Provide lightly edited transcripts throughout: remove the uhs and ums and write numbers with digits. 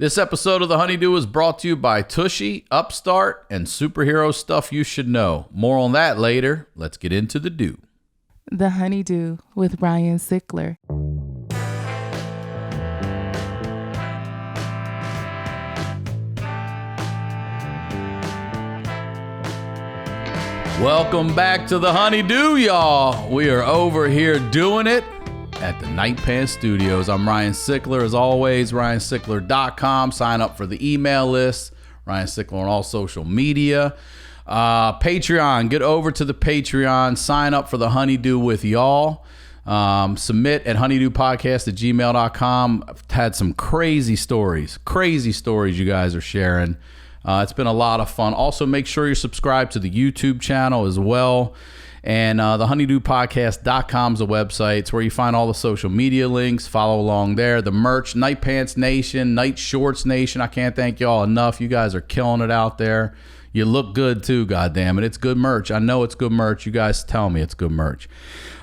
This episode of the HoneyDew is brought to you by Tushy, Upstart, and superhero stuff you should know. More on that later. Let's get into the dew. The HoneyDew with Ryan Sickler. Welcome back to the HoneyDew, y'all. We are over here doing it at the Night Pants Studios. I'm Ryan Sickler, as always, ryansickler.com. Sign up for the email list. Ryan Sickler on all social media. Patreon, get over to the Patreon. Sign up for the HoneyDew with y'all. Submit at honeydewpodcast@gmail.com. I've had some crazy stories you guys are sharing. It's been a lot of fun. Also, make sure you're subscribed to the YouTube channel as well. And the honeydewpodcast.com is a website. It's where you find all the social media links. Follow along there. The merch, Night Pants Nation, Night Shorts Nation. I can't thank y'all enough. You guys are killing it out there. You look good too, goddammit. It's good merch. I know it's good merch. You guys tell me it's good merch.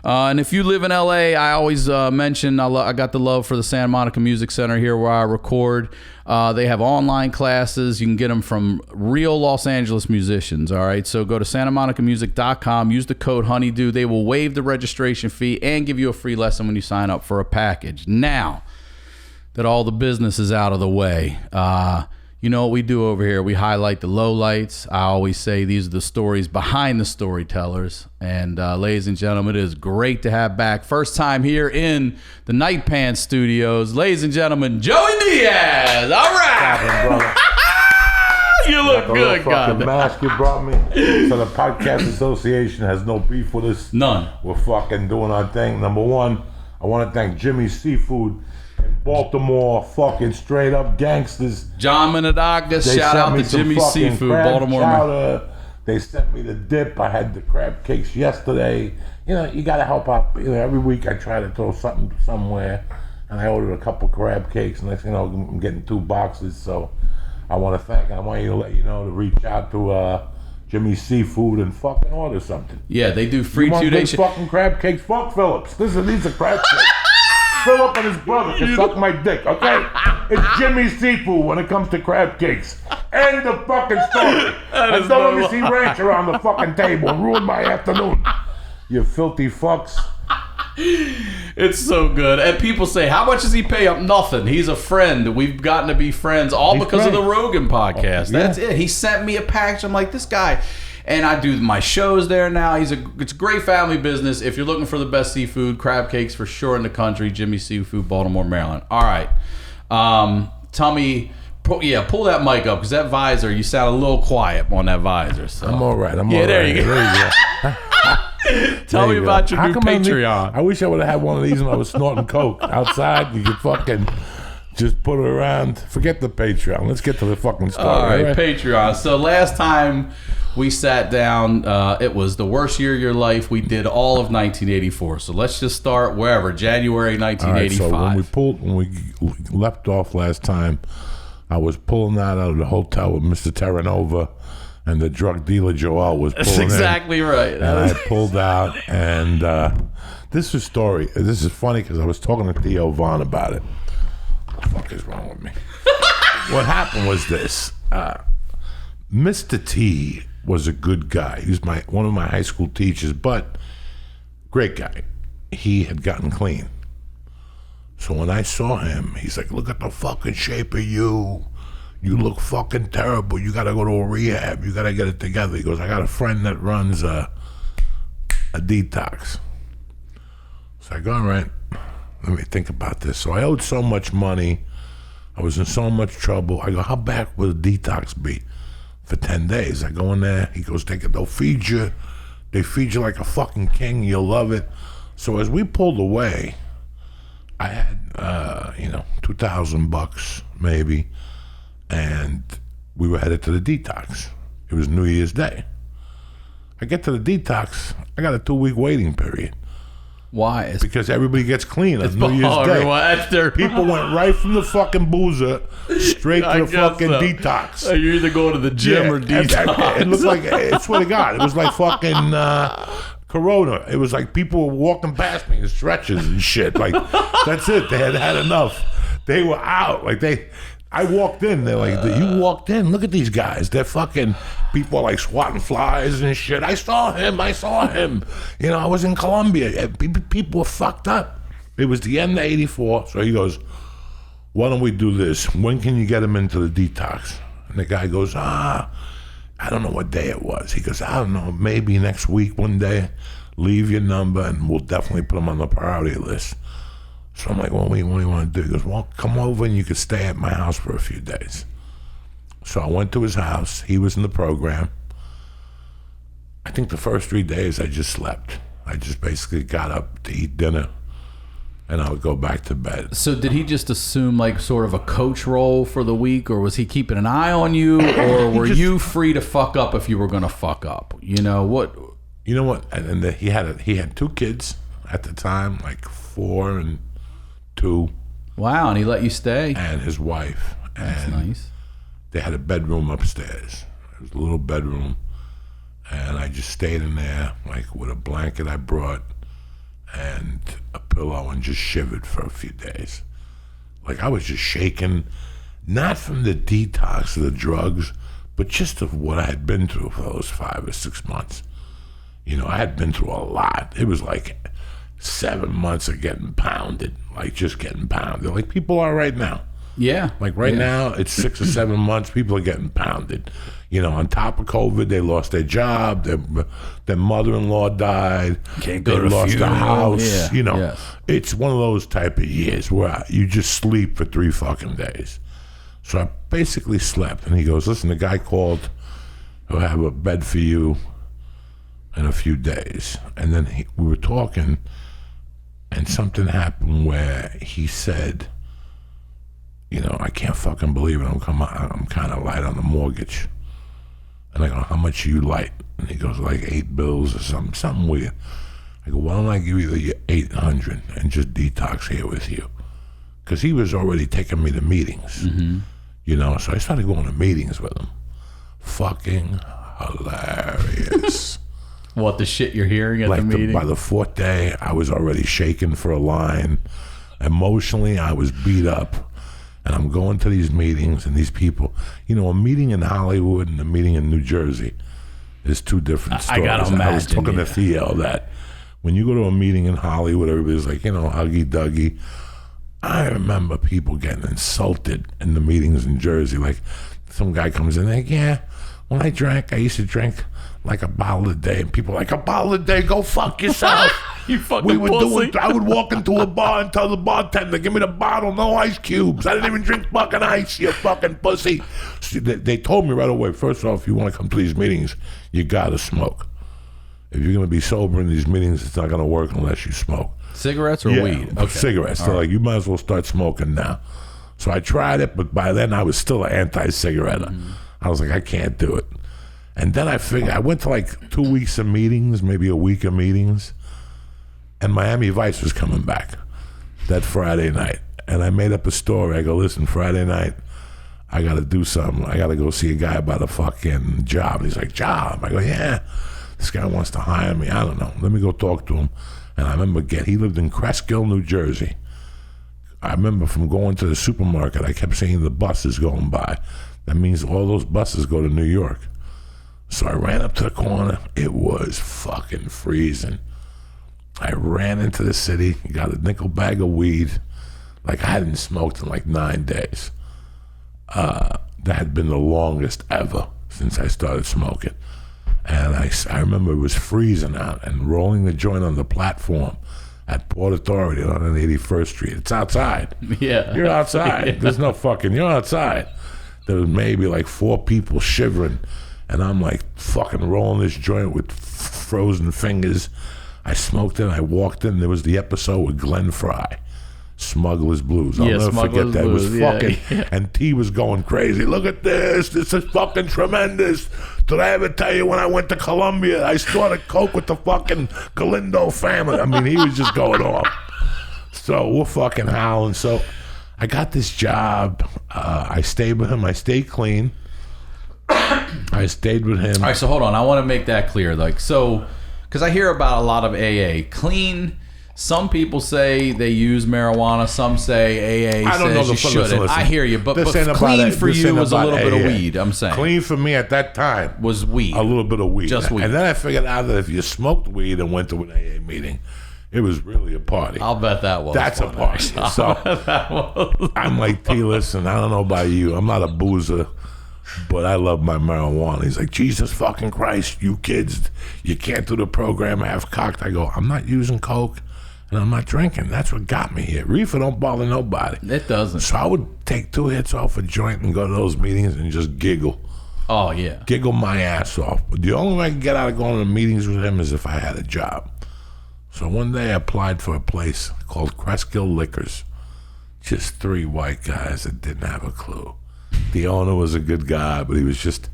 And if you live in LA, I always mention I got the love for the Santa Monica Music Center here where I record. They have online classes. You can get them from real Los Angeles musicians, all right? So go to santamonicamusic.com. Use the code HoneyDew. They will waive the registration fee and give you a free lesson when you sign up for a package. Now that all the business is out of the way, you know what we do over here? We highlight the lowlights. I always say these are the stories behind the storytellers. And ladies and gentlemen, it is great to have back. First time here in the Night Pants Studios. Ladies and gentlemen, Joey Diaz. All right. You look good, God. The mask you brought me. So the Podcast Association has no beef with us. None. We're fucking doing our thing. Number one, I want to thank Jimmy Seafood in Baltimore, fucking straight up gangsters. John Menadagas, shout out to Jimmy Seafood, Baltimore. Chowder. They sent me the dip. I had the crab cakes yesterday. You know, you got to help out. You know, every week I try to throw something somewhere, and I ordered a couple crab cakes. Next thing you know, I'm getting 2 boxes. So I want to thank. I want you to let you know to reach out to Jimmy Seafood and fucking order something. Yeah, they do free 2-day fucking crab cakes. Fuck Phillips. These are crab cakes. Philip and his brother can suck my dick, okay? It's Jimmy Seafood when it comes to crab cakes. End of fucking story. And don't let me see ranch around the fucking table and ruin my afternoon. You filthy fucks. It's so good. And people say, how much does he pay up? Nothing. He's a friend. We've gotten to be friends all because of the Rogan podcast. That's it. He sent me a package. I'm like, this guy... And I do my shows there now. It's a great family business. If you're looking for the best seafood, crab cakes for sure in the country, Jimmy Seafood, Baltimore, Maryland. All right. Tell me, pull that mic up because that visor, you sound a little quiet on that visor. So. I'm all right. There you go. Tell me about your new Patreon. I wish I would have had one of these when I was snorting coke outside. You could fucking... just put it around. Forget the Patreon. Let's get to the fucking story. All right, Patreon. So last time we sat down, it was the worst year of your life. We did all of 1984. So let's just start wherever, January 1985. All right, so when we left off last time, I was pulling out of the hotel with Mr. Terranova, and the drug dealer Joel was pulling That's exactly in, right. And I pulled out, and this is story. This is funny because I was talking to Theo Vaughn about it. What the fuck is wrong with me? What happened was this. Mr. T was a good guy. He was one of my high school teachers, but great guy. He had gotten clean. So when I saw him, he's like, look at the fucking shape of you. You look fucking terrible. You got to go to a rehab. You got to get it together. He goes, I got a friend that runs a detox. So I go, all right. Let me think about this. So I owed so much money. I was in so much trouble. I go, how bad would a detox be? For 10 days. I go in there. He goes, they'll feed you. They feed you like a fucking king. You'll love it. So as we pulled away, I had, $2,000 maybe. And we were headed to the detox. It was New Year's Day. I get to the detox. I got a 2-week waiting period. Why? Because everybody gets clean on New Year's Day. People went right from the fucking boozer straight to the fucking detox. You're either going to the gym or detox. It looked like, I swear to God, it was like fucking Corona. It was like people were walking past me in stretchers and shit. Like, that's it. They had had enough. They were out. Like, they I walked in. They're like, you walked in. Look at these guys. They're fucking people are like swatting flies and shit. I saw him. You know, I was in Colombia. People were fucked up. It was the end of '84. So he goes, why don't we do this? When can you get him into the detox? And the guy goes, I don't know what day it was. He goes, I don't know, maybe next week one day. Leave your number and we'll definitely put him on the priority list. So I'm like, well, what do you want to do? He goes, well, come over and you could stay at my house for a few days. So I went to his house. He was in the program. I think the first 3 days I just slept. I just basically got up to eat dinner and I would go back to bed. So did he just assume like sort of a coach role for the week, or was he keeping an eye on you, or were you free to fuck up if you were going to fuck up? You know what? You know what? And he had 2 kids at the time, like 4 and 2. Wow, and he let you stay? And his wife. That's and nice. They had a bedroom upstairs. It was a little bedroom. And I just stayed in there, like with a blanket I brought and a pillow, and just shivered for a few days. Like I was just shaking, not from the detox of the drugs, but just of what I had been through for those 5 or 6 months. You know, I had been through a lot. It was like 7 months of getting pounded, like just getting pounded, like people are right now. Yeah. Like right now, it's 6 or 7 months, people are getting pounded. You know, on top of COVID, they lost their job, their mother-in-law died, Can't go they to lost funeral. a house. Yeah. You know, Yes. It's one of those type of years where you just sleep for 3 fucking days. So I basically slept, and he goes, listen, the guy called, he'll have a bed for you in a few days. And then we were talking, and something happened where he said, you know, I can't fucking believe it. I'm kind of light on the mortgage. And I go, how much are you light? And he goes, like 8 bills or something weird. I go, why don't I give you the 800 and just detox here with you? Because he was already taking me to meetings, you know. So I started going to meetings with him. Fucking hilarious. What, the shit you're hearing at the meeting? By the 4th day, I was already shaking for a line. Emotionally, I was beat up. And I'm going to these meetings, and these people, you know, a meeting in Hollywood and a meeting in New Jersey is 2 different stories. I gotta imagine. I was talking to Theo that when you go to a meeting in Hollywood, everybody's like, you know, huggy duggy. I remember people getting insulted in the meetings in Jersey. Like some guy comes in like, yeah, when I drank, I used to drink like a bottle a day, and people are like, a bottle a day, go fuck yourself. You fucking pussy. I would walk into a bar and tell the bartender, give me the bottle, no ice cubes. I didn't even drink fucking ice, you fucking pussy. See, they told me right away, first off, if you want to come to these meetings, you gotta smoke. If you're gonna be sober in these meetings, it's not gonna work unless you smoke. Cigarettes or weed? Okay. Cigarettes. They're like, you might as well start smoking now. So I tried it, but by then I was still an anti-cigarette. I was like, I can't do it. And then I figured, I went to like 2 weeks of meetings, maybe a week of meetings, and Miami Vice was coming back that Friday night. And I made up a story. I go, listen, Friday night, I got to do something. I got to go see a guy about a fucking job. He's like, job? I go, yeah. This guy wants to hire me. I don't know. Let me go talk to him. And I remember he lived in Cresskill, New Jersey. I remember from going to the supermarket, I kept seeing the buses going by. That means all those buses go to New York. So I ran up to the corner. It was fucking freezing. I ran into the city, got a nickel bag of weed. Like I hadn't smoked in like 9 days. That had been the longest ever since I started smoking. And I remember it was freezing out, and rolling the joint on the platform at Port Authority on 81st Street. It's outside. Yeah. You're outside. Yeah. There's no fucking, you're outside. There was maybe like 4 people shivering, and I'm like fucking rolling this joint with frozen fingers. I smoked it, I walked in, there was the episode with Glenn Fry, Smuggler's Blues. I'll never forget that. It was fucking, and T was going crazy. Look at this is fucking tremendous. Did I ever tell you when I went to Colombia, I started coke with the fucking Galindo family? I mean, he was just going off. So we're fucking howling. So I got this job. I stayed with him. I stayed clean. I stayed with him. All right, so hold on. I want to make that clear. Like, so, because I hear about a lot of AA. Clean Some people say they use marijuana. Some say AA I don't know says the you shouldn't. listen. I hear you, but This ain't about clean it. for This you ain't was a about little bit of AA. weed, I'm saying. Clean for me at that time Was weed. a little bit of weed. Just weed. And then I figured out that if you smoked weed and went to an AA meeting, it was really a party. I'll bet that was. That's a fun, party. actually. So I'm like, T, listen, I don't know about you. I'm not a boozer, but I love my marijuana. He's like, Jesus fucking Christ, you kids, you can't do the program half cocked. I go, I'm not using coke and I'm not drinking. That's what got me here. Reefer don't bother nobody. It doesn't. So I would take 2 hits off a joint and go to those meetings and just giggle. Oh, yeah. Giggle my ass off. But the only way I could get out of going to meetings with him is if I had a job. So one day I applied for a place called Cresskill Liquors. Just 3 white guys that didn't have a clue. The owner was a good guy, but he was just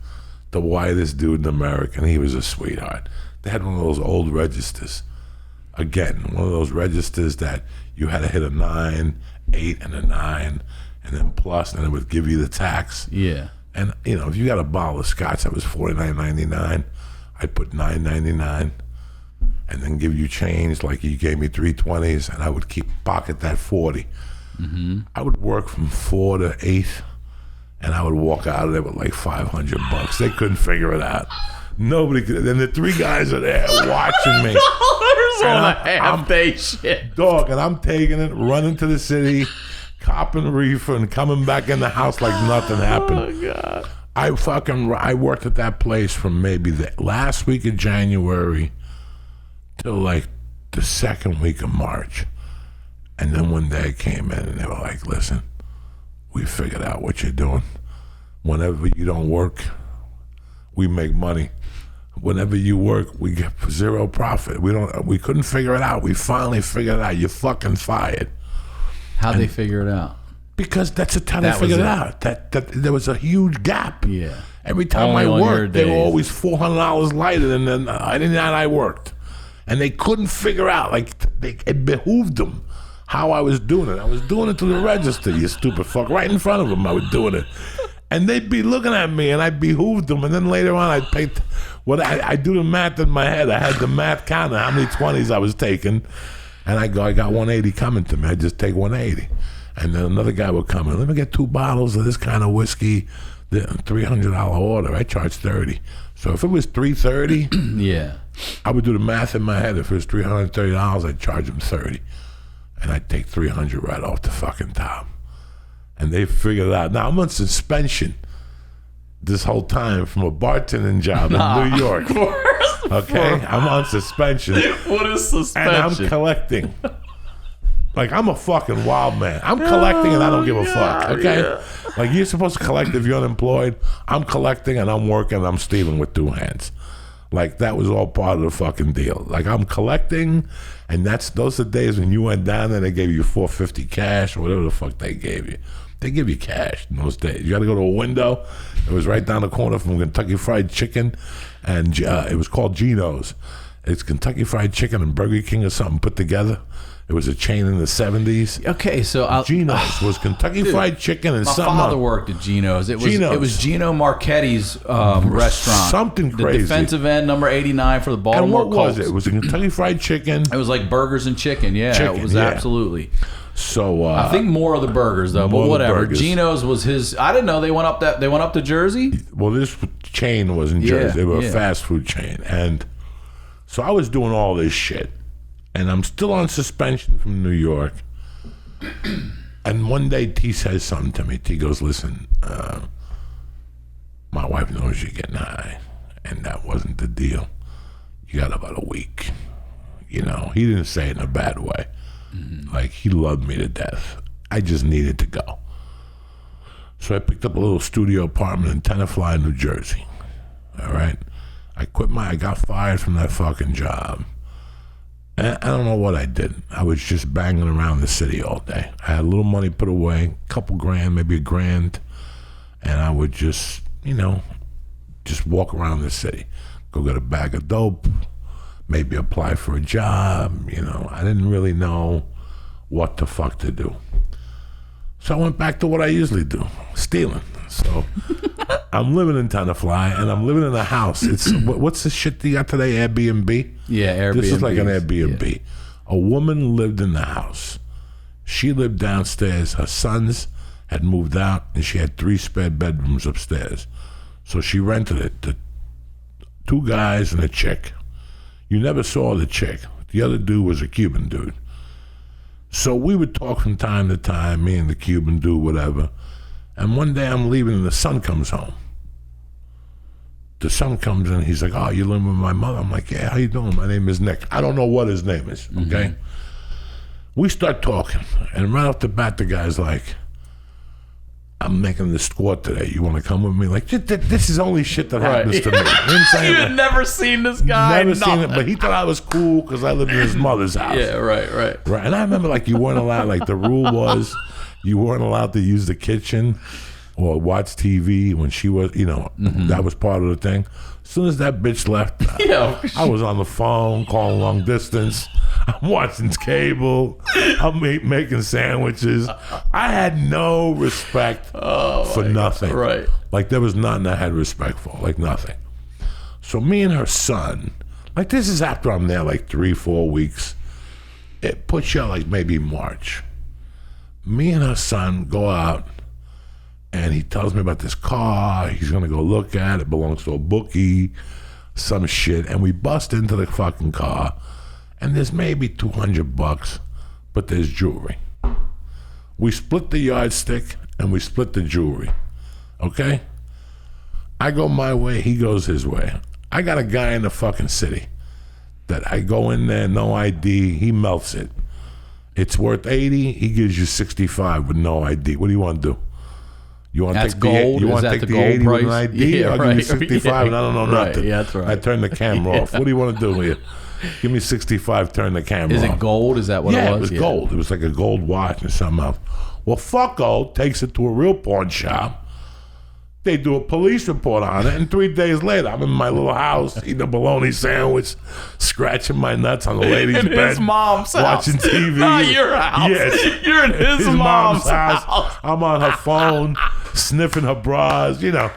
the whitest dude in America, and he was a sweetheart. They had one of those old registers. Again, one of those registers that you had to hit a 9, 8, and a 9, and then plus, and it would give you the tax. Yeah. And, you know, if you got a bottle of scotch that was $49.99, I'd put $9.99 and then give you change, like you gave me 320s, and I would pocket that 40. Mm-hmm. I would work from 4 to 8, and I would walk out of there with like $500. They couldn't figure it out. Nobody could. And the 3 guys are there watching me. On a half-day shit. Dog, and I'm taking it, running to the city, copping reefer, and coming back in the house like nothing happened. Oh, God. I worked at that place from maybe the last week of January till like the second week of March. And then one day I came in and they were like, listen, we figured out what you're doing. Whenever you don't work, we make money. Whenever you work, we get 0 profit. We couldn't figure it out. We finally figured it out. You're fucking fired. How'd they figure it out? Because that's the time they figured it out. That there was a huge gap. Yeah. Every time Only I on your worked, they were days. always $400 lighter than any night I worked. And they couldn't figure out, like, it behooved them how I was doing it. I was doing it to the register, you stupid fuck. Right in front of them, I was doing it. And they'd be looking at me, and I behooved them. And then later on, I'd pay. I do the math in my head. I had the math counter, how many 20s I was taking. And I go, I got 180 coming to me. I just take 180. And then another guy would come in. Let me get 2 bottles of this kind of whiskey. The $300 order. I charge $30. So if it was $330, Yeah. I would do the math in my head. If it was $330, I'd charge them $30, and I'd take $300 right off the fucking top. And they figured it out. Now I'm on suspension this whole time from a bartending job in New York. Okay, I'm on suspension. What is suspension? And I'm collecting. Like, I'm a fucking wild man. I'm collecting and I don't give a fuck, okay? Yeah. Like, you're supposed to collect if you're unemployed. I'm collecting and I'm working and I'm stealing with 2 hands. Like, that was all part of the fucking deal. Like, I'm collecting, and those are the days when you went down there and they gave you $4.50 cash or whatever the fuck they gave you. They give you cash in those days. You got to go to a window. It was right down the corner from Kentucky Fried Chicken, and it was called Geno's. It's Kentucky Fried Chicken and Burger King or something put together. It was a chain in the 70s. Okay, so Geno's was Kentucky Fried Chicken and my something. father worked at Geno's. It Geno's. was Gino Marchetti's restaurant. Something crazy. The defensive end, number 89 for the Baltimore And what Colts. was it? It was a Kentucky Fried Chicken. It was like burgers and chicken. Yeah, Chicken, it was yeah. absolutely. So I think more of the burgers though, more but of the whatever. burgers. Geno's was his. I didn't know they went up to Jersey. Well, this chain was in Jersey. They were yeah. a fast food chain. And so I was doing all this shit. And I'm still on suspension from New York. And one day T says something to me. T goes, listen, my wife knows you're getting high. And that wasn't the deal. You got about a week. You know, he didn't say it in a bad way. Mm-hmm. Like, he loved me to death. I just needed to go. So I picked up a little studio apartment in Tenafly, New Jersey. All right? I got fired from that fucking job. And I don't know what I did. I was just banging around the city all day. I had a little money put away, a couple grand, maybe $1,000. And I would just, just walk around the city. Go get a bag of dope, maybe apply for a job. I didn't really know what the fuck to do. So I went back to what I usually do, stealing. So I'm living in Tenafly, and I'm living in a house. It's what's the shit you got today, Airbnb? Yeah, Airbnb. This is like an Airbnb. Yeah. A woman lived in the house. She lived downstairs. Her sons had moved out, and she had 3 spare bedrooms upstairs. So she rented it to 2 guys and a chick. You never saw the chick. The other dude was a Cuban dude. So we would talk from time to time, me and the Cuban dude, whatever. And one day I'm leaving and the son comes home. The son comes in, he's like, oh, you living with my mother? I'm like, yeah, how you doing? My name is Nick. I don't know what his name is, okay? We start talking, and right off the bat, the guy's like, I'm making this squat today. You want to come with me? Like, this is only shit that happens to me. You know what I'm saying? You've never seen this guy? Never seen it, but he thought I was cool because I lived in his mother's house. Yeah, right. And I remember, like, you weren't allowed, like, the rule was you weren't allowed to use the kitchen or watch TV when she was, you know, that was part of the thing. As soon as that bitch left, I was on the phone, calling long distance. I'm watching cable. I'm making sandwiches. I had no respect for nothing. God, right. Like, there was nothing I had respect for, like nothing. So me and her son, like, this is after I'm there like 3-4 weeks. It puts you like maybe March. Me and her son go out, and he tells me about this car. He's going to go look at it. It belongs to a bookie, some shit. And we bust into the fucking car. And there's maybe $200, but there's jewelry. We split the yardstick and we split the jewelry. Okay? I go my way, he goes his way. I got a guy in the fucking city that I go in there, no ID, he melts it. It's worth 80, he gives you 65 with no ID. What do you want to do? You want to take gold? You want to take the 80 with an ID? Yeah, I'll give you 65 and I don't know nothing. Yeah, that's right. I turn the camera off. What do you want to do here? Give me 65, turn the camera off. Is it gold? Is that what it was? Yeah, it was gold. It was like a gold watch or something else. Well, fucko takes it to a real pawn shop. They do a police report on it, and 3 days later, I'm in my little house eating a bologna sandwich, scratching my nuts on the lady's in bed. His mom's house. Watching TV. Not your house. Yes. You're in his mom's house. I'm on her phone, sniffing her bras, you know,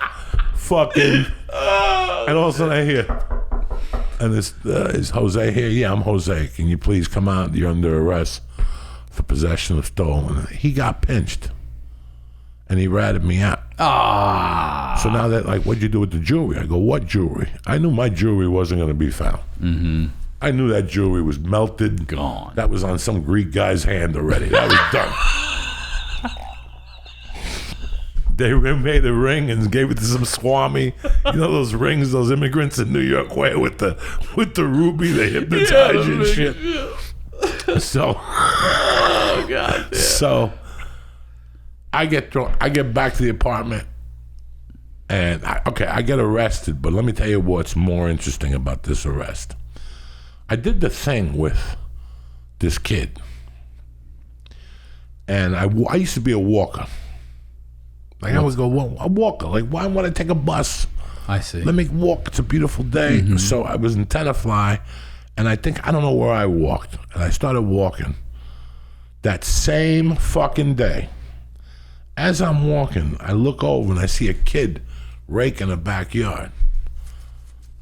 fucking. And all of a sudden I hear, and is Jose here? Yeah, I'm Jose. Can you please come out? You're under arrest for possession of stolen. He got pinched, and he ratted me out. So now that, like, what'd you do with the jewelry? I go, what jewelry? I knew my jewelry wasn't going to be found. I knew that jewelry was melted. Gone. That was on some Greek guy's hand already. That was done. They made a ring and gave it to some swami. You know those rings those immigrants in New York wear with the ruby, they hypnotize you and shit. Yeah. So, oh God. Yeah. So I get back to the apartment, and I get arrested. But let me tell you what's more interesting about this arrest. I did the thing with this kid, and I used to be a walker. Like, I would go, well, a walker. Like, why would I take a bus? I see. Let me walk. It's a beautiful day. So I was in Tenafly, and I don't know where I walked. And I started walking that same fucking day. As I'm walking, I look over and I see a kid raking a backyard.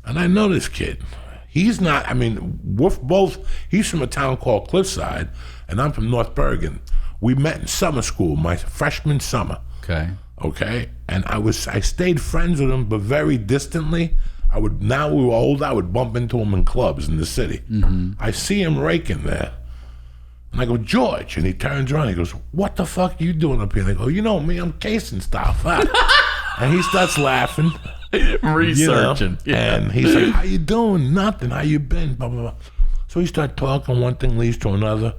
And I know this kid. He's not, we're both, he's from a town called Cliffside, and I'm from North Bergen. We met in summer school, my freshman summer. Okay, and I stayed friends with him, but very distantly. Now we were old, I would bump into him in clubs in the city. I see him raking there, and I go, George, and he turns around, he goes, what the fuck are you doing up here? And I go, you know me, I'm casing stuff. Huh? And he starts laughing. Researching. You know? Yeah. And he's like, how you doing? Nothing, how you been? Blah, blah, blah. So we start talking, one thing leads to another.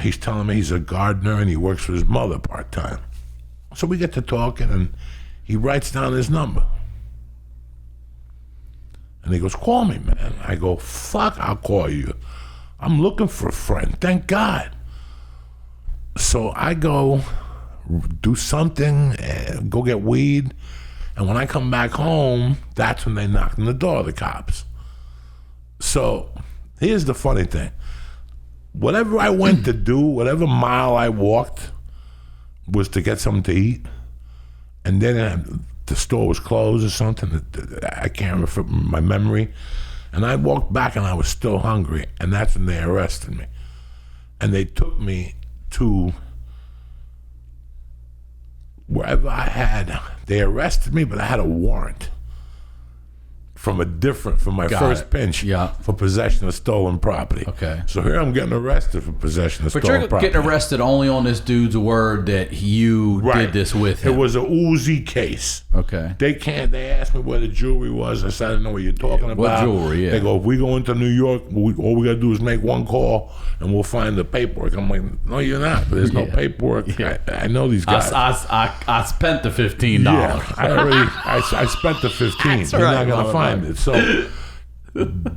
He's telling me he's a gardener and he works for his mother part-time. So we get to talking, and he writes down his number. And he goes, call me, man. I go, fuck, I'll call you. I'm looking for a friend, thank God. So I go do something, go get weed, and when I come back home, that's when they knock on the door, the cops. So here's the funny thing. Whatever I went to do, whatever mile I walked, was to get something to eat, and then the store was closed or something. I can't remember my memory, And I walked back and I was still hungry, and that's when they arrested me. And they took me to wherever they arrested me, but I had a warrant from my first pinch for possession of stolen property. Okay. So here I'm getting arrested for possession of stolen property. But you're getting arrested only on this dude's word that you did this with him. It was a Uzi case. Okay. They asked me where the jewelry was. I said, I don't know what you're talking about. What jewelry, yeah. They go, if we go into New York, all we got to do is make one call and we'll find the paperwork. I'm like, no, you're not. There's no paperwork. Yeah. I know these guys. I spent the $15. Yeah, I spent the 15. That's You're right, not going to find it. So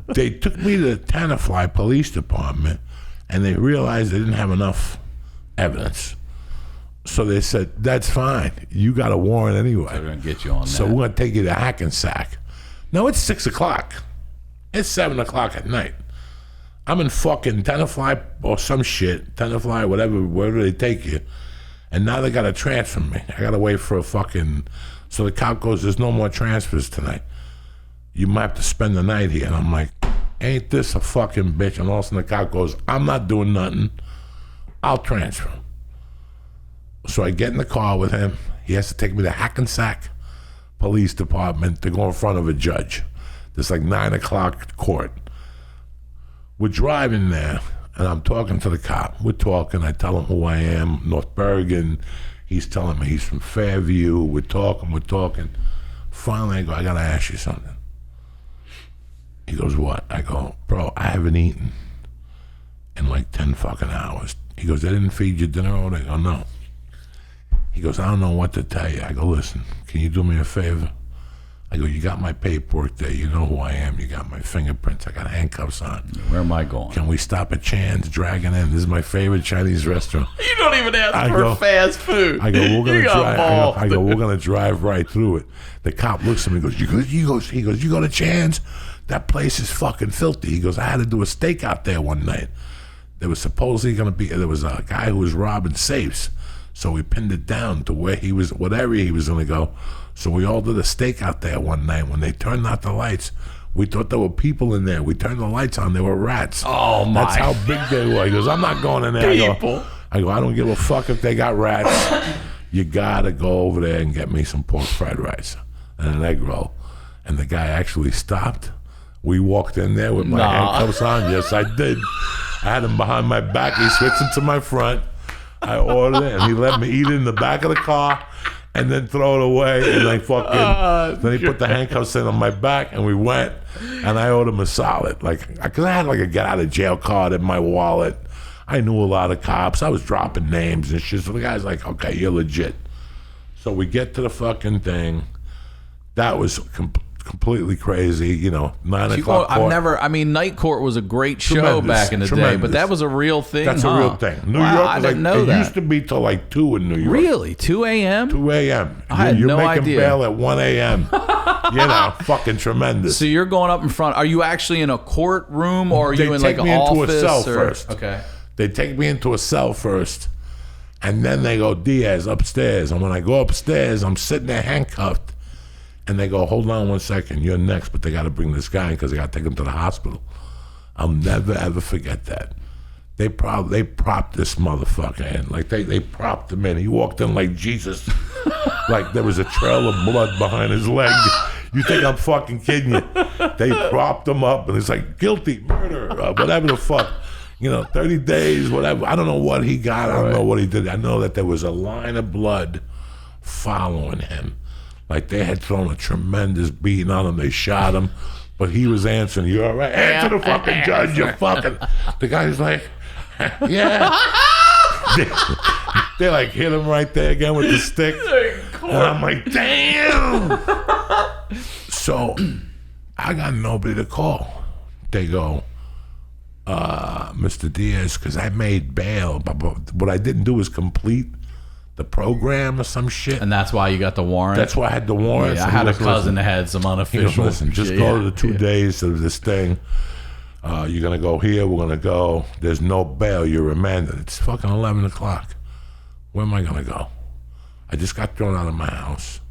they took me to the Tenafly Police Department and they realized they didn't have enough evidence. So they said, that's fine. You got a warrant anyway. They're going to get you on that. So we're going to take you to Hackensack. Now it's 6 o'clock. It's 7 o'clock at night. I'm in fucking Tenafly or some shit, Tenafly, wherever they take you. And now they got to transfer me. I got to wait for a fucking... So the cop goes, there's no more transfers tonight. You might have to spend the night here. And I'm like, ain't this a fucking bitch? And all of a sudden the cop goes, I'm not doing nothing. I'll transfer him. So I get in the car with him. He has to take me to Hackensack Police Department to go in front of a judge. There's like 9 o'clock court. We're driving there, and I'm talking to the cop. We're talking. I tell him who I am, North Bergen. He's telling me he's from Fairview. We're talking. Finally, I go, I got to ask you something. He goes, what? I go, bro, I haven't eaten in like 10 fucking hours. He goes, they didn't feed you dinner all day? I go, no. He goes, I don't know what to tell you. I go, listen, can you do me a favor? I go, you got my paperwork there. You know who I am. You got my fingerprints. I got handcuffs on. Where am I going? Can we stop at Chan's Dragon Inn? This is my favorite Chinese restaurant. You don't even ask for fast food. I go, we're gonna drive. I go, we're gonna drive right through it. The cop looks at me and goes, he goes, you go to Chan's? That place is fucking filthy. He goes, I had to do a stakeout there one night. There was supposedly there was a guy who was robbing safes. So we pinned it down to what area he was going to go. So we all did a stakeout there one night. When they turned out the lights, we thought there were people in there. We turned the lights on. There were rats. Oh, my. That's how big they were. He goes, I'm not going in there. I go, I don't give a fuck if they got rats. You got to go over there and get me some pork fried rice and an egg roll. And the guy actually stopped. We walked in there with my handcuffs on. Yes, I did. I had him behind my back. He switched into my front. I ordered it, and he let me eat it in the back of the car and then throw it away. And then he put the handcuffs in on my back, and we went, and I owed him a solid. Because I had a get-out-of-jail card in my wallet. I knew a lot of cops. I was dropping names and shit. So the guy's like, okay, you're legit. So we get to the fucking thing. That was completely crazy, 9 o'clock court. Night Court was a great show back in the day, but that was a real thing. That's a real thing. New York, I didn't know that. It used to be till like 2 in New York. Really? 2 a.m.? 2 a.m. I had no idea. You're making bail at 1 a.m. Fucking tremendous. So you're going up in front. Are you actually in a courtroom, or are you in like an office? They take me into a cell first. Okay. They take me into a cell first, and then they go, Diaz, upstairs. And when I go upstairs, I'm sitting there handcuffed. And they go, hold on 1 second, you're next, but they got to bring this guy in because they got to take him to the hospital. I'll never, ever forget that. They propped this motherfucker in. Like, they propped him in. He walked in like Jesus. Like there was a trail of blood behind his leg. You think I'm fucking kidding you? They propped him up, and it's like, guilty, murder, whatever the fuck. 30 days, whatever. I don't know what he got. I don't know what he did. I know that there was a line of blood following him. Like they had thrown a tremendous beating on him. They shot him, but he was answering, you all right? Answer the fucking judge, you fucking... The guy's like, yeah. They like hit him right there again with the stick. And I'm like, damn. So I got nobody to call. They go, Mr. Diaz, because I made bail, but what I didn't do was complete the program or some shit. And that's why you got the warrant? That's why I had the warrant. Yeah, I had a cousin that had some unofficial... He goes, listen, just go to the 2 days of this thing. You're going to go here, we're going to go. There's no bail, you're remanded. It's fucking 11 o'clock. Where am I going to go? I just got thrown out of my house.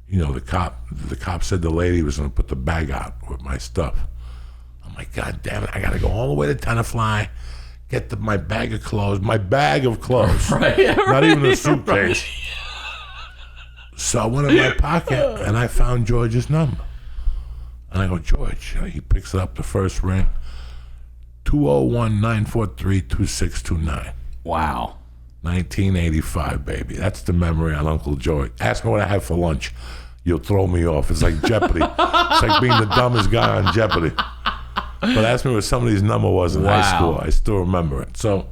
The cop said the lady was going to put the bag out with my stuff. I'm like, God damn it, I got to go all the way to Tenafly, get my bag of clothes. My bag of clothes. Right. Not even a suitcase. So I went in my pocket, and I found George's number. And I go, George. He picks up the first ring. 201-943-2629. Wow. 1985, baby. That's the memory on Uncle George. Ask me what I have for lunch. You'll throw me off. It's like Jeopardy. It's like being the dumbest guy on Jeopardy. But ask me what somebody's number was in high school. I still remember it. So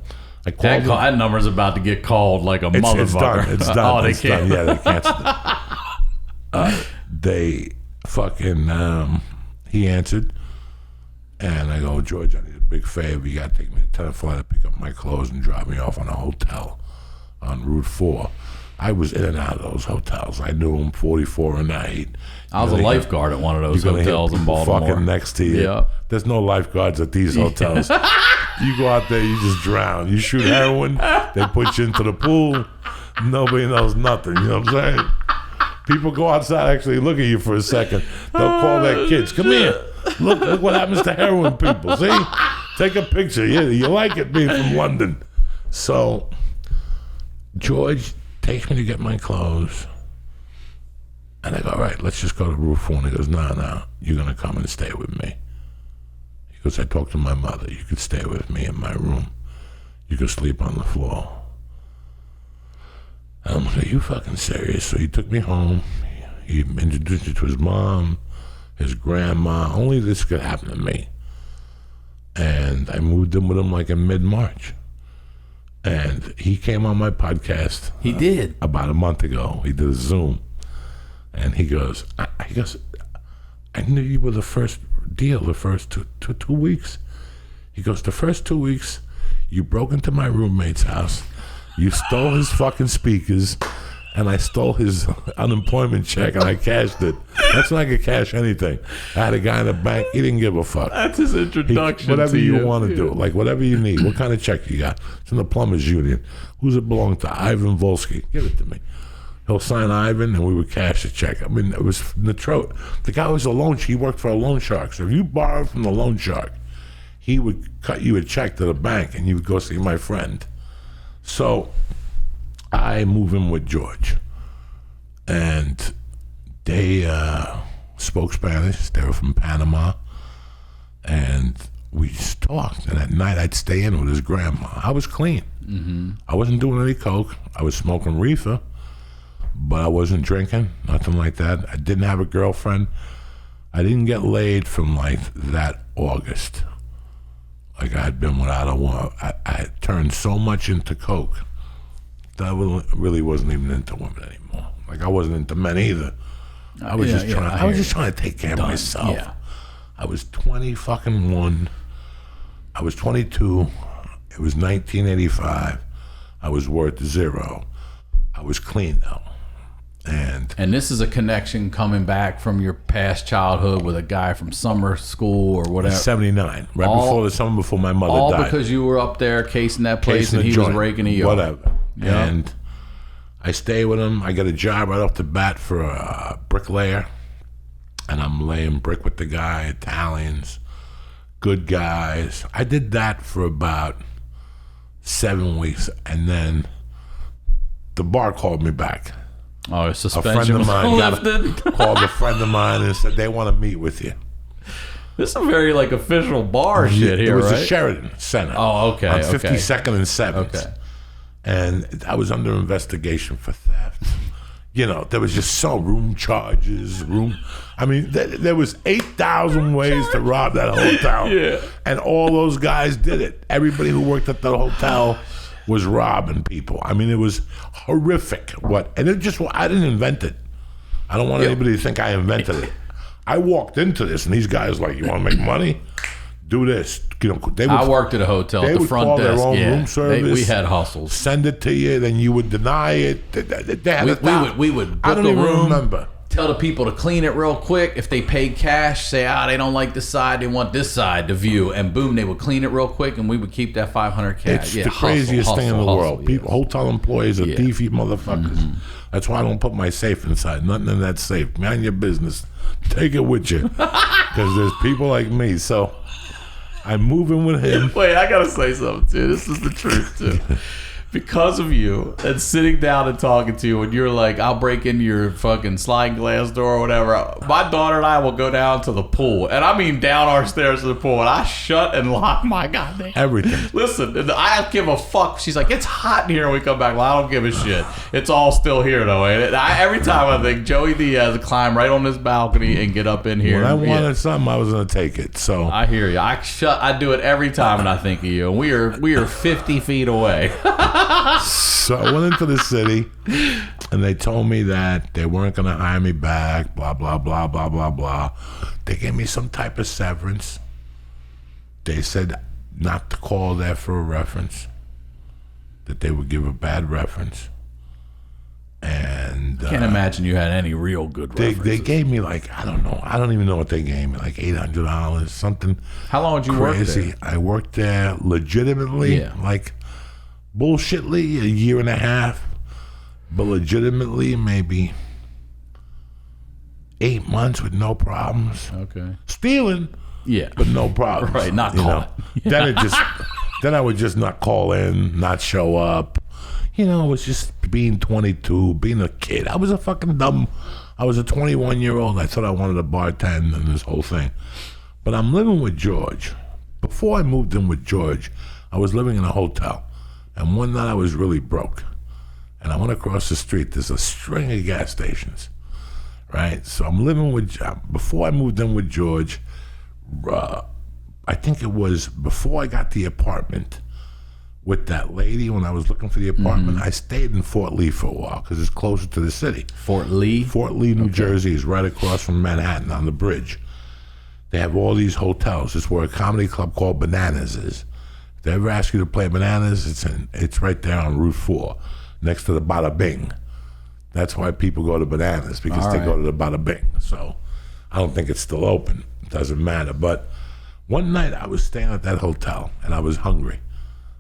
I called that number's about to get called like a motherfucker. It's done. Oh, they it's can't. done. Yeah, they canceled it. They fucking, he answered. And I go, George, I need a big favor. You got to take me to Tenafly to pick up my clothes and drop me off on a hotel on Route 4. I was in and out of those hotels. I knew them 44 a night. I was a lifeguard at one of those hotels in Baltimore. Fucking next to you. Yeah. There's no lifeguards at these hotels. You go out there, you just drown. You shoot heroin, they put you into the pool. Nobody knows nothing. You know what I'm saying? People go outside, actually look at you for a second. They'll call their kids. Come here. Look what happens to heroin people. See? Take a picture. Yeah, you like it being from London. So George takes me to get my clothes. And I go, all right, let's just go to Route 4. And he goes, no, you're going to come and stay with me. He goes, I talked to my mother. You could stay with me in my room. You could sleep on the floor. And I'm like, are you fucking serious? So he took me home. He introduced me to his mom, his grandma. Only this could happen to me. And I moved in with him like in mid-March. And he came on my podcast. He did. About a month ago. He did a Zoom. And he goes, I knew you were the first deal, the first two weeks. He goes, the first 2 weeks, you broke into my roommate's house. You stole his fucking speakers, and I stole his unemployment check, and I cashed it. That's when I could cash anything. I had a guy in the bank. He didn't give a fuck. That's his introduction whatever to you want to do. Like, whatever you need. What kind of check you got? It's in the plumbers union. Who's it belong to? Ivan Volsky. Give it to me. He'll sign Ivan, and we would cash the check. I mean, it was the throat. The guy was a loan shark. He worked for a loan shark. So if you borrowed from the loan shark, he would cut you a check to the bank, and you would go see my friend. So I move in with George, and they spoke Spanish. They were from Panama, and we just talked. And at night, I'd stay in with his grandma. I was clean. Mm-hmm. I wasn't doing any coke. I was smoking reefer, but I wasn't drinking, nothing like that. I didn't have a girlfriend. I didn't get laid from like that August. Like I had been without a woman. I had turned so much into coke that I really wasn't even into women anymore. Like I wasn't into men either. I was just trying. I was just trying to take care of myself. Yeah. I was 21. I was 22. It was 1985. I was worth zero. I was clean though. And this is a connection coming back from your past childhood with a guy from summer school or whatever. 79, before the summer before my mother died. All because you were up there casing that place and he was raking a yard. Whatever. Yep. And I stay with him. I got a job right off the bat for a bricklayer. And I'm laying brick with the guy, Italians, good guys. I did that for about 7 weeks. And then the bar called me back. Oh, suspension a friend was of mine lifted. Called a friend of mine and said they want to meet with you. This is a very like official bar shit here, right? It was the Sheridan Center. Oh, okay. On 52nd and 7th. Okay. And I was under investigation for theft. You know, there was just room charges, I mean, there was 8,000 ways to rob that hotel. Yeah. And all those guys did it. Everybody who worked at the hotel was robbing people. I mean, it was horrific. And I didn't invent it. I don't want anybody to think I invented it. I walked into this, and these guys like, you want to make money? Do this. You know, I worked at a hotel at the front desk. Their own room service. We had hustles. Send it to you, then you would deny it. They had we would book I don't even remember. Tell the people to clean it real quick. If they paid cash, say, they don't like this side, they want this side to view, and boom, they would clean it real quick, and we would keep that 500 cash. It's the craziest thing in the world. People, hotel employees are thiefy motherfuckers. Mm-hmm. That's why I don't put my safe inside. Nothing in that safe. Mind your business. Take it with you, because there's people like me. So I move in with him. Wait, I gotta say something too. This is the truth too. Because of you and sitting down and talking to you, and you're like, I'll break into your fucking sliding glass door or whatever. My daughter and I will go down to the pool, and I mean down our stairs to the pool, and I shut and lock my goddamn Everything. Listen, and I don't give a fuck. She's like, it's hot in here when we come back. Well, I don't give a shit. It's all still here though. And every time I think Joey Diaz would climb right on this balcony and get up in here. When I wanted something, I was gonna take it. So I hear you. I do it every time, and I think of you. And we are 50 feet away. So I went into the city, and they told me that they weren't going to hire me back, blah, blah, blah, blah, blah, blah. They gave me some type of severance. They said not to call there for a reference, that they would give a bad reference. And Can't imagine you had any real good references. they gave me like, I don't know. I don't even know what they gave me, like $800, something How long did you work crazy. there? I worked there legitimately, like bullshitly, a year and a half, but legitimately maybe 8 months with no problems. Okay. Stealing, Yeah. but no problems. Right, not you caught. know? Then I would just not call in, not show up. You know, it was just being 22, being a kid. I was a 21-year-old. I thought I wanted to bartend and this whole thing. But I'm living with George. Before I moved in with George, I was living in a hotel. And one night I was really broke. And I went across the street. There's a string of gas stations, right? So I'm living with, before I moved in with George, I think it was before I got the apartment with that lady when I was looking for the apartment. I stayed in Fort Lee for a while because it's closer to the city. Fort Lee? Fort Lee, New Jersey is right across from Manhattan on the bridge. They have all these hotels. It's where a comedy club called Bananas is. If they ever ask you to play Bananas, it's right there on Route 4, next to the Bada Bing. That's why people go to Bananas, because they go to the Bada Bing. So I don't think it's still open. It doesn't matter. But one night I was staying at that hotel, and I was hungry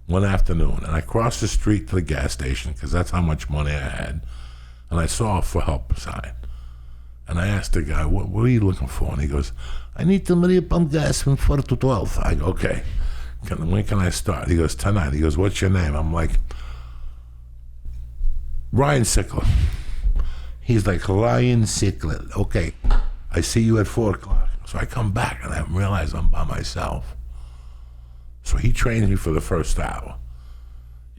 one afternoon, and I crossed the street to the gas station, because that's how much money I had, and I saw a for help sign. And I asked the guy, what are you looking for? And he goes, I need to Maria pump gas from 4 to 12. I go, okay. When can I start? He goes, tonight. He goes, what's your name? I'm like, Ryan Sickler. He's like, Ryan Sickler. Okay, I see you at 4 o'clock. So I come back and I realize I'm by myself. So he trains me for the first hour.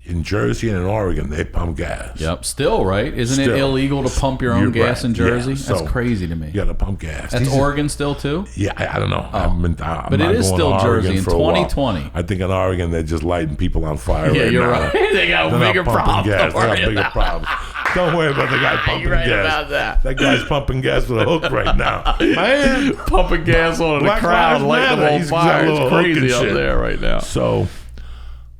In Jersey and in Oregon, they pump gas. Yep. Still, right? Isn't it Still. illegal to pump your own gas in Jersey? Yeah, so That's crazy to me. You got to pump gas. That's Oregon still, too? Yeah, I don't know. I'm But it not is going still to Oregon Jersey in for a while. 2020. I think in Oregon, they're just lighting people on fire Yeah, right you're now. right. They got They're not bigger pumping problems. gas. Don't They got worry bigger about problems. Don't worry about the guy pumping You're right gas. about that. That guy's pumping gas with a hook right now. Man, Pumping gas on the Black crowd, Lives lighting them Matter. on He's got fire. a little It's hook crazy and up shit. there right now. So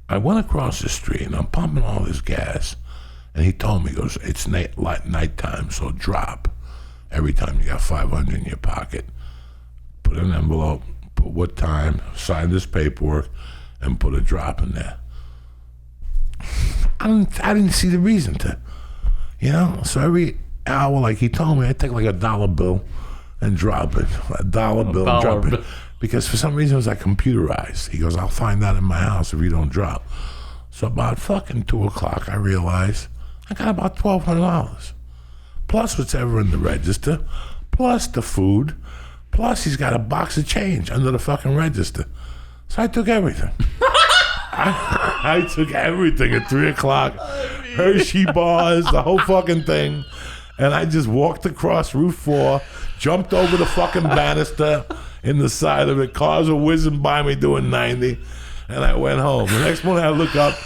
I went across the street and I'm pumping all this gas. And he told me, he goes, it's nighttime, so drop. Every time you got 500 in your pocket, put an envelope, put what time, sign this paperwork, and put a drop in there. I didn't see the reason to, So every hour, like he told me, I take like $1 bill and drop it. $1 bill and drop it. Because for some reason it was like computerized. He goes, I'll find that in my house if you don't drop. So about fucking 2 o'clock, I realized I got about $1,200. Plus what's ever in the register, plus the food, plus he's got a box of change under the fucking register. So I took everything. I took everything at 3 o'clock. Hershey bars, the whole fucking thing. And I just walked across Route 4, jumped over the fucking banister in the side of it. Cars were whizzing by me doing 90. And I went home. The next morning I look out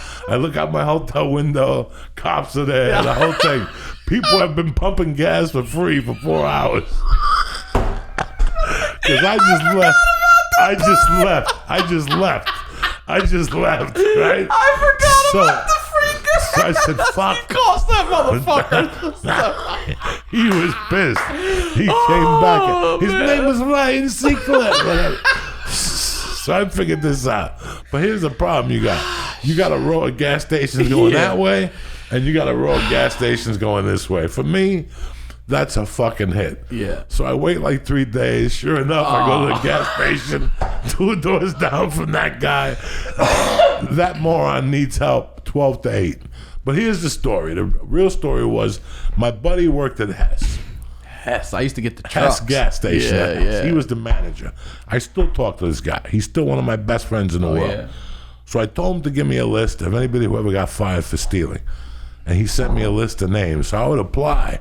my hotel window, cops are there, the whole thing. People have been pumping gas for free for 4 hours. Because I just left, right? I forgot about the free gas. So I said, fuck. Cost that motherfucker. He was pissed. He came back. His name was Ryan Sickler. So I figured this out. But here's the problem you got. You got a row of gas stations going that way, and you got a row of gas stations going this way. For me, That's a fucking hit. Yeah. So I wait like 3 days. Sure enough, I go to the gas station, 2 doors down from that guy. That moron needs help, 12 to 8. But here's the story. The real story was my buddy worked at Hess. Hess. I used to get the trucks. Hess gas station. Yeah, at Hess. yeah. He was the manager. I still talk to this guy. He's still one of my best friends in the world. Yeah. So I told him to give me a list of anybody who ever got fired for stealing. And he sent me a list of names. So I would apply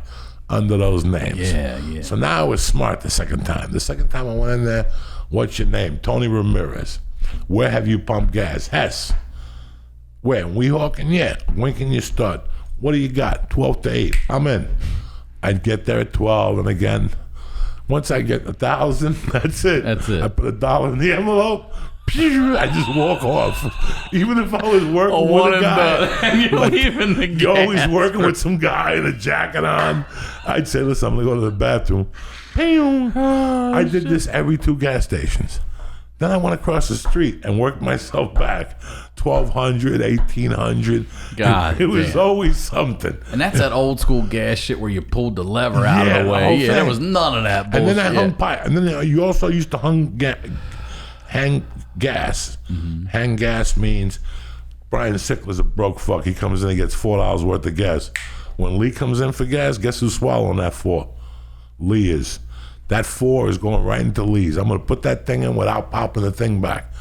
under those names. Yeah, yeah. So now I was smart the second time. The second time I went in there, what's your name? Tony Ramirez. Where have you pumped gas? Hess. Where? Weehawken? Yeah. When can you start? What do you got? 12 to 8. I'm in. I'd get there at 12, and again, once I get 1,000, that's it. That's it. I put $1 in the envelope. Pew, I just walk off. Even if I was working with a guy. And you're leaving the gas. You're always working with some guy in a jacket on. I'd say, listen, I'm going to go to the bathroom. I did this every 2 gas stations. Then I went across the street and worked myself back. 1,200, 1,800. God it was damn. always something. And that's that old school gas shit where you pulled the lever out Yeah, of the the way. whole Yeah, there thing. was none of that And bullshit. then I hung pipe. And then you also used to hang gas. Mm-hmm. Hang gas means Brian Sickler's a broke fuck. He comes in and gets $4 worth of gas. When Lee comes in for gas, guess who's swallowing that 4? Lee is. That 4 is going right into Lee's. I'm going to put that thing in without popping the thing back.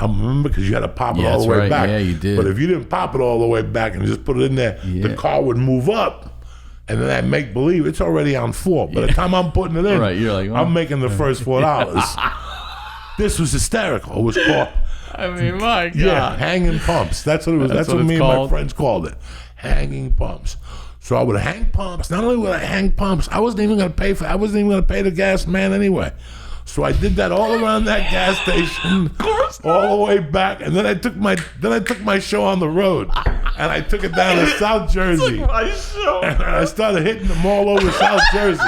I remember because you had to pop it all that's the way right. back. Yeah, you did. But if you didn't pop it all the way back and just put it in there, the car would move up. And then I make believe it's already on 4. By the time I'm putting it in, Right, you're like, I'm making the first $4. This was hysterical. It was called, I mean, my God. yeah, hanging pumps. That's what it was. That's what what me it's and my called? friends called it. Hanging pumps. So I would hang pumps. Not only would I hang pumps, I wasn't even going to pay the gas man anyway. So I did that all around that gas station, all the way back, and then I took my show on the road, and I took it down to South Jersey, and I started hitting them all over South Jersey.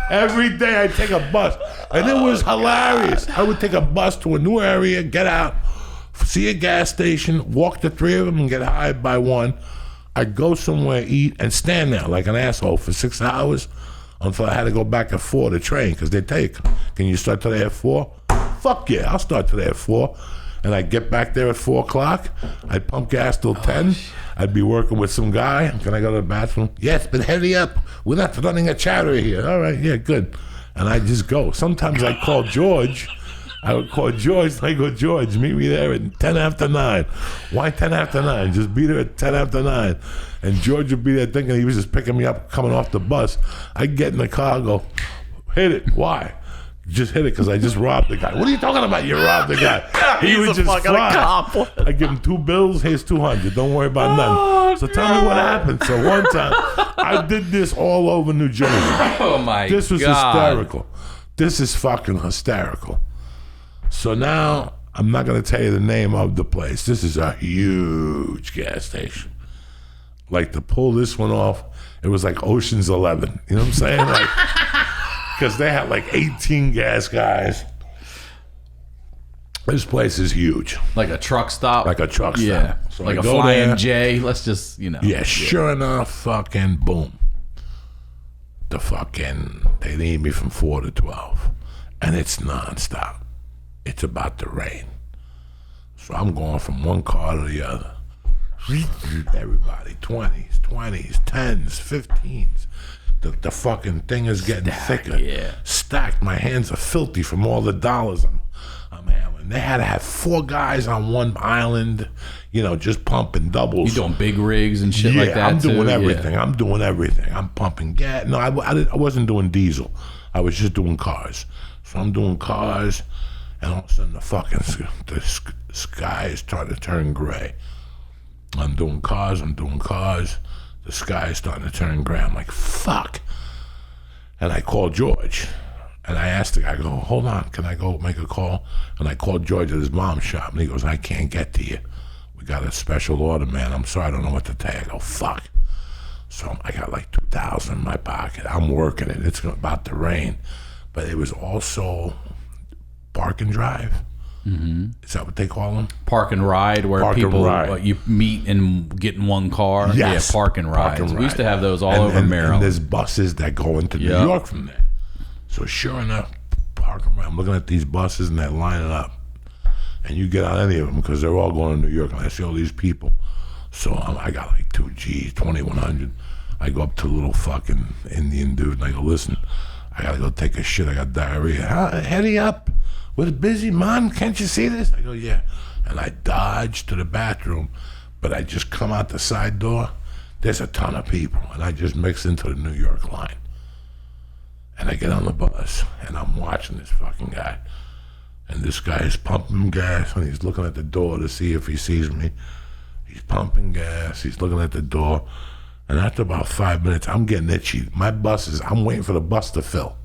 Every day I'd take a bus, and it was hilarious. I would take a bus to a new area, get out, see a gas station, walk the 3 of them, and get hired by one. I'd go somewhere, eat, and stand there like an asshole for 6 hours until I had to go back at 4 to train, because they take, can you start today at 4? Fuck yeah, I'll start today at 4. And I'd get back there at 4 o'clock. I'd pump gas till 10. I'd be working with some guy. Can I go to the bathroom? Yes, but hurry up. We're not running a charity here. All right, yeah, good. And I'd just go. Sometimes I'd call George. I would call George, and I go, George, meet me there at 10 after 9. Why 10 after 9? Just be there at 10 after 9. And George would be there thinking he was just picking me up coming off the bus. I'd get in the car and go, hit it. Why? Just hit it because I just robbed the guy. What are you talking about? You robbed the guy. He was just fly. I give him 2 bills. Here's 200. Don't worry about nothing. So tell me what happened. So one time, I did this all over New Jersey. Oh, my God. This was hysterical. This is fucking hysterical. So now, I'm not going to tell you the name of the place. This is a huge gas station. Like, to pull this one off, it was like Ocean's 11. You know what I'm saying? Like, because they had like 18 gas guys. This place is huge. Like a truck stop? Like a truck stop. Yeah. So like I a go Flying there. J. Let's just, Yeah, sure enough, fucking boom. They need me from 4 to 12. And it's nonstop. It's about to rain. So I'm going from one car to the other. Everybody, 20s, 10s, 15s. The fucking thing is getting thicker. Yeah. Stacked. My hands are filthy from all the dollars I'm having. They had to have 4 guys on one island, just pumping doubles. You doing big rigs and shit like that, I'm doing too? everything. Yeah. I'm doing everything. I'm pumping gas. No, I wasn't doing diesel. I was just doing cars. So I'm doing cars, and all of a sudden the sky is starting to turn gray. I'm doing cars. The sky is starting to turn gray. I'm like, fuck. And I called George. And I asked the guy, I go, hold on, can I go make a call? And I called George at his mom's shop. And he goes, I can't get to you. We got a special order, man. I'm sorry, I don't know what to tell you. I go, fuck. So I got like $2,000 in my pocket. I'm working it. It's about to rain. But it was also park and drive. Is that what they call them? Park and ride, where Park and people ride. you meet and get in one car. Yes. Yeah, park and rides. We used to have those all over and Maryland. there's buses that go into New York from there. So sure enough, park and ride. I'm looking at these buses and they're lining up. And you get on any of them because they're all going to New York. And I see all these people. So I got like 2 G's, 2,100. I go up to a little fucking Indian dude and I go, listen, I got to go take a shit. I got diarrhea. Heady up. We're busy, man. Can't you see this? I go, yeah. And I dodge to the bathroom, but I just come out the side door. There's a ton of people, and I just mix into the New York line. And I get on the bus, and I'm watching this fucking guy. And this guy is pumping gas, and he's looking at the door to see if he sees me. He's pumping gas. He's looking at the door. And after about 5 minutes, I'm getting itchy. I'm waiting for the bus to fill.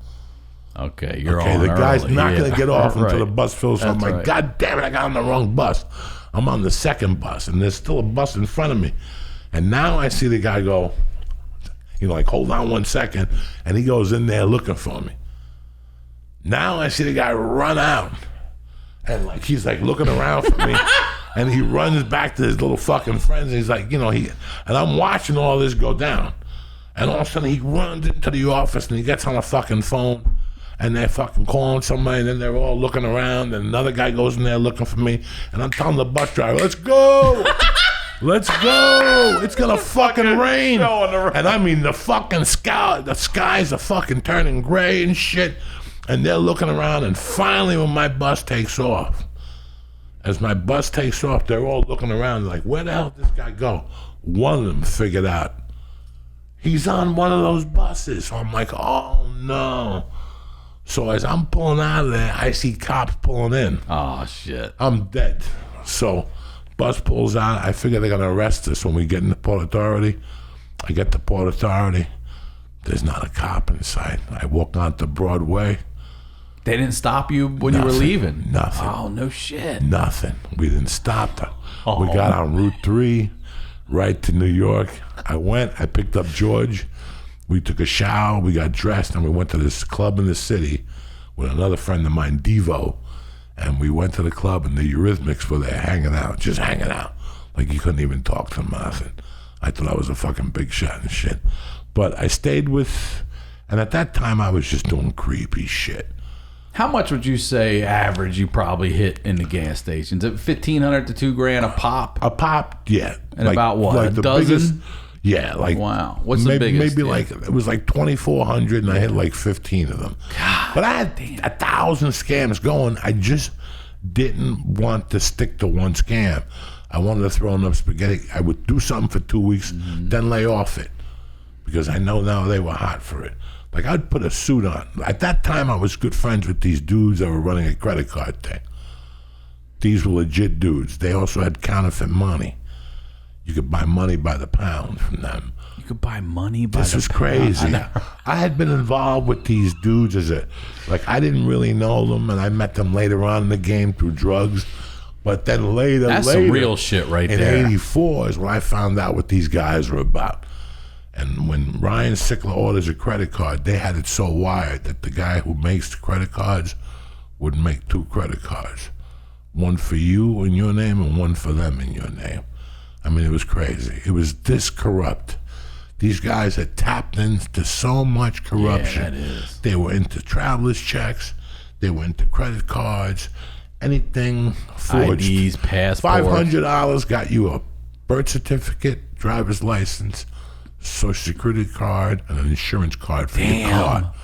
Okay, you're okay, on the guy's early. not going to get off until the bus fills. So That's I'm like, right. God damn it, I got on the wrong bus. I'm on the second bus, and there's still a bus in front of me. And now I see the guy go, like, hold on 1 second, and he goes in there looking for me. Now I see the guy run out, and like he's like looking around for me, and he runs back to his little fucking friends, and he's like, and I'm watching all this go down. And all of a sudden he runs into the office, and he gets on a fucking phone, and they're fucking calling somebody, and then they're all looking around, and another guy goes in there looking for me, and I'm telling the bus driver, let's go! Let's go! It's gonna fucking rain! And I mean, the fucking the skies are fucking turning gray and shit, and they're looking around, and finally when my bus takes off, as my bus takes off, they're all looking around like, where the hell did this guy go? One of them figured out, he's on one of those buses. So I'm like, oh no. So as I'm pulling out of there, I see cops pulling in. Oh, shit. I'm dead. So bus pulls out. I figure they're going to arrest us when we get into Port Authority. I get to Port Authority. There's not a cop in sight. I walk onto Broadway. They didn't stop you when you were leaving? Nothing. Oh, no shit. Nothing. We didn't stop. We got on Route 3 right to New York. I picked up George. We took a shower, we got dressed, and we went to this club in the city with another friend of mine, Devo. And we went to the club, and the Eurythmics were there just hanging out. Like you couldn't even talk to them, nothing. I thought I was a fucking big shot and shit. But I stayed and at that time I was just doing creepy shit. How much would you say average you probably hit in the gas stations? $1,500 to $2,000 a pop? A pop, yeah. And about what, a dozen? Yeah, like wow. What's the biggest? Maybe like it was like 2,400, and I hit like 15 of them. God, but I had 1,000 scams going. I just didn't want to stick to one scam. I wanted to throw enough spaghetti. I would do something for 2 weeks, then lay off it, because I know now they were hot for it. Like I'd put a suit on. At that time, I was good friends with these dudes that were running a credit card thing. These were legit dudes. They also had counterfeit money. You could buy money by the pound from them. You could buy money by the pound. This was crazy. I had been involved with these dudes I didn't really know them, and I met them later on in the game through drugs. But then later, that's some real shit right there. In '84 is when I found out what these guys were about. And when Ryan Sickler orders a credit card, they had it so wired that the guy who makes the credit cards would make 2 credit cards. One for you in your name and one for them in your name. I mean, it was crazy. It was this corrupt. These guys had tapped into so much corruption. Yeah, that is. They were into traveler's checks. They were into credit cards. Anything forged. IDs, passports. $500 got you a birth certificate, driver's license, social security card, and an insurance card for your car.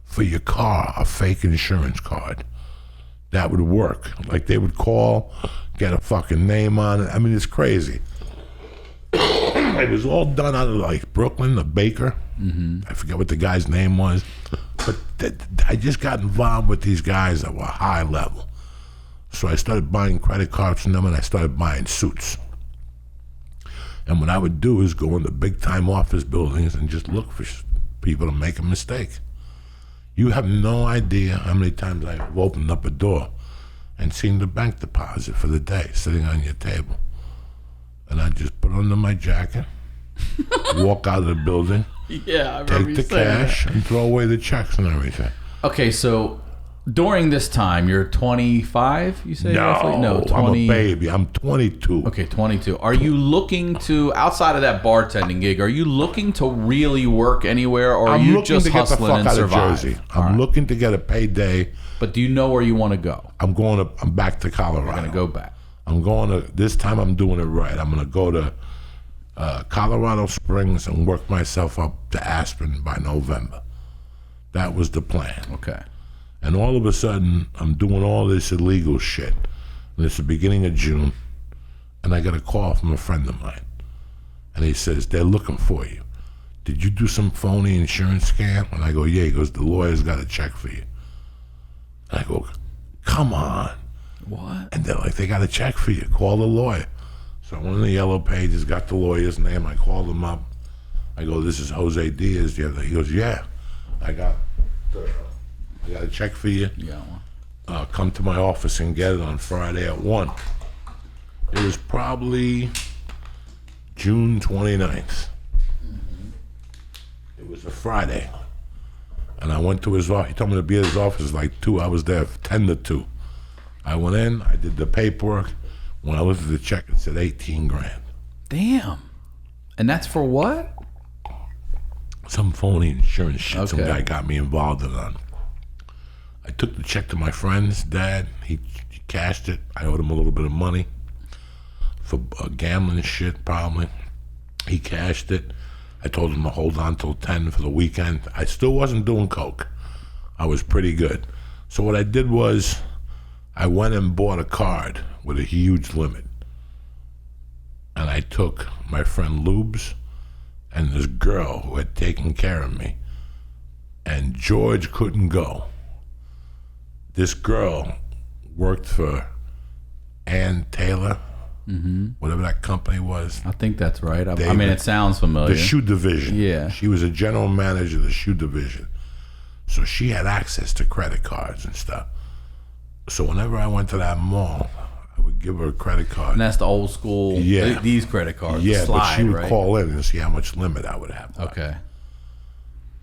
For your car, a fake insurance card. That would work. Like they would call, get a fucking name on it. I mean, it's crazy. It was all done out of like Brooklyn, the baker. I forget what the guy's name was. But I just got involved with these guys that were high level. So I started buying credit cards from them, and I started buying suits. And what I would do is go into big time office buildings and just look for people to make a mistake. You have no idea how many times I've opened up a door and seen the bank deposit for the day sitting on your table. And I just put it under my jacket, walk out of the building, Yeah, I remember take the cash, and throw away the checks and everything. Okay, so during this time, you're 25, you say? roughly? No, 20. I'm a baby. I'm 22. Okay, 22. Are you looking to, outside of that bartending gig, are you looking to really work anywhere, or are you just hustling and survive? I'm looking to get a payday. But do you know where you want to go? I'm back to Colorado. You're going to go back. This time I'm doing it right. I'm going to go to Colorado Springs and work myself up to Aspen by November. That was the plan. Okay. And all of a sudden, I'm doing all this illegal shit. And it's the beginning of June, and I got a call from a friend of mine. And he says, they're looking for you. Did you do some phony insurance scam? And I go, yeah. He goes, the lawyer's got a check for you. And I go, come on. What? And they're like, they got a check for you. Call the lawyer. So I went in the yellow pages, got the lawyer's name. I called him up. I go, this is Jose Diaz. He goes, yeah. I got a check for you. Yeah. Come to my office and get it on Friday at 1. It was probably June 29th. Mm-hmm. It was a Friday. And I went to his office. He told me to be at his office like 2. I was there 10 to 2. I went in. I did the paperwork. When I looked at the check, it said 18 grand. Damn. And that's for what? Some phony insurance shit. Okay. Some guy got me involved in it. I took the check to my friend's dad. He cashed it. I owed him a little bit of money for gambling shit, probably. He cashed it. I told him to hold on till 10 for the weekend. I still wasn't doing coke. I was pretty good. So what I did was I went and bought a card with a huge limit. And I took my friend Lubes and this girl who had taken care of me. And George couldn't go. This girl worked for Ann Taylor, whatever that company was. I think that's right. I mean, it sounds familiar. The shoe division. Yeah. She was a general manager of the shoe division. So she had access to credit cards and stuff. So whenever I went to that mall, I would give her a credit card. And that's the old school, these credit cards. Yeah, slide, but she would right? call in and see how much limit I would have. Okay.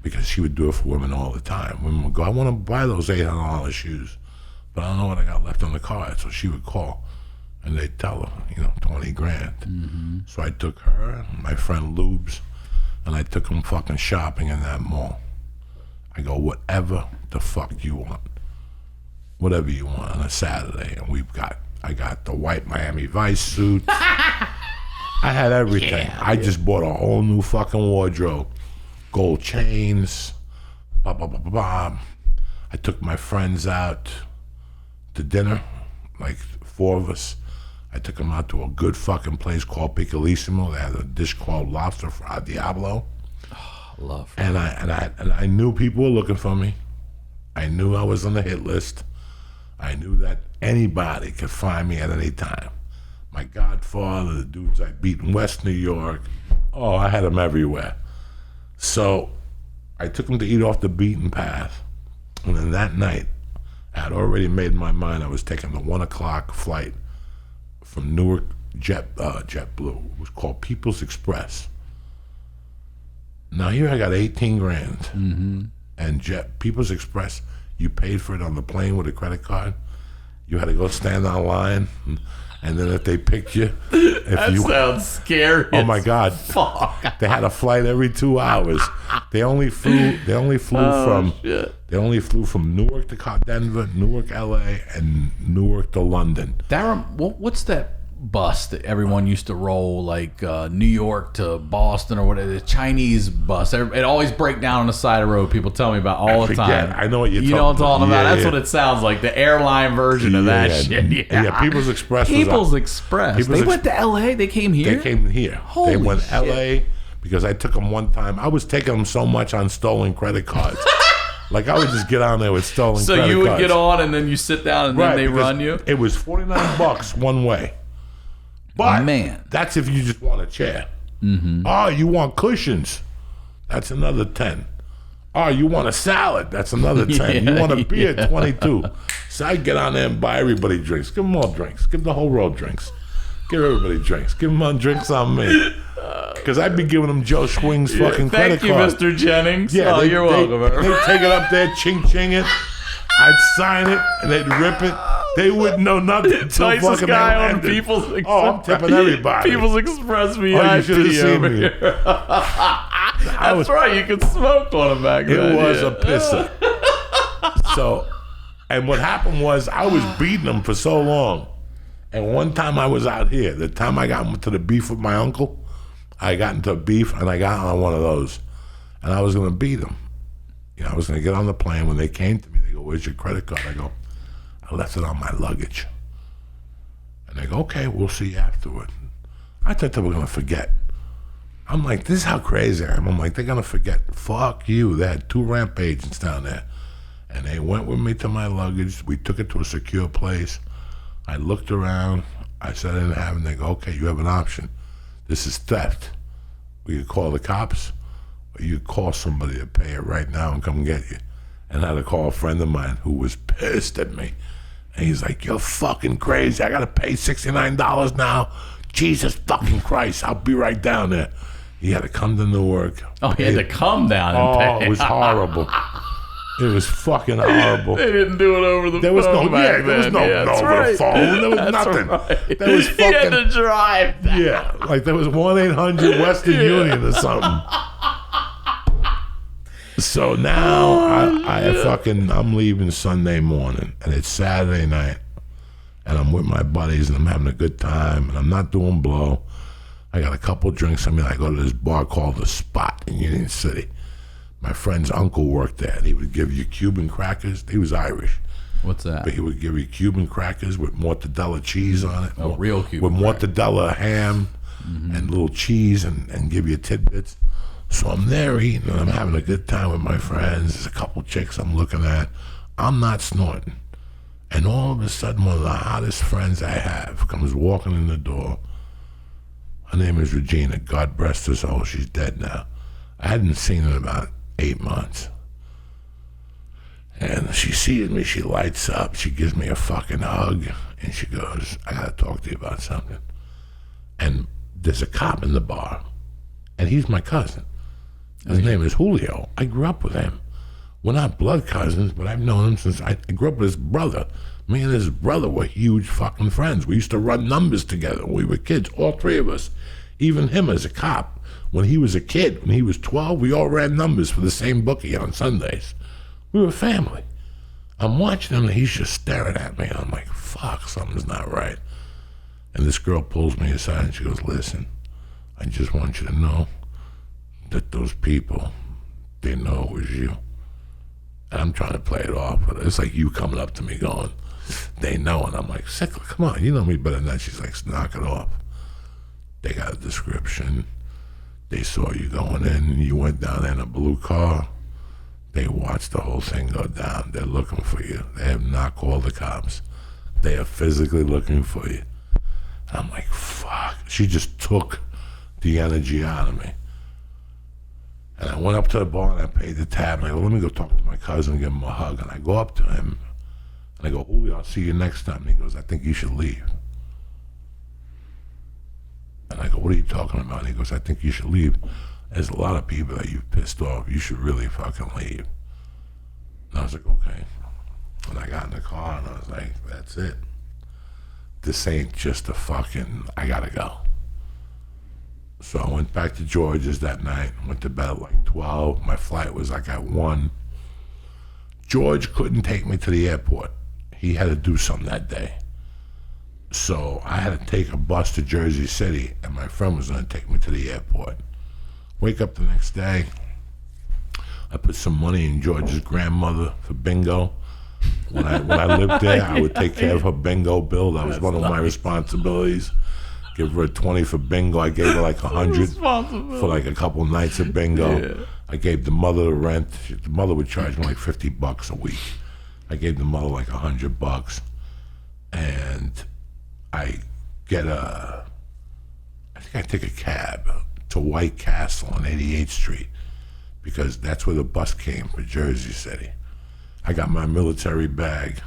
Because she would do it for women all the time. Women would go, I want to buy those $800 shoes, but I don't know what I got left on the card. So she would call, and they'd tell her, 20 grand. Mm-hmm. So I took her, my friend Lubes, and I took them fucking shopping in that mall. I go, whatever the fuck you want. Whatever you want on a Saturday. And I got the white Miami Vice suit. I had everything. Yeah, I just bought a whole new fucking wardrobe. Gold chains, blah, blah, blah, blah, blah. I took my friends out to dinner, like 4 of us. I took them out to a good fucking place called Piccolissimo. They had a dish called lobster fra Diablo. Oh, love. And I knew people were looking for me. I knew I was on the hit list. I knew that anybody could find me at any time. My godfather, the dudes I beat in West New York. Oh, I had them everywhere. So I took him to eat off the beaten path. And then that night, I had already made my mind I was taking the 1 o'clock flight from Newark JetBlue. It was called People's Express. Now here I got 18 grand. Mm-hmm. And People's Express, you paid for it on the plane with a credit card. You had to go stand online. And then if they picked you, sounds scary. Oh my God! Fuck. They had a flight every 2 hours. They only flew from Newark to Denver, Newark, LA, and Newark to London. What's that bus that everyone used to roll, like New York to Boston or whatever? The Chinese bus. It always break down on the side of the road. People tell me about all the time. I know what you're talking about. You know what I'm talking about? That's what it sounds like. The airline version of that shit. Yeah. People's Express. People's Express. They went to LA. They came here. They came here. Holy they went shit. LA because I took them one time. I was taking them so much on stolen credit cards. Like I would just get on there with stolen credit cards. So you would get on and then you sit down and then they run you? It was $49 one way. But that's if you just want a chair. Mm-hmm. Oh, you want cushions? That's another 10. Oh, you want a salad? That's another 10. You want a beer? 22. So I get on there and buy everybody drinks. Give them all drinks. Give the whole road drinks. Give everybody drinks. Give them on drinks on me. Because I'd be giving them Joe Schwing's fucking credit card. Thank you, Mr. Jennings. Yeah, you're welcome. They take it up there, ching it. I'd sign it and they'd rip it. They wouldn't know nothing until Nicest fucking guy they on ended. People's Express. Oh, I'm tipping everybody. People's Express Oh, you VIP should have seen over me. here. That's right. You could smoke on him back then. It was yeah. a pisser. So, and what happened was I was beating him for so long. And one time I was out here, the time I got into the beef with my uncle, I got into a beef and I got on one of those. And I was going to beat him. You know, I was going to get on the plane. When they came to me, they go, "Where's your credit card?" I go, "I left it on my luggage." And they go, "Okay, we'll see you afterward." I thought they were going to forget. I'm like, this is how crazy I am. I'm like, they're going to forget. Fuck you. They had 2 ramp agents down there. And they went with me to my luggage. We took it to a secure place. I looked around. I said I didn't have it. And they go, "Okay, you have an option. This is theft. We could call the cops, or you could call somebody to pay it right now and come get you." And I had to call a friend of mine who was pissed at me. And he's like, "You're fucking crazy. I got to pay $69 now. Jesus fucking Christ. I'll be right down there." He had to come to Newark. Oh, he had to come down and pay. Oh, it was horrible. It was fucking horrible. They didn't do it over the There was phone no, back yeah, there was then. no Yeah, that's over right. the phone. There was That's nothing. right. There was He had fucking, to drive that. yeah, like there was 1-800 Western Union or something. So now I'm leaving Sunday morning, and it's Saturday night, and I'm with my buddies, and I'm having a good time, and I'm not doing blow. I got a couple drinks. I mean, I go to this bar called The Spot in Union City. My friend's uncle worked there, and he would give you Cuban crackers. He was Irish. What's that? But he would give you Cuban crackers with mortadella cheese on it. Oh, real Cuban with mortadella ham and little cheese and give you tidbits. So I'm there eating and I'm having a good time with my friends. There's a couple chicks I'm looking at. I'm not snorting. And all of a sudden, one of the hottest friends I have comes walking in the door. Her name is Regina. God rest her soul. She's dead now. I hadn't seen her in about 8 months. And she sees me, she lights up, she gives me a fucking hug, and she goes, "I gotta talk to you about something." And there's a cop in the bar, and he's my cousin. His name is Julio. I grew up with him. We're not blood cousins, but I've known him since I grew up with his brother. Me and his brother were huge fucking friends. We used to run numbers together when we were kids, all 3 of us. Even him as a cop. When he was a kid, when he was 12, we all ran numbers for the same bookie on Sundays. We were family. I'm watching him and he's just staring at me. And I'm like, fuck, something's not right. And this girl pulls me aside and she goes, "Listen, I just want you to know that those people, they know it was you." And I'm trying to play it off, but it's like you coming up to me going, "They know." And I'm like, "Sickler, come on, you know me better than that." She's like, "Knock it off. They got a description. They saw you going in. You went down in a blue car. They watched the whole thing go down. They're looking for you. They have not called the cops. They are physically looking for you." And I'm like, fuck. She just took the energy out of me. And I went up to the bar and I paid the tab. And I go, "Let me go talk to my cousin and give him a hug." And I go up to him and I go, "Julio, I'll see you next time." And he goes, "I think you should leave." And I go, "What are you talking about?" And he goes, "I think you should leave. There's a lot of people that you've pissed off. You should really fucking leave." And I was like, "Okay." And I got in the car and I was like, "That's it. This ain't just a fucking, I gotta go." So I went back to George's that night, went to bed at like 12. My flight was like at 1. George couldn't take me to the airport. He had to do something that day. So I had to take a bus to Jersey City, and my friend was going to take me to the airport. Wake up the next day. I put some money in George's grandmother for bingo. When I lived there, I would take care of her bingo bill. That was one of my responsibilities. Give her a 20 for bingo. I gave her like 100 for like a couple nights of bingo. Yeah. I gave the mother the rent. The mother would charge me like $50 a week. I gave the mother like $100, and I think I take a cab to White Castle on 88th Street because that's where the bus came for Jersey City. I got my military bag.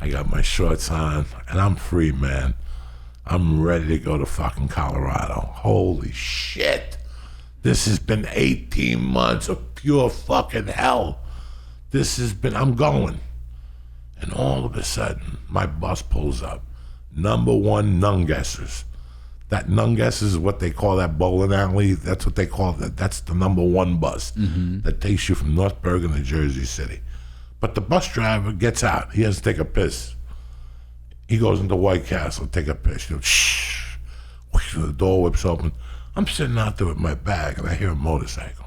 I got my shorts on, and I'm free, man. I'm ready to go to fucking Colorado. Holy shit. This has been 18 months of pure fucking hell. I'm going. And all of a sudden, my bus pulls up. Number one Nunguessers. That Nunguessers is what they call that bowling alley. That's what they call that. That's the number one bus that takes you from North Bergen to Jersey City. But the bus driver gets out. He has to take a piss. He goes into White Castle to take a piss. He goes, shh. The door whips open. I'm sitting out there with my bag, and I hear a motorcycle.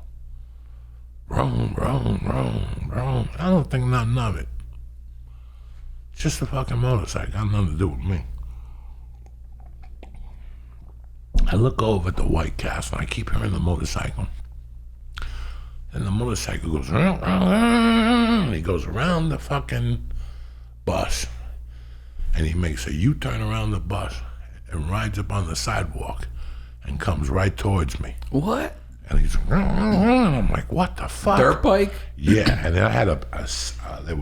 Vroom, vroom, vroom, vroom. I don't think nothing of it. It's just a fucking motorcycle. Got nothing to do with me. I look over at the White Castle, and I keep hearing the motorcycle. And the motorcycle goes, and he goes around the fucking bus. And he makes a U-turn around the bus and rides up on the sidewalk and comes right towards me. What? And he's, and I'm like, what the fuck? Dirt bike? Yeah, and then I had there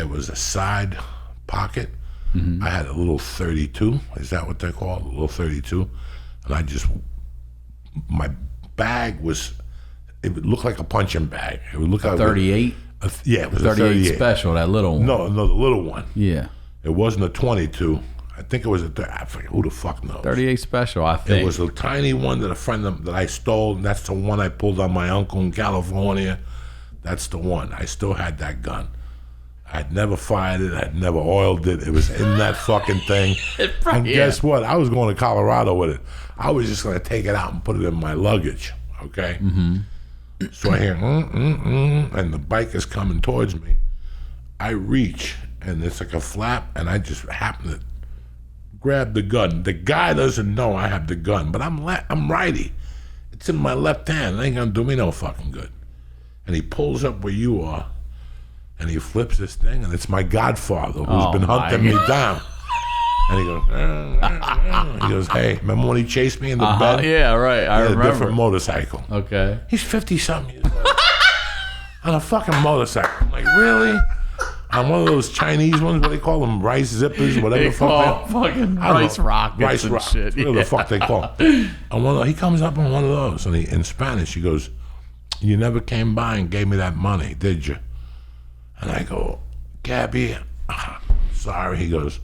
was a side pocket. I had a little 32. Is that what they're called? A little 32. And my bag was, it would look like a punching bag. It would look like 38? Yeah, it was 38 a 38 special, that little one. No, the little one. Yeah. It wasn't a 22. I think it was I forget, who the fuck knows. 38 special, I think. It was a tiny one that a friend that I stole, and that's the one I pulled on my uncle in California. That's the one. I still had that gun. I'd never fired it. I'd never oiled it. It was in that fucking thing. And guess what? I was going to Colorado with it. I was just going to take it out and put it in my luggage, okay? So I hear, and the bike is coming towards me. I reach, and it's like a flap, and I just happen to grab the gun. The guy doesn't know I have the gun, but I'm righty. It's in my left hand. It ain't going to do me no fucking good. And he pulls up where you are, and he flips this thing, and it's my godfather who's been hunting me down. And he goes, hey, remember when he chased me in the bed? Yeah, right. I remember. A different motorcycle. Okay. He's 50-something years old. On a fucking motorcycle. I'm like, really? On one of those Chinese ones, what they call them, rice zippers, whatever the fuck they fucking rice rockets and shit. Whatever the fuck they call them. He comes up on one of those, and in Spanish, he goes, you never came by and gave me that money, did you? And I go, Gabby, sorry. He goes,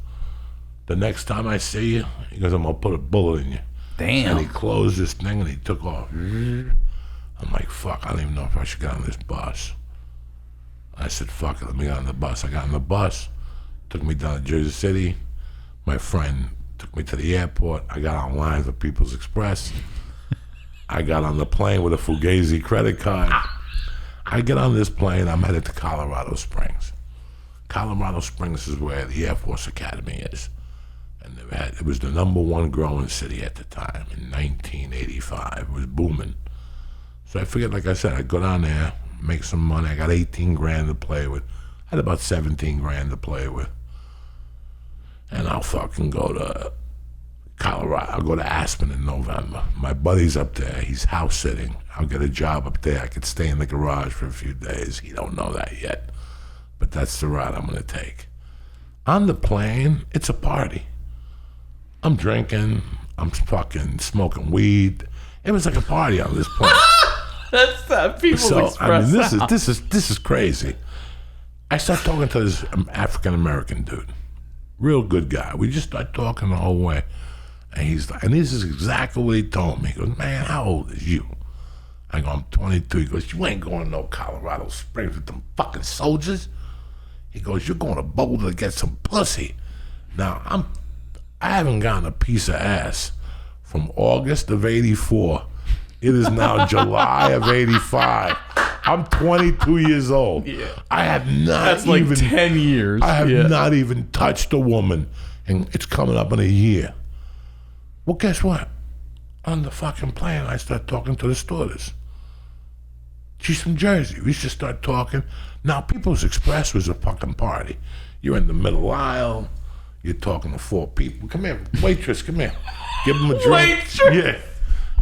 the next time I see you, he goes, I'm going to put a bullet in you. Damn. And he closed this thing, and he took off. I'm like, fuck, I don't even know if I should get on this bus. I said, fuck it, let me get on the bus. I got on the bus, took me down to Jersey City. My friend took me to the airport. I got online for People's Express. I got on the plane with a Fugazi credit card. I get on this plane, I'm headed to Colorado Springs. Colorado Springs is where the Air Force Academy is. And it was the number one growing city at the time in 1985. It was booming. So I figured, like I said, I'd go down there, make some money. I got 18 grand to play with. I had about 17 grand to play with. And I'll fucking go to Colorado. I'll go to Aspen in November. My buddy's up there. He's house sitting. I'll get a job up there. I could stay in the garage for a few days. He don't know that yet. But that's the route I'm going to take. On the plane, it's a party. I'm drinking. I'm fucking smoking weed. It was like a party on this plane. That's that People's Express. I mean, this is crazy. I start talking to this African American dude, real good guy. We just start talking the whole way, and he's like, and this is exactly what he told me. He goes, man, how old is you? I go, I'm 22. He goes, you ain't going to no Colorado Springs with them fucking soldiers. He goes, you're going to Boulder to get some pussy. Now I haven't gotten a piece of ass from August of '84. It is now July of '85. I'm 22 years old. Yeah. I have not That's like even 10 years. I have not even touched a woman, and it's coming up in a year. Well, guess what? On the fucking plane, I start talking to the stewardess. She's from Jersey. We just start talking. Now, People's Express was a fucking party. You're in the middle aisle. You're talking to four people. Come here, waitress, come here. Give them a drink. Waitress? Yeah.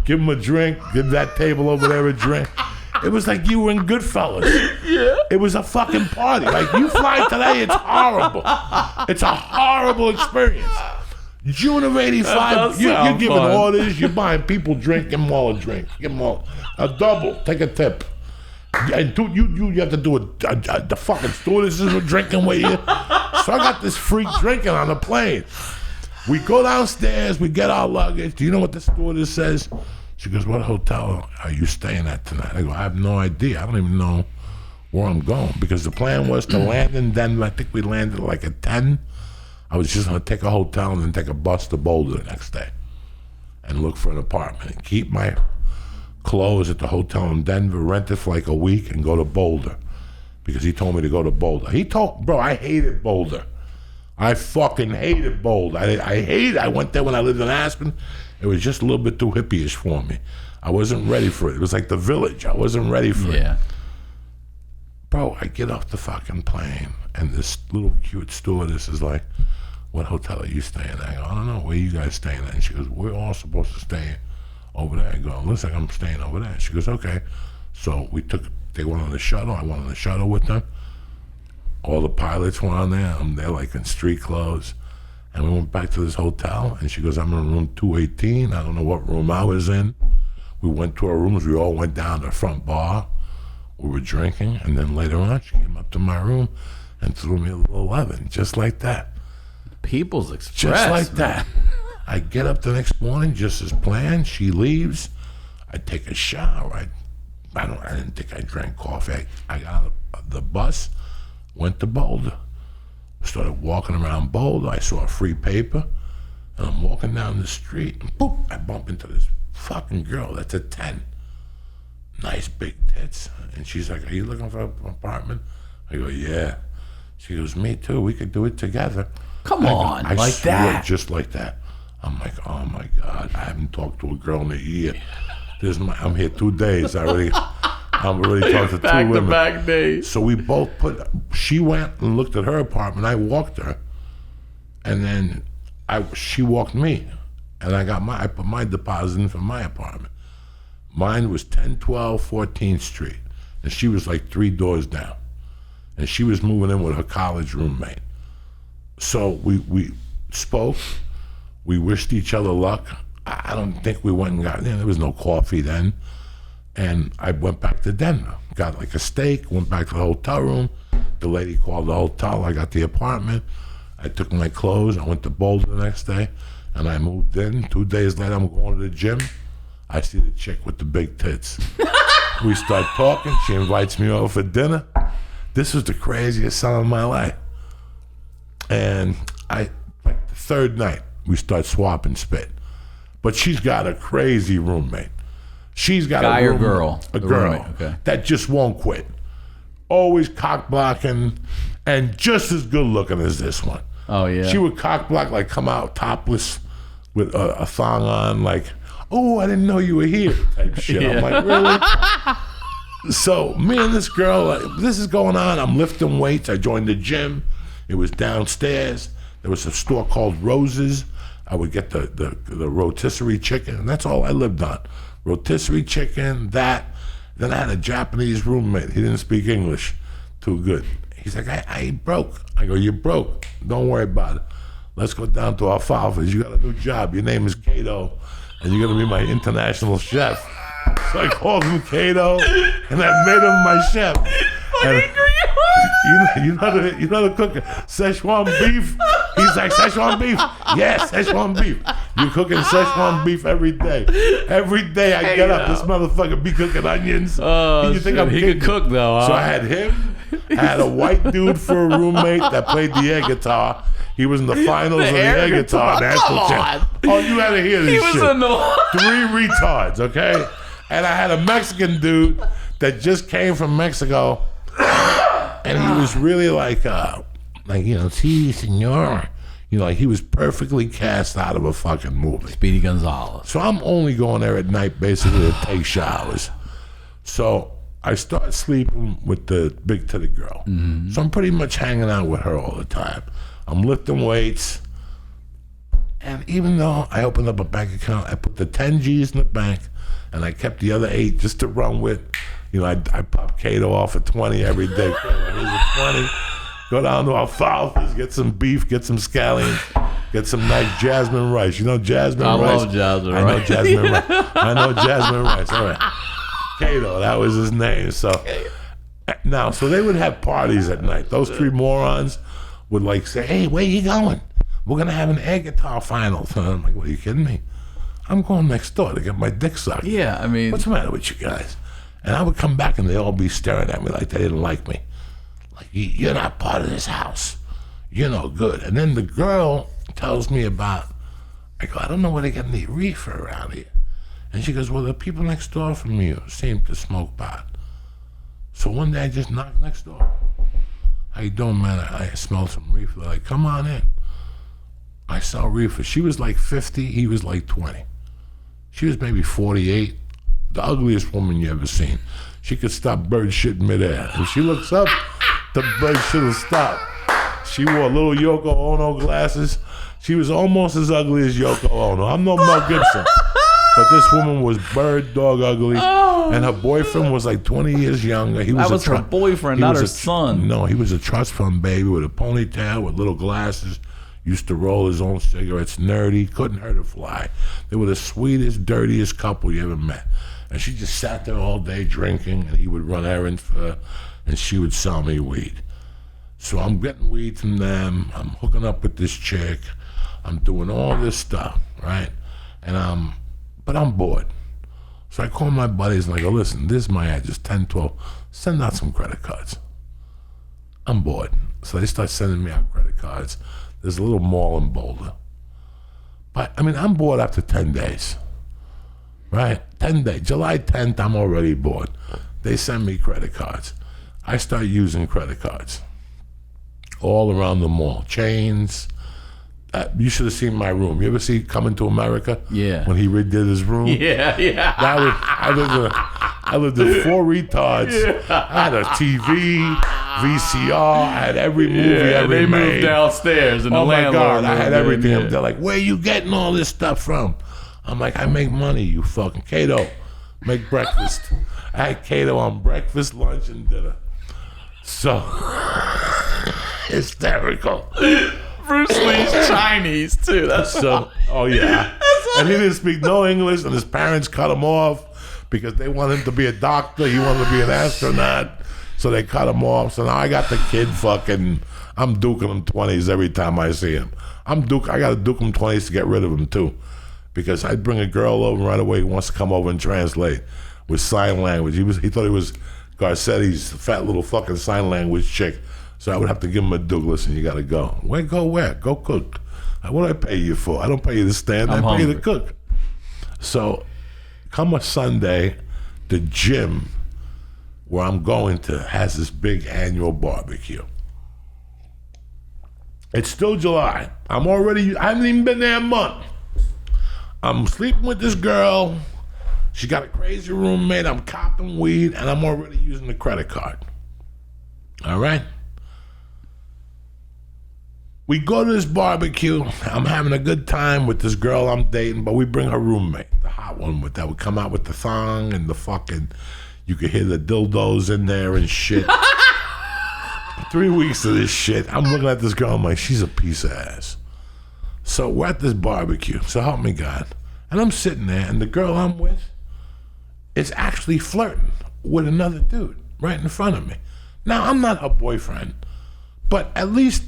Give them a drink. Give that table over there a drink. It was like you were in Goodfellas. Yeah. It was a fucking party. Like, you fly today, it's horrible. It's a horrible experience. June of '85, you're giving orders. You're buying people drink. Give them all a drink. Give them all a double. Take a tip. And dude, you have to do the fucking stewardesses were drinking with you. So I got this freak drinking on the plane. We go downstairs, we get our luggage. Do you know what the stewardess says? She goes, what hotel are you staying at tonight? I go, I have no idea. I don't even know where I'm going. Because the plan was to land in Denver. I think we landed like at 10. I was just going to take a hotel and then take a bus to Boulder the next day and look for an apartment and keep my clothes at the hotel in Denver, rent it for like a week and go to Boulder because he told me to go to Boulder. Bro, I hated Boulder. I fucking hated Boulder. I went there when I lived in Aspen. It was just a little bit too hippie-ish for me. I wasn't ready for it. It was like the Village. I wasn't ready for it. Bro, I get off the fucking plane and this little cute stewardess is like, what hotel are you staying at? I go, I don't know. Where are you guys staying at? And she goes, we're all supposed to stay over there. I go, looks like I'm staying over there. She goes, okay. So they went on the shuttle. I went on the shuttle with them. All the pilots were on there. I'm there like in street clothes. And we went back to this hotel, and she goes, I'm in room 218. I don't know what room I was in. We went to our rooms. We all went down to the front bar. We were drinking, and then later on, she came up to my room and threw me a little 11, just like that. People's Express. Just like that. I get up the next morning, just as planned. She leaves. I take a shower. I didn't think I drank coffee. I got out of the bus, went to Boulder. Started walking around Boulder. I saw a free paper, and I'm walking down the street, and boop, I bump into this fucking girl that's a 10. Nice big tits. And she's like, are you looking for an apartment? I go, yeah. She goes, me too. We could do it together. Come on, I like swear, that. just like that. I'm like, oh my God, I haven't talked to a girl in a year. I'm here 2 days. I'm already talked to 2 women. Back days. So we both she went and looked at her apartment. I walked her. And then she walked me. And I put my deposit in for my apartment. Mine was 1012 14th Street. And she was like 3 doors down. And she was moving in with her college roommate. So we spoke. We wished each other luck. I don't think we went and got, there was no coffee then. And I went back to Denver, got like a steak, went back to the hotel room. The lady called the hotel, I got the apartment. I took my clothes, I went to Boulder the next day, and I moved in. 2 days later, I'm going to the gym. I see the chick with the big tits. We start talking, she invites me over for dinner. This was the craziest time of my life. And like the third night, we start swapping spit. But she's got a crazy roommate. She's got guy a or girl? A girl that just won't quit. Always cock blocking and just as good looking as this one. Oh, yeah. She would cock block, like come out topless with a thong on, like, oh, I didn't know you were here type shit. Yeah. I'm like, really? So me and this girl, like, this is going on. I'm lifting weights. I joined the gym. It was downstairs. There was a store called Rose's. I would get the rotisserie chicken, and that's all I lived on. Rotisserie chicken, that. Then I had a Japanese roommate. He didn't speak English too good. He's like, I broke. I go, you're broke. Don't worry about it. Let's go down to Alfalfa's. You got a new job. Your name is Kato, and you're going to be my international chef. So I called him Kato, and I made him my chef. And you know how to cook Szechuan beef? He's like, Szechuan beef? Yes, Szechuan beef. You're cooking Szechuan beef every day. Every day I get up, this motherfucker be cooking onions. Oh, you think he could cook, though. Huh? So I had him. I had a white dude for a roommate that played the air guitar. He was in the finals of the air guitar national champ. Oh, you had to hear this shit. He was in the 3 retards, okay? And I had a Mexican dude that just came from Mexico. And he was really like, si, senor. You know, like he was perfectly cast out of a fucking movie. Speedy Gonzalez. So I'm only going there at night basically to take showers. So I start sleeping with the big titty girl. Mm-hmm. So I'm pretty much hanging out with her all the time. I'm lifting weights. And even though I opened up a bank account, I put the 10 G's in the bank and I kept the other 8 just to run with. You know, I pop Kato off at 20 every day. Here's a 20. Go down to Alfalfa's, get some beef, get some scallions, get some nice jasmine rice. You know jasmine rice? I love jasmine rice. I know jasmine rice. I know jasmine rice. All right. Cato, that was his name. So now, so they would have parties at night. Those three morons would like say, "Hey, where you going? We're gonna have an air guitar final." So I'm like, "What, are you kidding me? I'm going next door to get my dick sucked." Yeah, I mean, What's the matter with you guys? And I would come back and they'd all be staring at me like they didn't like me. Like, "You're not part of this house. You're no good." And then the girl tells me about, I go, "I don't know where they get any reefer around here." And she goes, "Well, the people next door from you seem to smoke pot." So one day I just knocked next door. "How you doing, man? I smell some reefer." They're like, "Come on in." I sell reefer. She was like 50, he was like 20. She was maybe 48, the ugliest woman you ever seen. She could stop bird shit midair. If she looks up, the bird shit will stop. She wore little Yoko Ono glasses. She was almost as ugly as Yoko Ono. I'm no Mel Gibson. But this woman was bird dog ugly, and her boyfriend was like 20 years younger. That was her boyfriend, not her son. No, he was a trust fund baby with a ponytail, with little glasses, used to roll his own cigarettes, nerdy, couldn't hurt a fly. They were the sweetest, dirtiest couple you ever met. And she just sat there all day drinking, and he would run errands for her, and she would sell me weed. So I'm getting weed from them, I'm hooking up with this chick, I'm doing all this stuff, right? But I'm bored. So I call my buddies and I go, "Listen, this is my address, 1012. Send out some credit cards." I'm bored. So they start sending me out credit cards. There's a little mall in Boulder. But, I mean, I'm bored after 10 days, right? 10 days. July 10th, I'm already bored. They send me credit cards. I start using credit cards all around the mall. Chains. You should have seen my room. You ever see Coming to America? Yeah. When he redid his room? Yeah. I lived in 4 retards. Yeah. I had a TV, VCR. I had every movie ever they made. moved downstairs and the landlord. Oh my God, I had everything. Yeah. They're like, "Where are you getting all this stuff from?" I'm like, "I make money, you fucking Cato. Make breakfast." I had Cato on breakfast, lunch, and dinner. So hysterical. Bruce Lee's Chinese too. That's so. Oh yeah. And he didn't speak no English, and his parents cut him off because they wanted him to be a doctor. He wanted to be an astronaut, so they cut him off. So now I got the kid fucking. I'm duking him 20s every time I see him. I got to duke him 20s to get rid of him too, because I'd bring a girl over right away who wants to come over and translate with sign language. He thought he was Garcetti's fat little fucking sign language chick. So I would have to give him a duke. "Listen, you got to go." "Where? Go where?" "Go cook." "What do I pay you for?" "I don't pay you to stand. I pay you to cook." So come a Sunday, the gym where I'm going to has this big annual barbecue. It's still July. I haven't even been there a month. I'm sleeping with this girl. She got a crazy roommate. I'm copping weed, and I'm already using the credit card. All right? We go to this barbecue. I'm having a good time with this girl I'm dating, but we bring her roommate, the hot one that would come out with the thong and the fucking, you could hear the dildos in there and shit. 3 weeks of this shit. I'm looking at this girl, I'm like, she's a piece of ass. So we're at this barbecue, so help me God. And I'm sitting there, and the girl I'm with is actually flirting with another dude right in front of me. Now, I'm not her boyfriend, but at least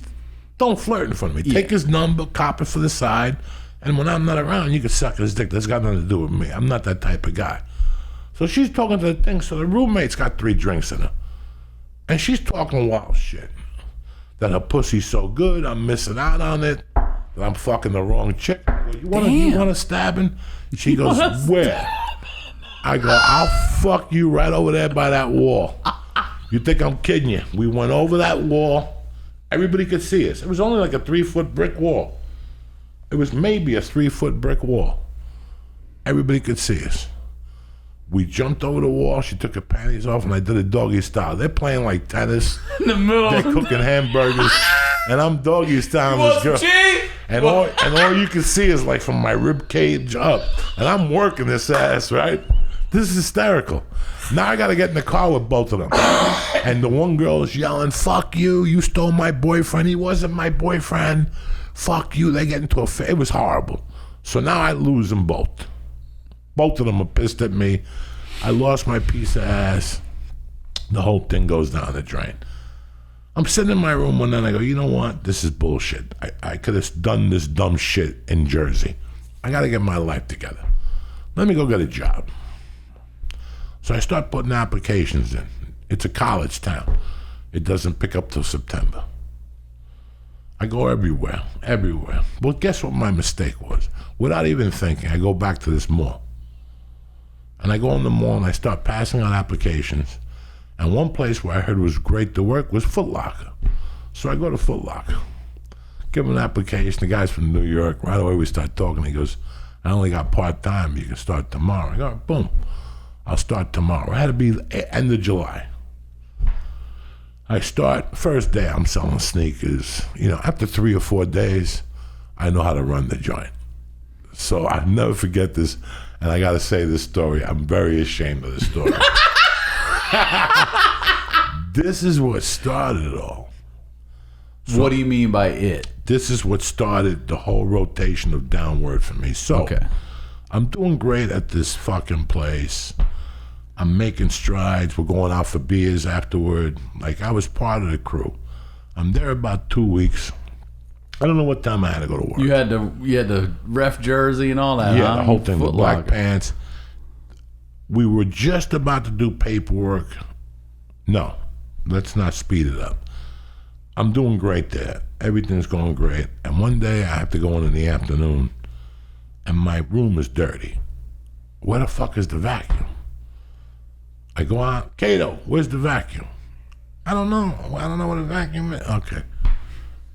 don't flirt in front of me. Yeah. Take his number, cop it for the side, and when I'm not around, you can suck his dick. That's got nothing to do with me. I'm not that type of guy. So she's talking to the thing, so the roommate's got 3 drinks in her. And she's talking wild shit. That her pussy's so good, I'm missing out on it, that I'm fucking the wrong chick. I go, you want a stabbing? She goes, "Where?" I go, "I'll fuck you right over there by that wall." You think I'm kidding you? We went over that wall. Everybody could see us. It was only like a 3-foot brick wall. It was maybe a 3-foot brick wall. Everybody could see us. We jumped over the wall. She took her panties off, and I did a doggy style. They're playing like tennis. In the middle. They're cooking hamburgers, and I'm doggy styling this girl. And all you can see is like from my rib cage up, and I'm working this ass, right? This is hysterical. Now I got to get in the car with both of them. And the one girl is yelling, "Fuck you, you stole my boyfriend. He wasn't my boyfriend. Fuck you." They get into a fight. It was horrible. So now I lose them both. Both of them are pissed at me. I lost my piece of ass. The whole thing goes down the drain. I'm sitting in my room one night and I go, you know what? This is bullshit. I could have done this dumb shit in Jersey. I got to get my life together. Let me go get a job. So I start putting applications in. It's a college town. It doesn't pick up till September. I go everywhere. Well, guess what my mistake was? Without even thinking, I go back to this mall. And I go in the mall and I start passing out applications. And one place where I heard was great to work was Foot Locker. So I go to Foot Locker, give him an application. The guy's from New York. Right away we start talking. He goes, I only got part-time. You can start tomorrow. I go, boom. I'll start tomorrow. It had to be end of July. I start, first day I'm selling sneakers. After 3 or 4 days, I know how to run the joint. So I never forget this. And I got to say this story. I'm very ashamed of this story. This is what started it all. So what do you mean by it? This is what started the whole rotation of downward for me. So Okay. I'm doing great at this fucking place. I'm making strides. We're going out for beers afterward. Like, I was part of the crew. I'm there about 2 weeks. I don't know what time I had to go to work. You had the ref jersey and all that. Yeah, huh? the whole thing, the Foot black Locker. pants. We were just about to do paperwork. No, let's not speed it up. I'm doing great there. Everything's going great. And one day I have to go in the afternoon and my room is dirty. Where the fuck is the vacuum? I go out, Cato, where's the vacuum? I don't know. I don't know what a vacuum is. Okay.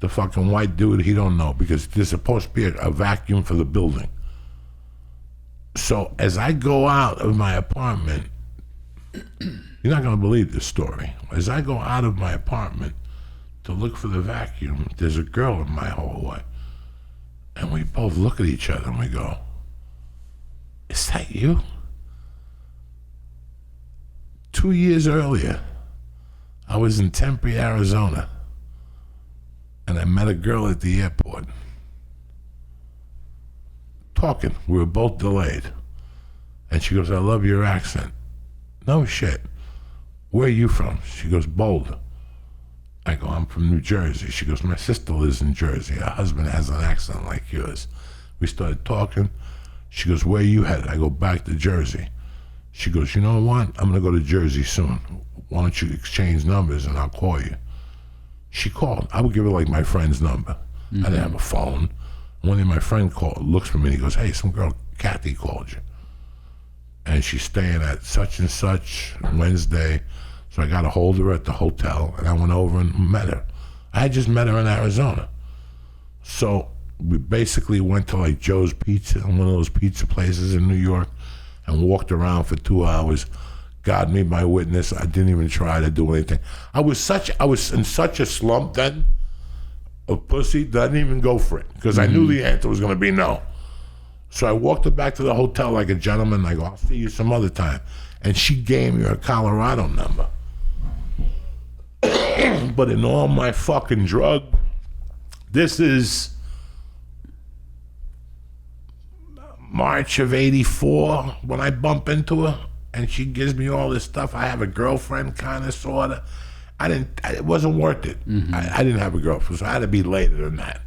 The fucking white dude, he don't know because there's supposed to be a vacuum for the building. So as I go out of my apartment, you're not going to believe this story. As I go out of my apartment to look for the vacuum, there's a girl in my hallway. And we both look at each other and we go, is that you? 2 years earlier, I was in Tempe, Arizona, and I met a girl at the airport. Talking. We were both delayed. And she goes, I love your accent. No shit. Where are you from? She goes, Boulder. I go, I'm from New Jersey. She goes, my sister lives in Jersey. Her husband has an accent like yours. We started talking. She goes, where you headed? I go, back to Jersey. She goes, you know what? I'm going to go to Jersey soon. Why don't you exchange numbers and I'll call you. She called. I would give her like my friend's number. I didn't have a phone. One day my friend looks for me and he goes, hey, some girl, Kathy, called you. And she's staying at such and such Wednesday. So I got a hold of her at the hotel and I went over and met her. I had just met her in Arizona. So we basically went to like Joe's Pizza, one of those pizza places in New York, and walked around for 2 hours. God made my witness. I didn't even try to do anything. I was in such a slump then, a pussy, that I didn't even go for it because I knew the answer was going to be no. So I walked her back to the hotel like a gentleman. I go, I'll see you some other time. And she gave me her Colorado number. But in all my fucking drug, this is March of '84 when I bump into her and she gives me all this stuff. I have a girlfriend, kind of, sort of. It wasn't worth it. I didn't have a girlfriend, so I had to be later than that.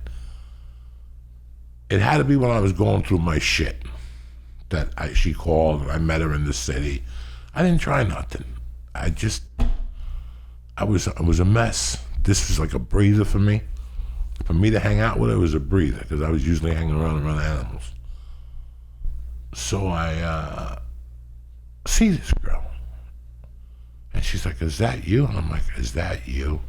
It had to be when I was going through my shit that she called and I met her in the city. I didn't try nothing. I was a mess. This was like a breather for me. For me to hang out with her was a breather because I was usually hanging around animals. So I see this girl. And she's like, is that you? And I'm like, is that you?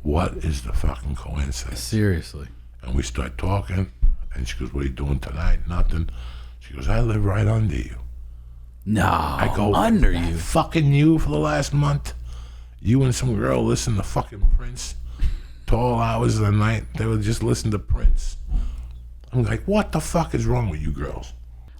What is the fucking coincidence? Seriously. And we start talking. And she goes, what are you doing tonight? Nothing. She goes, I live right under you. No, I go, under "That you. fucking you for the last month? You and some girl listen to fucking Prince to all hours of the night. They would just listen to Prince. I'm like, what the fuck is wrong with you girls?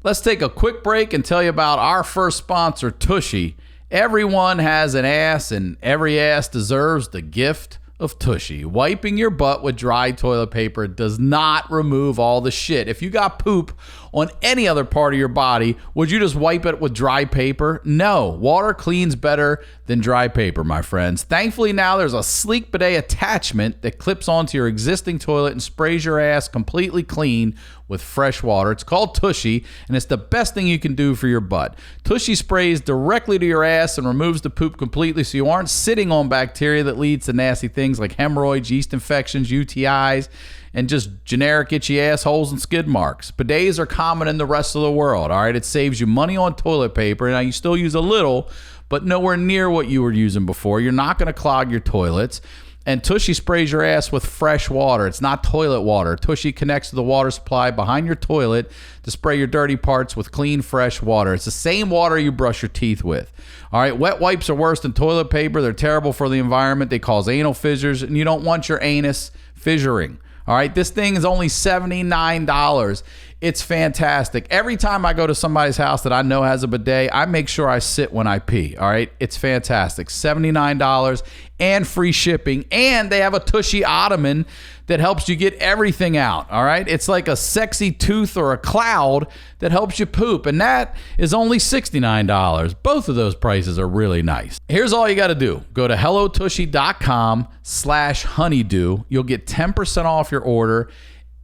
Let's take a quick break and tell you about our first sponsor, Tushy. Everyone has an ass, and every ass deserves the gift of Tushy. Wiping your butt with dry toilet paper does not remove all the shit. If you got poop on any other part of your body, would you just wipe it with dry paper? No. Water cleans better than dry paper, my friends. Thankfully, now there's a sleek bidet attachment that clips onto your existing toilet and sprays your ass completely clean with fresh water. It's called Tushy, and it's the best thing you can do for your butt. Tushy sprays directly to your ass and removes the poop completely, so you aren't sitting on bacteria that leads to nasty things like hemorrhoids, yeast infections, UTIs, and just generic itchy assholes and skid marks. Bidets are common in the rest of the world, all right? It saves you money on toilet paper. Now, you still use a little, but nowhere near what you were using before. You're not going to clog your toilets. And Tushy sprays your ass with fresh water. It's not toilet water. Tushy connects to the water supply behind your toilet to spray your dirty parts with clean, fresh water. It's the same water you brush your teeth with. All right, wet wipes are worse than toilet paper. They're terrible for the environment. They cause anal fissures, and you don't want your anus fissuring. All right, this thing is only $79. It's fantastic. Every time I go to somebody's house that I know has a bidet, I make sure I sit when I pee. All right, it's fantastic. $79 and free shipping. And they have a Tushy ottoman that helps you get everything out. All right, it's like a sexy tooth or a cloud that helps you poop. And that is only $69. Both of those prices are really nice. Here's all you got to do. Go to hellotushy.com/honeydew. You'll get 10% off your order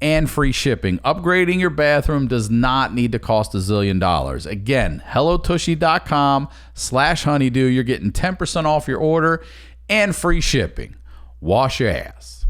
and free shipping. Upgrading your bathroom does not need to cost $1 zillion. Again, hellotushy.com/honeydew. You're getting 10% off your order and free shipping. Wash your ass.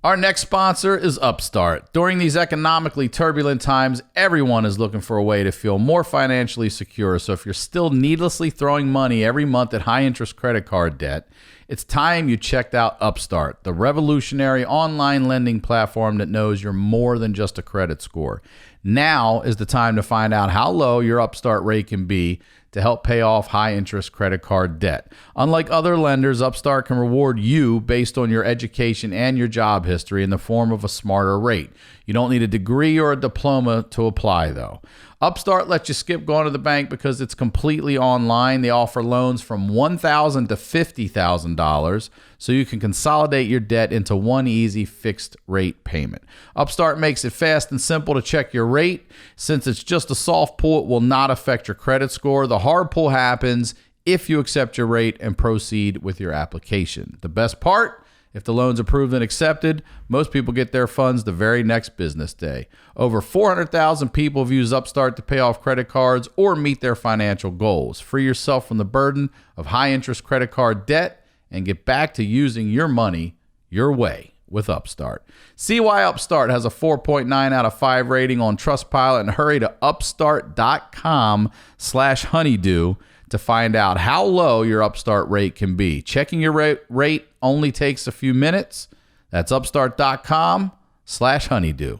Our next sponsor is Upstart. During these economically turbulent times, everyone is looking for a way to feel more financially secure. So if you're still needlessly throwing money every month at high-interest credit card debt, it's time you checked out Upstart, the revolutionary online lending platform that knows you're more than just a credit score. Now is the time to find out how low your Upstart rate can be to help pay off high-interest credit card debt. Unlike other lenders, Upstart can reward you based on your education and your job history in the form of a smarter rate. You don't need a degree or a diploma to apply, though. Upstart lets you skip going to the bank because it's completely online. They offer loans from $1,000 to $50,000, so you can consolidate your debt into one easy fixed rate payment. Upstart makes it fast and simple to check your rate. Since it's just a soft pull, it will not affect your credit score. The hard pull happens if you accept your rate and proceed with your application. The best part? If the loan's approved and accepted, most people get their funds the very next business day. Over 400,000 people have used Upstart to pay off credit cards or meet their financial goals. Free yourself from the burden of high-interest credit card debt and get back to using your money your way with Upstart. See why Upstart has a 4.9 out of 5 rating on Trustpilot, and hurry to upstart.com/honeydew to find out how low your Upstart rate can be. Checking your rate only takes a few minutes. That's upstart.com/honeydew.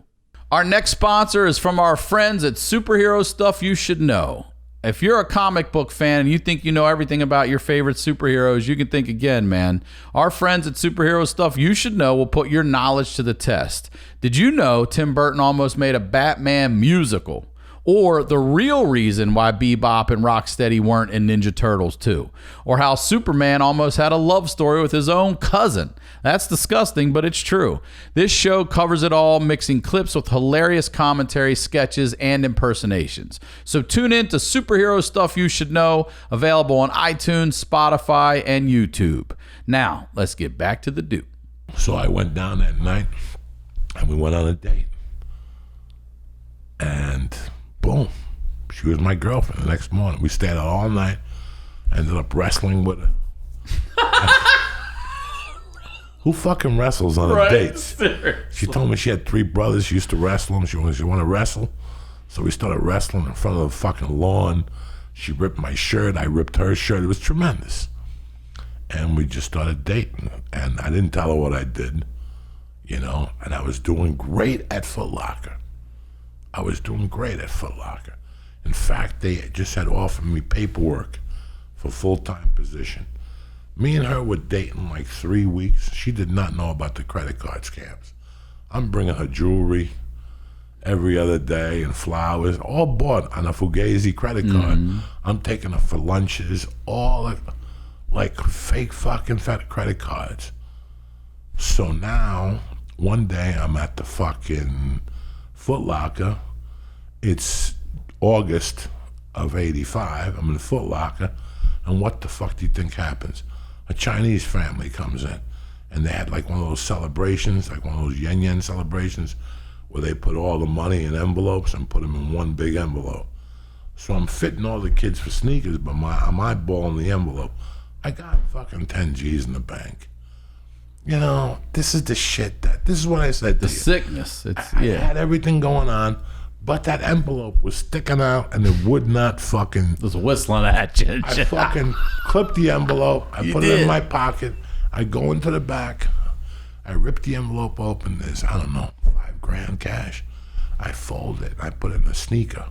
Our next sponsor is from our friends at Superhero Stuff You Should Know. If you're a comic book fan and you think you know everything about your favorite superheroes, you can think again, man. Our friends at Superhero Stuff You Should Know will put your knowledge to the test. Did you know Tim Burton almost made a Batman musical? Or the real reason why Bebop and Rocksteady weren't in Ninja Turtles 2. Or how Superman almost had a love story with his own cousin. That's disgusting, but it's true. This show covers it all, mixing clips with hilarious commentary, sketches, and impersonations. So tune in to Superhero Stuff You Should Know, available on iTunes, Spotify, and YouTube. Now, let's get back to the do. So I went down that night, and we went on a date. And boom, she was my girlfriend the next morning. We stayed out all night. I ended up wrestling with her. Who fucking wrestles on a date? Seriously. She told me she had 3 brothers. She used to wrestle them. She wanted to wrestle. So we started wrestling in front of the fucking lawn. She ripped my shirt. I ripped her shirt. It was tremendous. And we just started dating. And I didn't tell her what I did, you know. And I was doing great at Foot Locker. In fact, they just had offered me paperwork for full-time position. Me and her were dating like 3 weeks. She did not know about the credit card scams. I'm bringing her jewelry every other day and flowers, all bought on a Fugazi credit card. I'm taking her for lunches, all like fake fucking credit cards. So now, one day I'm at the fucking Foot Locker. It's August of 85. I'm in the Foot Locker. And what the fuck do you think happens? A Chinese family comes in. And they had like one of those celebrations, like one of those yen celebrations, where they put all the money in envelopes and put them in one big envelope. So I'm fitting all the kids for sneakers, but I'm eyeballing the envelope. I got fucking 10 G's in the bank. You know, this is the shit this is what I said to The you. sickness. I had everything going on, but that envelope was sticking out and it would not fucking... It was whistling at you. I fucking clipped the envelope. I put it did. in my pocket. I go into the back. I rip the envelope open. There's, I don't know, $5,000 cash. I fold it. I put it in a sneaker,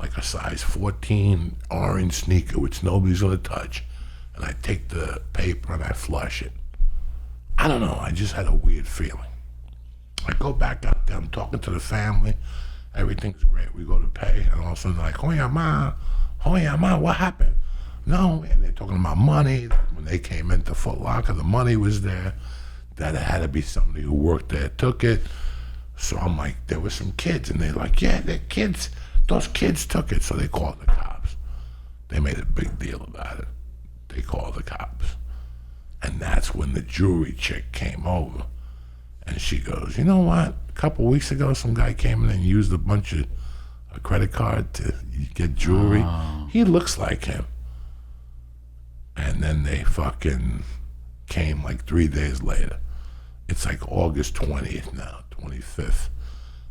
like a size 14 orange sneaker, which nobody's gonna touch. And I take the paper and I flush it. I don't know. I just had a weird feeling. I go back out there. I'm talking to the family. Everything's great. We go to pay, and all of a sudden they're like, "Oh yeah, ma, what happened?" No, and they're talking about money. When they came into Foot Locker, the money was there. That it had to be somebody who worked there took it. So I'm like, there were some kids, and they're like, yeah, they're kids. Those kids took it. So they called the cops. They made a big deal about it. They called the cops. And that's when the jewelry chick came over. And she goes, you know what? A couple weeks ago, some guy came in and used a bunch of a credit card to get jewelry. Oh. He looks like him. And then they fucking came like 3 days later. It's like August 20th now, 25th.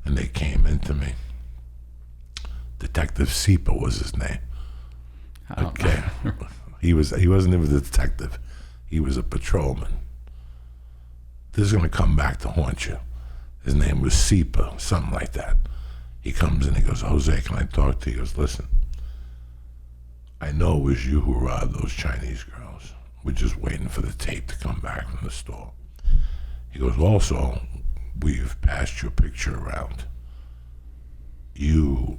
And they came into me. Detective Sieper was his name. Okay. He wasn't even a detective. He was a patrolman. This is going to come back to haunt you. His name was Sieper, something like that. He comes in, he goes, Jose, can I talk to you? He goes, listen, I know it was you who robbed those Chinese girls. We're just waiting for the tape to come back from the store. He goes, also, we've passed your picture around. 3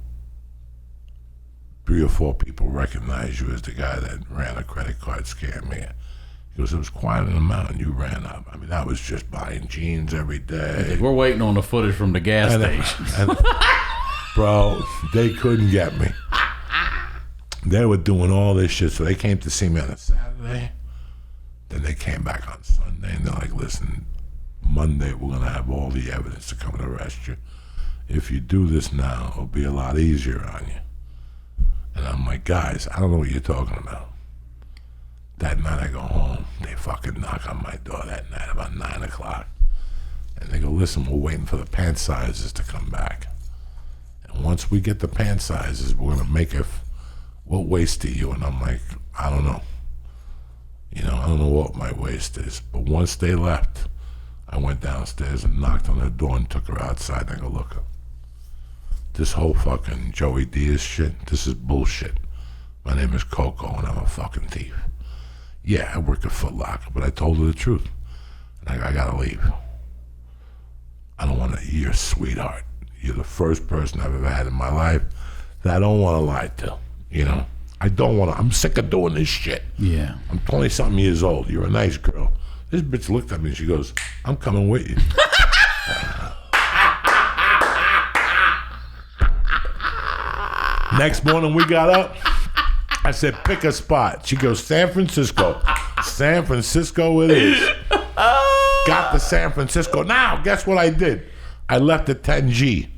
or 4 people recognize you as the guy that ran a credit card scam here. He goes, it was quite an amount you ran up. I mean, I was just buying jeans every day. We're waiting on the footage from the gas station. Bro, they couldn't get me. They were doing all this shit, so they came to see me on a Saturday. Then they came back on Sunday, and they're like, listen, Monday we're going to have all the evidence to come and arrest you. If you do this now, it'll be a lot easier on you. And I'm like, guys, I don't know what you're talking about. That night I go home. They fucking knock on my door that night about 9 o'clock. And they go, listen, we're waiting for the pant sizes to come back. And once we get the pant sizes, we're going to make it, what waist are you? And I'm like, I don't know. You know, I don't know what my waist is. But once they left, I went downstairs and knocked on her door and took her outside. And I go, look, this whole fucking Joey Diaz shit, this is bullshit. My name is Coco and I'm a fucking thief. Yeah, I work at Foot Locker, but I told her the truth. And I gotta leave. I don't want to, you're a sweetheart. You're the first person I've ever had in my life that I don't want to lie to, you know? I don't want to, I'm sick of doing this shit. Yeah. I'm 20-something years old. You're a nice girl. This bitch looked at me and she goes, I'm coming with you. Next morning we got up. I said, pick a spot. She goes, San Francisco. San Francisco it is. Got to San Francisco. Now, guess what I did? I left at 10G.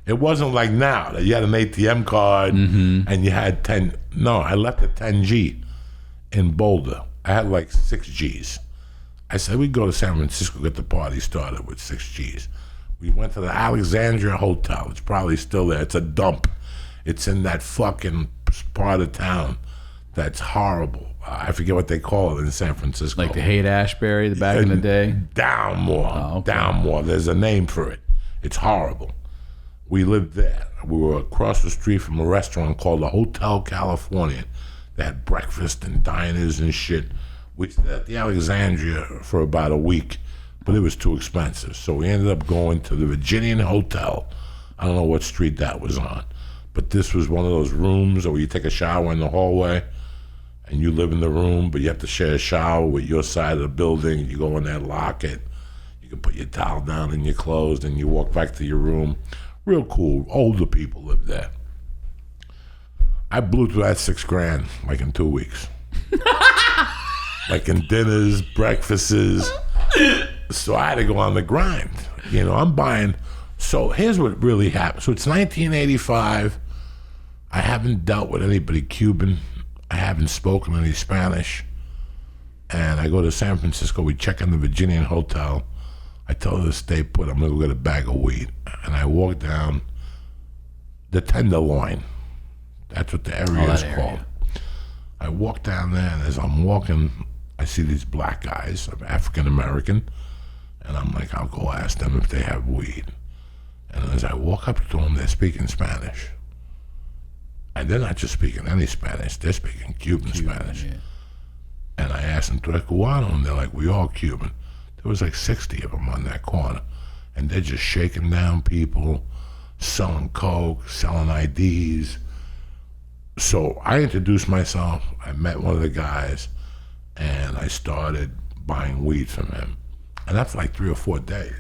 It wasn't like now that you had an ATM card and you had 10. No, I left at 10G in Boulder. I had like 6 Gs. I said, we go to San Francisco, get the party started with 6 Gs. We went to the Alexandria Hotel. It's probably still there. It's a dump. It's in that fucking part of town that's horrible. I forget what they call it in San Francisco. Like the Haight-Ashbury back in the day? Down more. Down more. There's a name for it. It's horrible. We lived there. We were across the street from a restaurant called the Hotel California. They had breakfast and diners and shit. We stayed at the Alexandria for about a week, but it was too expensive. So we ended up going to the Virginian Hotel. I don't know what street that was on, but this was one of those rooms where you take a shower in the hallway and you live in the room, but you have to share a shower with your side of the building. You go in there, lock it. You can put your towel down in your clothes, and you walk back to your room. Real cool. Older people live there. I blew through that $6,000 like in 2 weeks. Like in dinners, breakfasts. So I had to go on the grind. You know, I'm buying. So here's what really happened. So it's 1985. I haven't dealt with anybody Cuban. I haven't spoken any Spanish. And I go to San Francisco. We check in the Virginian hotel. I tell her to stay put. I'm going to go get a bag of weed. And I walk down the Tenderloin. That's what the area is called. I walk down there, and as I'm walking, I see these black guys, African American, and I'm like, I'll go ask them if they have weed. And as I walk up to them, they're speaking Spanish. And they're not just speaking any Spanish, they're speaking Cuban Spanish. Yeah. And I asked them, "Tu eres cubano?" And they're like, "We all Cuban." There was like 60 of them on that corner. And they're just shaking down people, selling coke, selling IDs. So I introduced myself. I met one of the guys, and I started buying weed from him. And after like 3 or 4 days,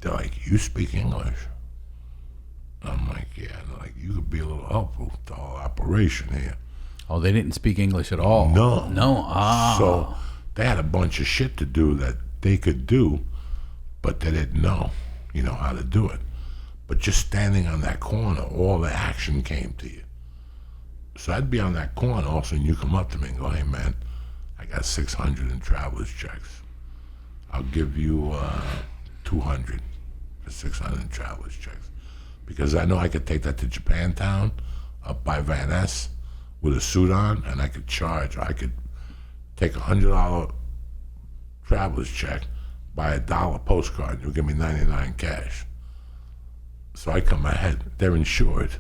they're like, "You speak English?" I'm like, "Yeah." And they're like, "You could be a little helpful to the whole operation here." Oh, they didn't speak English at all? No. So they had a bunch of shit to do that they could do, but they didn't know, how to do it. But just standing on that corner, all the action came to you. So I'd be on that corner, all of a sudden you come up to me and go, "Hey man, I got 600 in traveler's checks. I'll give you 200 for 600 in traveler's checks. Because I know I could take that to Japantown up by Van Ness with a suit on, and I could take $100 traveler's check, buy $1 postcard, and you'll give me 99 cash." So I come ahead, they're insured.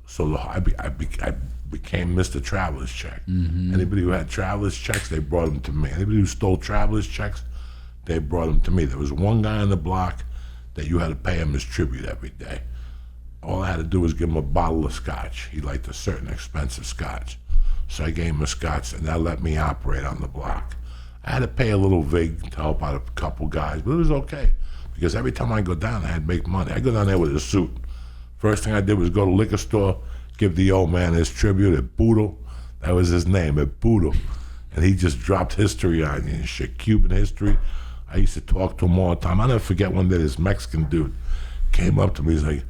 So I became Mr. Traveler's Check. Mm-hmm. Anybody who had traveler's checks, they brought them to me. Anybody who stole traveler's checks, they brought them to me. There was one guy on the block that you had to pay him his tribute every day. All I had to do was give him a bottle of scotch. He liked a certain expensive scotch. So I gave him a scotch, and that let me operate on the block. I had to pay a little vig to help out a couple guys, but it was okay. Because every time I go down, I had to make money. I go down there with a suit. First thing I did was go to the liquor store, give the old man his tribute at Boulder. That was his name, at Boulder. And he just dropped history on you and shit, Cuban history. I used to talk to him all the time. I'll never forget one day this Mexican dude came up to me. He's like,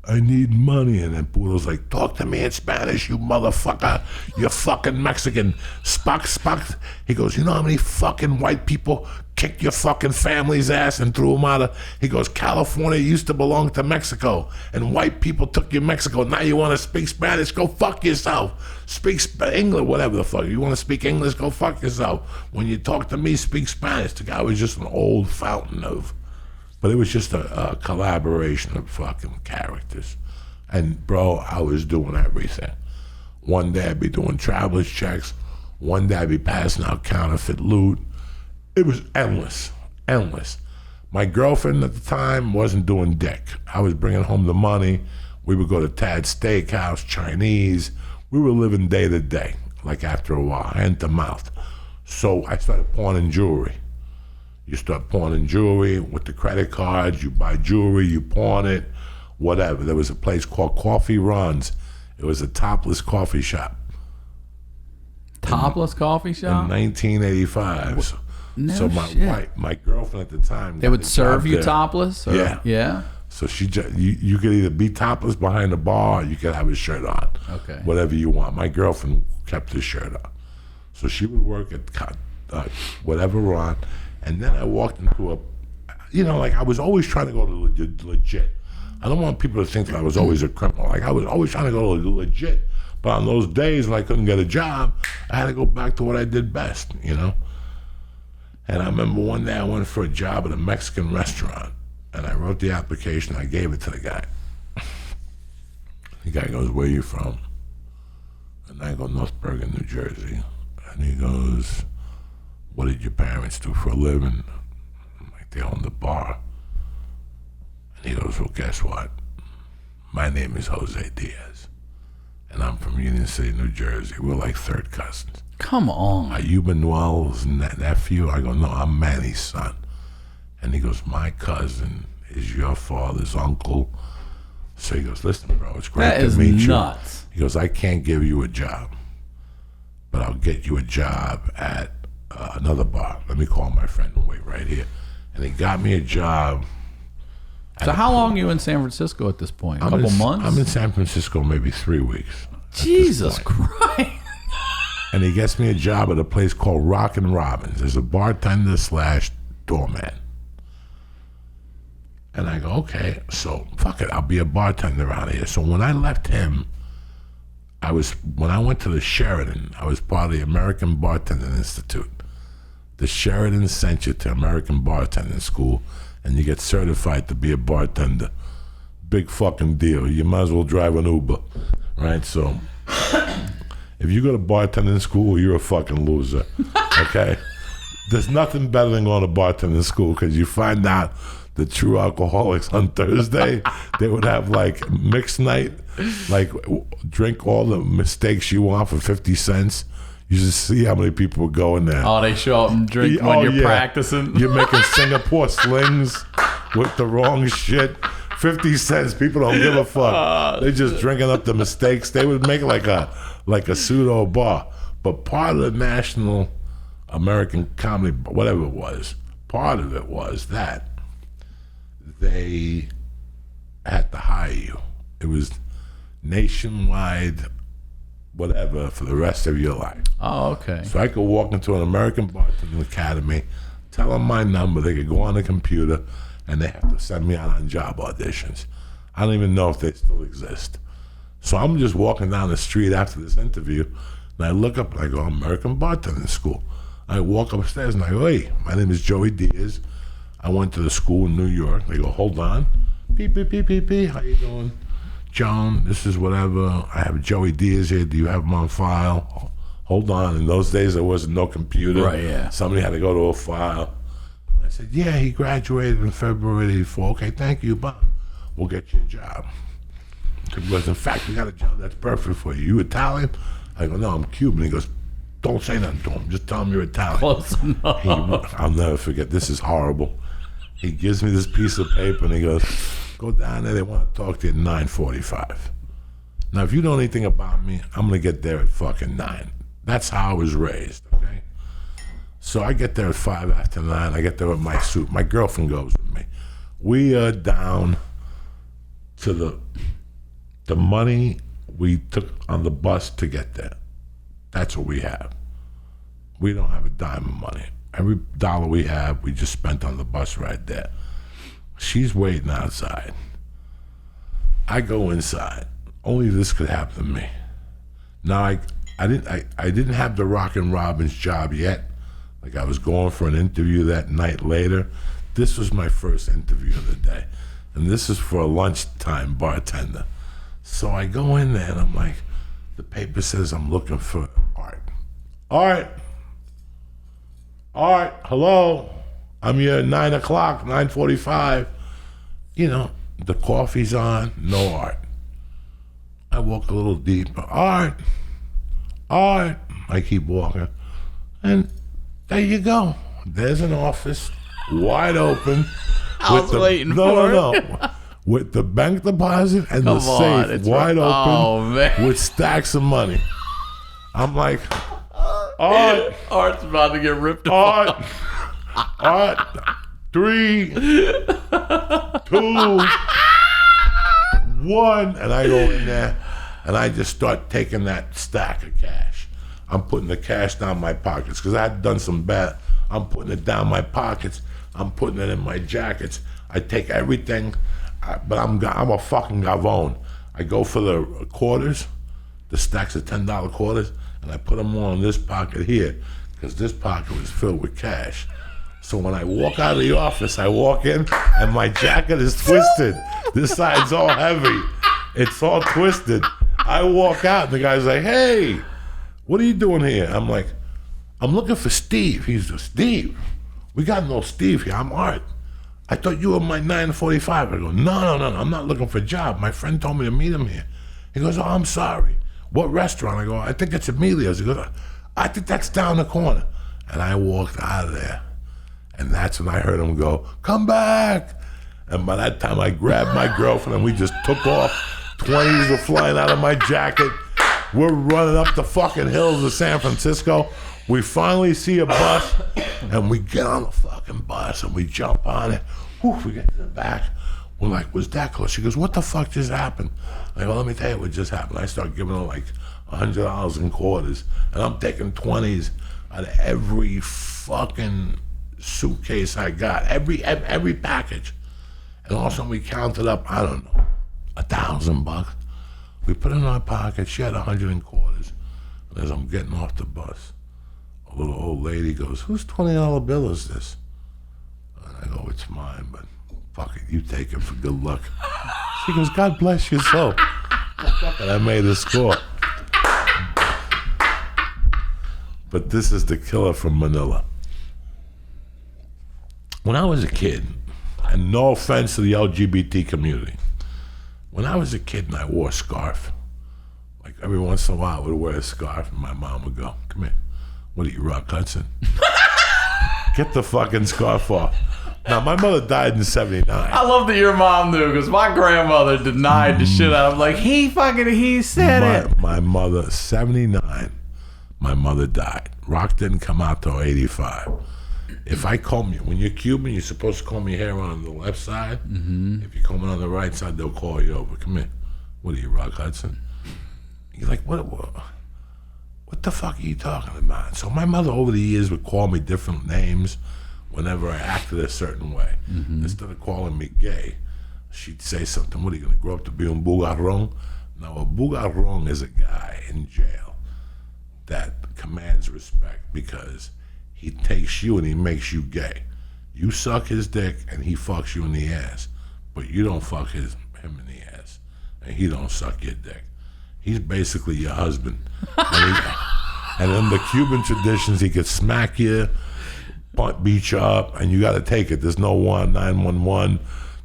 "I need money." And then Boulder's like, "Talk to me in Spanish, you motherfucker. You're fucking Mexican. Spock. He goes, "You know how many fucking white people kicked your fucking family's ass and threw them out of..." He goes, "California used to belong to Mexico, and white people took you Mexico. Now you want to speak Spanish? Go fuck yourself. Speak English, whatever the fuck. You want to speak English? Go fuck yourself. When you talk to me, speak Spanish." The guy was just an old fountain of... But it was just a collaboration of fucking characters. And bro, I was doing everything. One day I'd be doing traveler's checks. One day I'd be passing out counterfeit loot. It was endless. My girlfriend at the time wasn't doing dick. I was bringing home the money. We would go to Tad's Steakhouse, Chinese. We were living day to day, like after a while, hand to mouth. So I started pawning jewelry. You start pawning jewelry with the credit cards. You buy jewelry, you pawn it, whatever. There was a place called Coffee Runs. It was a Topless coffee shop. Topless coffee shop? In 1985. So my girlfriend at the time... They would serve you topless? Or? Yeah. So you could either be topless behind the bar, or you could have his shirt on. Okay. Whatever you want. My girlfriend kept his shirt on. So she would work at whatever run. And then I walked into I was always trying to go to legit. I don't want people to think that I was always a criminal. Like, I was always trying to go to legit. But on those days when I couldn't get a job, I had to go back to what I did best, And I remember one day I went for a job at a Mexican restaurant. And I wrote the application. I gave it to the guy. The guy goes, "Where are you from?" And I go, "North Bergen, New Jersey." And he goes, "What did your parents do for a living?" I'm like, "They owned the bar." And he goes, "Well, guess what? My name is Jose Diaz, and I'm from Union City, New Jersey. We're like third cousins." Come on. Are you Manuel's nephew? I go, "No, I'm Manny's son." And he goes, my cousin is your father's uncle. So he goes, listen, bro, it's great That to is meet nuts. you. He goes, I can't give you a job, but I'll get you a job at another bar. Let me call my friend and wait right here. And he got me a job. So how long are you in San Francisco at this point? A couple months? I'm in San Francisco maybe 3 weeks. Jesus Christ. And he gets me a job at a place called Rockin' Robins as a bartender / doorman. And I go, okay, so fuck it, I'll be a bartender around here. So when I left him, when I went to the Sheridan, I was part of the American Bartending Institute. The Sheridan sent you to American Bartending School, and you get certified to be a bartender. Big fucking deal. You might as well drive an Uber, right? So if you go to bartending school, you're a fucking loser, okay? There's nothing better than going to bartending school because you find out the true alcoholics on Thursday. They would have like mixed night, like drink all the mistakes you want for 50 cents. You just see how many people would go in there. Oh, they show up and drink when you're practicing. You're making Singapore slings with the wrong shit. 50 cents. People don't give a fuck. They're just drinking up the mistakes. They would make like a pseudo bar. But part of the National American Comedy, whatever it was, part of it was that they had to hire you. It was nationwide, whatever, for the rest of your life. Oh, okay. So I could walk into an American Bartending Academy, tell them my number, they could go on the computer, and they have to send me out on job auditions. I don't even know if they still exist. So I'm just walking down the street after this interview, and I look up and I go, American Bartending School. I walk upstairs and I go, hey, my name is Joey Diaz. I went to the school in New York. They go, hold on. Beep, beep, beep, beep, beep. How you doing? John, this is whatever. I have Joey Diaz here. Do you have him on file? Hold on. In those days, there wasn't no computer. Right, yeah. Somebody had to go to a file. I said, yeah, he graduated in February '84. Okay, thank you, Bob. We'll get you a job. Because, in fact, we got a job that's perfect for you. You Italian? I go, no, I'm Cuban. He goes, don't say nothing to him. Just tell him you're Italian. Close enough. I'll never forget. This is horrible. He gives me this piece of paper and he goes, go down there. They want to talk to you at 9:45. Now, if you know anything about me, I'm going to get there at fucking 9. That's how I was raised, okay? So I get there at 5 after 9. I get there with my suit. My girlfriend goes with me. We are down to the money we took on the bus to get there. That's what we have. We don't have a dime of money. Every dollar we have, we just spent on the bus right there. She's waiting outside. I go inside. Only this could happen to me. Now I didn't have the Rockin' Robins job yet. Like I was going for an interview that night later. This was my first interview of the day. And this is for a lunchtime bartender. So I go in there and I'm like, the paper says I'm looking for art. Art, hello. I'm here at 9 o'clock, 9:45. You know, the coffee's on, no art. I walk a little deeper. Art. I keep walking. And there you go. There's an office, wide open. I was waiting for it. With the bank deposit and the safe wide open with stacks of money. I'm like, Art. Art's about to get ripped apart. Art. 3, 2, 1. And I go in there and I just start taking that stack of cash. I'm putting the cash down my pockets because I had done some bad. I'm putting it down my pockets. I'm putting it in my jackets. I take everything, but I'm a fucking gavone. I go for the quarters, the stacks of $10 quarters, and I put them all in this pocket here because this pocket was filled with cash. So when I walk out of the office, I walk in and my jacket is twisted. This side's all heavy. It's all twisted. I walk out and the guy's like, hey, what are you doing here? I'm like, I'm looking for Steve. He's like, Steve? We got no Steve here. I'm Art. I thought you were my 9:45. I go, no. I'm not looking for a job. My friend told me to meet him here. He goes, oh, I'm sorry. What restaurant? I go, I think it's Emilio's. He goes, I think that's down the corner. And I walked out of there. And that's when I heard him go, come back. And by that time, I grabbed my girlfriend and we just took off. 20s were flying out of my jacket. We're running up the fucking hills of San Francisco. We finally see a bus and we get on the fucking bus and we jump on it. Whew, we get to the back. We're like, was that close? She goes, what the fuck just happened? I go, let me tell you what just happened. I start giving her like $100 in quarters. And I'm taking 20s out of every fucking suitcase I got, every package. And all of a sudden we counted up, I don't know, $1,000. We put it in our pocket. She had 100 in quarters. And as I'm getting off the bus, a little old lady goes, whose $20 bill is this? And I go, it's mine, but fuck it, you take it for good luck. She goes, God bless your soul. And I made a score. But this is the killer from Manila. When I was a kid, and no offense to the LGBT community, when I was a kid and I wore a scarf, like every once in a while I would wear a scarf and my mom would go, come here, what are you, Rock Hudson? Get the fucking scarf off. Now, my mother died in 79. I love that your mom knew, because my grandmother denied the shit out of him. Like, he said it. My mother, 79, my mother died. Rock didn't come out till 85. If I comb you, when you're Cuban, you're supposed to comb your hair on the left side. Mm-hmm. If you comb it on the right side, they'll call you over. Come here. What are you, Rock Hudson? You're like, what the fuck are you talking about? So my mother over the years would call me different names whenever I acted a certain way. Mm-hmm. Instead of calling me gay, she'd say something. What, are you going to grow up to be un bugarrón? Now, a bugarrón is a guy in jail that commands respect because he takes you and he makes you gay. You suck his dick and he fucks you in the ass, but you don't fuck him in the ass, and he don't suck your dick. He's basically your husband. And in the Cuban traditions, he could smack you, beat you up, and you got to take it. There's no 911.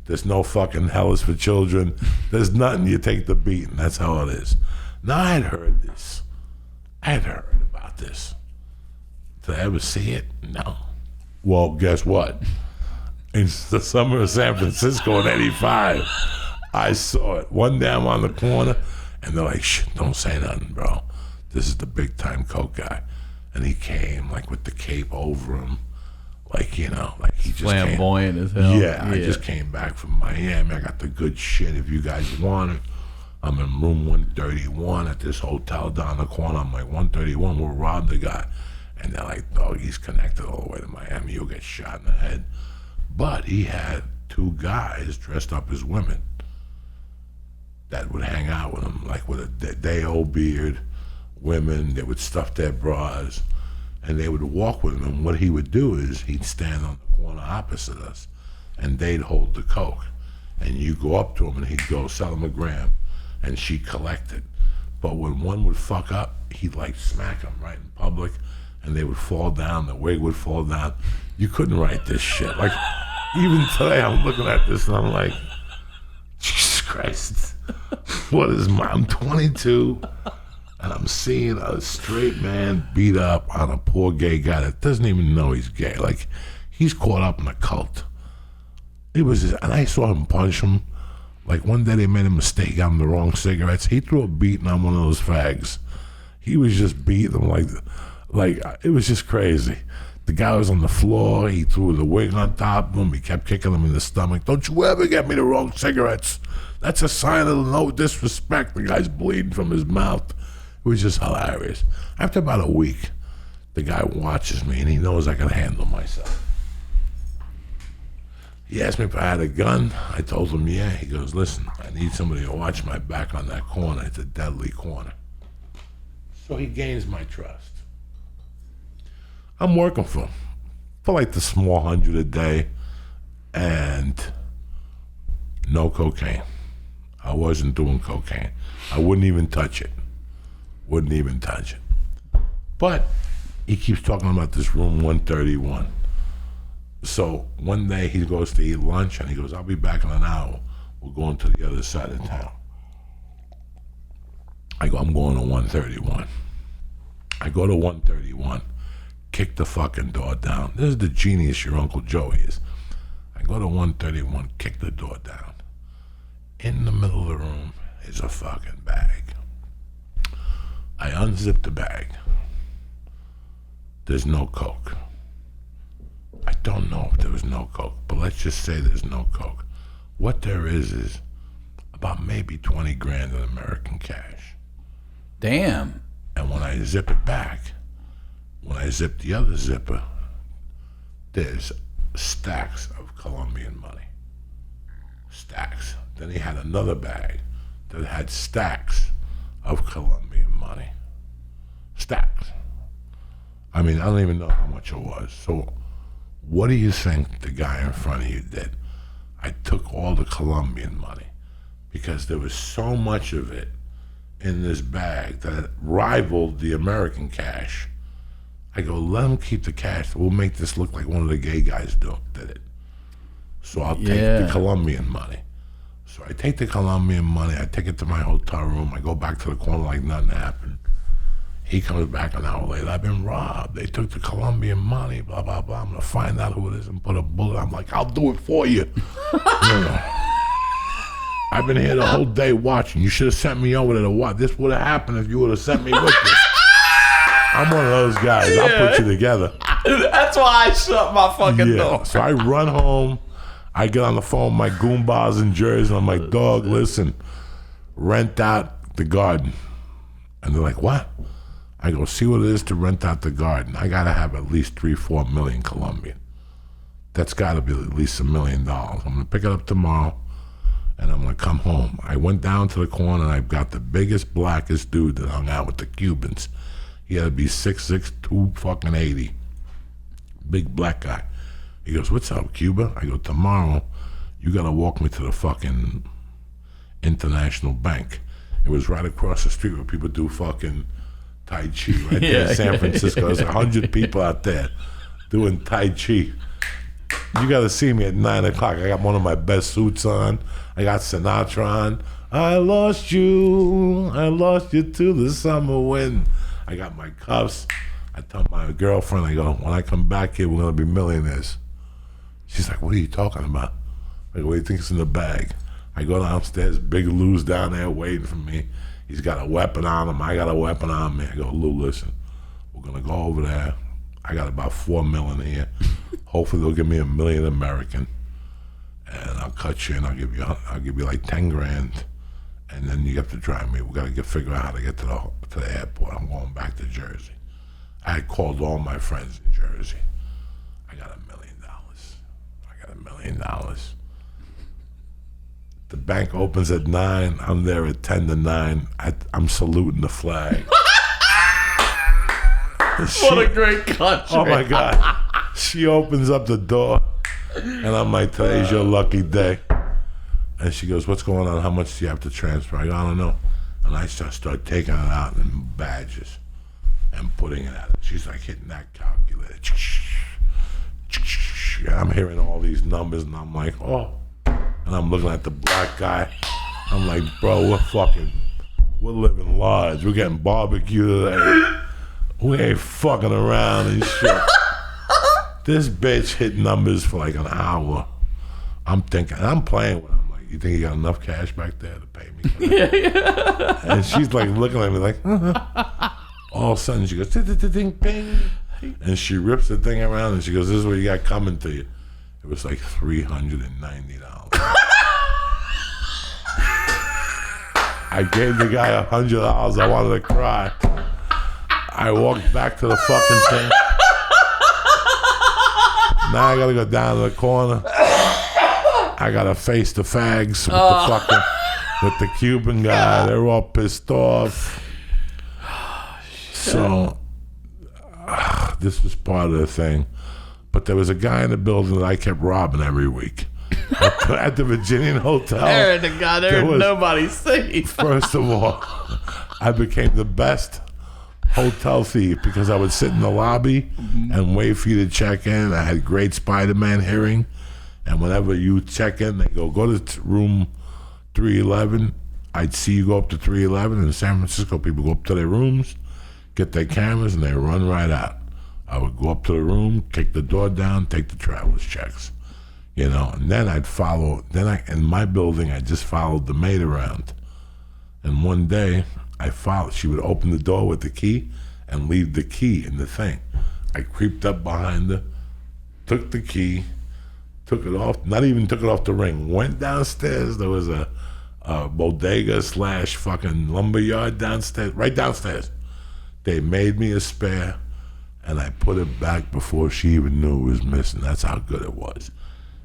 There's no fucking hell is for children. There's nothing. You take the beat, and that's how it is. Now, I had heard this. I had heard about this. Did I ever see it? No. Well, guess what? In the summer of San Francisco in 85, I saw it. One day I'm on the corner, and they're like, shh, don't say nothing, bro. This is the big time coke guy. And he came like with the cape over him. Like, you know, like he just flamboyant as hell. Yeah, I just came back from Miami. I got the good shit if you guys want it. I'm in room 131 at this hotel down the corner. I'm like, 131, we'll rob the guy. And they're like, oh, he's connected all the way to Miami. You'll get shot in the head. But he had two guys dressed up as women that would hang out with him, like with a day-old beard, women. They would stuff their bras, and they would walk with him. And what he would do is he'd stand on the corner opposite us, and they'd hold the coke. And you go up to him, and he'd go, sell him a gram, and she'd collect it. But when one would fuck up, he'd like smack him right in public, and they would fall down, the wig would fall down. You couldn't write this shit. Like, even today, I'm looking at this, and I'm like, Jesus Christ. What is I'm 22, and I'm seeing a straight man beat up on a poor gay guy that doesn't even know he's gay. Like, he's caught up in a cult. It was just, and I saw him punch him. Like, one day they made a mistake, got him the wrong cigarettes. He threw a beating on one of those fags. He was just beating him like it was just crazy. The guy was on the floor. He threw the wig on top of him. He kept kicking him in the stomach. Don't you ever get me the wrong cigarettes. That's a sign of no disrespect. The guy's bleeding from his mouth. It was just hilarious. After about a week, the guy watches me and he knows I can handle myself. He asked me if I had a gun. I told him, yeah. He goes, listen, I need somebody to watch my back on that corner. It's a deadly corner. So he gains my trust. I'm working for him for like the small 100 a day and no cocaine. I wasn't doing cocaine. I wouldn't even touch it. Wouldn't even touch it. But he keeps talking about this room 131. So one day he goes to eat lunch and he goes, I'll be back in an hour. We're going to the other side of town. I go, I'm going to 131. I go to 131. kick the fucking door down. This is the genius your Uncle Joey is. I go to 131, kick the door down. In the middle of the room is a fucking bag. I unzip the bag. There's no coke. I don't know if there was no coke, but let's just say there's no coke. What there is about maybe 20 grand in American cash. Damn. And when I zip it back, when I zip the other zipper, there's stacks of Colombian money. Stacks. Then he had another bag that had stacks of Colombian money. Stacks. I mean, I don't even know how much it was. So what do you think the guy in front of you did? I took all the Colombian money because there was so much of it in this bag that it rivaled the American cash. I go, let him keep the cash. We'll make this look like one of the gay guys did it. So I'll take the Colombian money. So I take the Colombian money. I take it to my hotel room. I go back to the corner like nothing happened. He comes back an hour later. I've been robbed. They took the Colombian money, blah, blah, blah. I'm going to find out who it is and put a bullet. I'm like, I'll do it for you. I've been here the whole day watching. You should have sent me over there to watch. This would have happened if you would have sent me with you. I'm one of those guys. I'll put you together. That's why I shut my fucking door. So I run home. I get on the phone with my goombas in Jersey. And I'm like, dog, listen, rent out the garden. And they're like, what? I go, see what it is to rent out the garden. I got to have at least 3-4 million Colombian. That's got to be at least $1 million. I'm going to pick it up tomorrow, and I'm going to come home. I went down to the corner, and I've got the biggest, blackest dude that hung out with the Cubans. He had to be 6'6", 280. Big black guy. He goes, what's up, Cuba? I go, tomorrow, you got to walk me to the fucking International Bank. It was right across the street where people do fucking Tai Chi, right there in San Francisco. There's 100 people out there doing Tai Chi. You got to see me at 9 o'clock. I got one of my best suits on. I got Sinatra on. I lost you to the summer wind. I got my cuffs. I tell my girlfriend, I go, when I come back here, we're going to be millionaires. She's like, what are you talking about? I go, what do you think's in the bag? I go downstairs, Big Lou's down there waiting for me. He's got a weapon on him. I got a weapon on me. I go, Lou, listen, we're going to go over there. I got about $4 million here. Hopefully they'll give me $1 million American. And I'll cut you and I'll give you like 10 grand. And then you have to drive me. We got to figure out how to get to the airport. I'm going back to Jersey. I had called all my friends in Jersey. I got $1 million. I got $1 million. The bank opens at 9. I'm there at 10 to 9. I'm saluting the flag. What a great country. Oh my God. She opens up the door and I'm like, today's your lucky day. And she goes, what's going on? How much do you have to transfer? I go, I don't know. And I start taking it out in badges and putting it at it. She's like hitting that calculator. And I'm hearing all these numbers and I'm like, oh. And I'm looking at the black guy. I'm like, bro, we're living large. We're getting barbecue today. We ain't fucking around and shit. This bitch hit numbers for like an hour. I'm thinking, and I'm playing with her. I'm like, you think you got enough cash back there to pay me? Yeah. And she's like looking at me like, all of a sudden she goes, ding, ping. And she rips the thing around and she goes, this is what you got coming to you. It was like $390. I gave the guy $100. I wanted to cry. I walked back to the fucking thing. Now I gotta go down to the corner. I gotta face the fags with the Cuban guy. They're all pissed off. So this was part of the thing. But there was a guy in the building that I kept robbing every week. At the Virginian Hotel. There was nobody safe. First of all, I became the best hotel thief because I would sit in the lobby and wait for you to check in. I had great Spider-Man hearing. And whenever you check in, they go to room 311. I'd see you go up to 311. In San Francisco, people go up to their rooms, get their cameras, and they run right out. I would go up to the room, kick the door down, take the traveler's checks, you know, and then I'd follow. In my building, I just followed the maid around, and one day I followed. She would open the door with the key and leave the key in the thing. I creeped up behind her, took the key, took it off. Not even took it off the ring. Went downstairs. There was a bodega / fucking lumberyard downstairs, right downstairs. They made me a spare, and I put it back before she even knew it was missing. That's how good it was.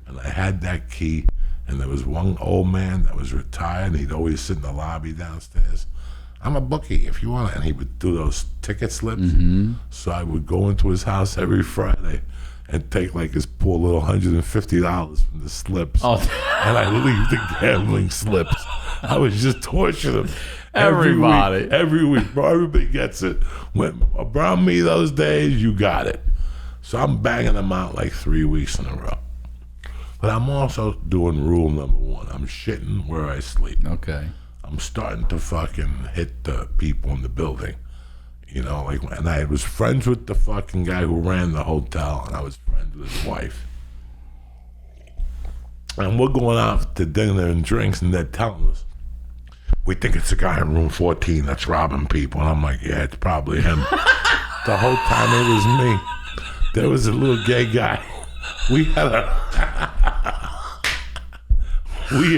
And I had that key, and there was one old man that was retired, and he'd always sit in the lobby downstairs. I'm a bookie if you want it. And he would do those ticket slips. Mm-hmm. So I would go into his house every Friday and take like his poor little $150 from the slips. And I leave the gambling slips. I was just torturing him. Everybody. Every week, bro. Everybody gets it. When around me those days, you got it. So I'm banging them out like 3 weeks in a row. But I'm also doing rule number 1. I'm shitting where I sleep. Okay. I'm starting to fucking hit the people in the building. You know, like, and I was friends with the fucking guy who ran the hotel, and I was friends with his wife. And we're going out to dinner and drinks, and they're telling us, we think it's a guy in room 14 that's robbing people. And I'm like, yeah, it's probably him. The whole time it was me. There was a little gay guy. We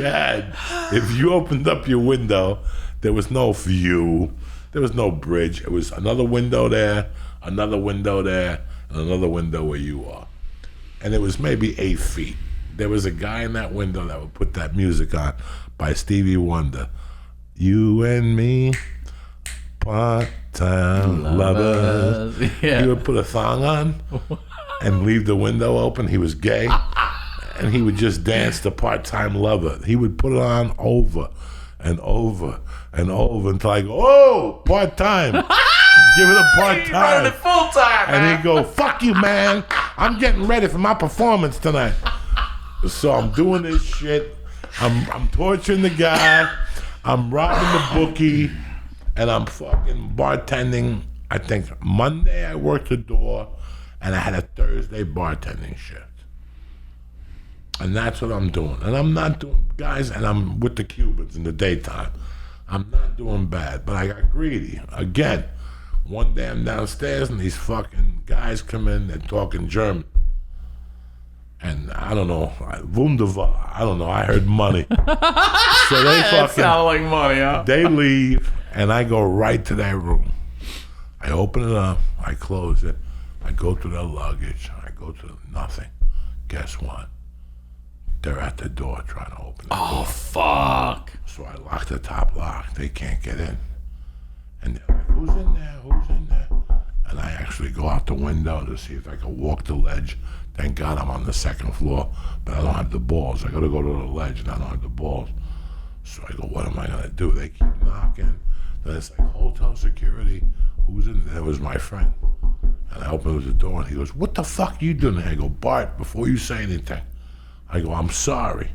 had, if you opened up your window, there was no view. There was no bridge. It was another window there, another window there, and another window where you are. And it was maybe 8 feet. There was a guy in that window that would put that music on by Stevie Wonder. You and me, part-time lovers. Yeah. He would put a thong on and leave the window open. He was gay. And he would just dance the part-time lover. He would put it on over and over and over until I go, oh, part-time. Give it a part-time. Running it full-time, man. And he'd go, fuck you, man. I'm getting ready for my performance tonight. So I'm doing this shit. I'm torturing the guy. I'm robbing the bookie. And I'm fucking bartending. I think Monday I worked the door, and I had a Thursday bartending shift. And that's what I'm doing. And I'm not doing, guys, and I'm with the Cubans in the daytime. I'm not doing bad, but I got greedy. Again, one day I'm downstairs and these fucking guys come in, they're talking German. And I don't know, wunderbar, I don't know, I heard money. So they fucking, sound like money, huh? They leave, and I go right to their room. I open it up, I close it, I go to their luggage, I go to nothing. Guess what? They're at the door trying to open the door. Oh, fuck. So I lock the top lock. They can't get in. And they're like, who's in there? Who's in there? And I actually go out the window to see if I can walk the ledge. Thank God I'm on the second floor, but I don't have the balls. I got to go to the ledge, and I don't have the balls. So I go, what am I going to do? They keep knocking. Then it's like, hotel security. Who's in there? It was my friend. And I open the door, and he goes, what the fuck are you doing? And I go, Bart, before you say anything, I go, I'm sorry.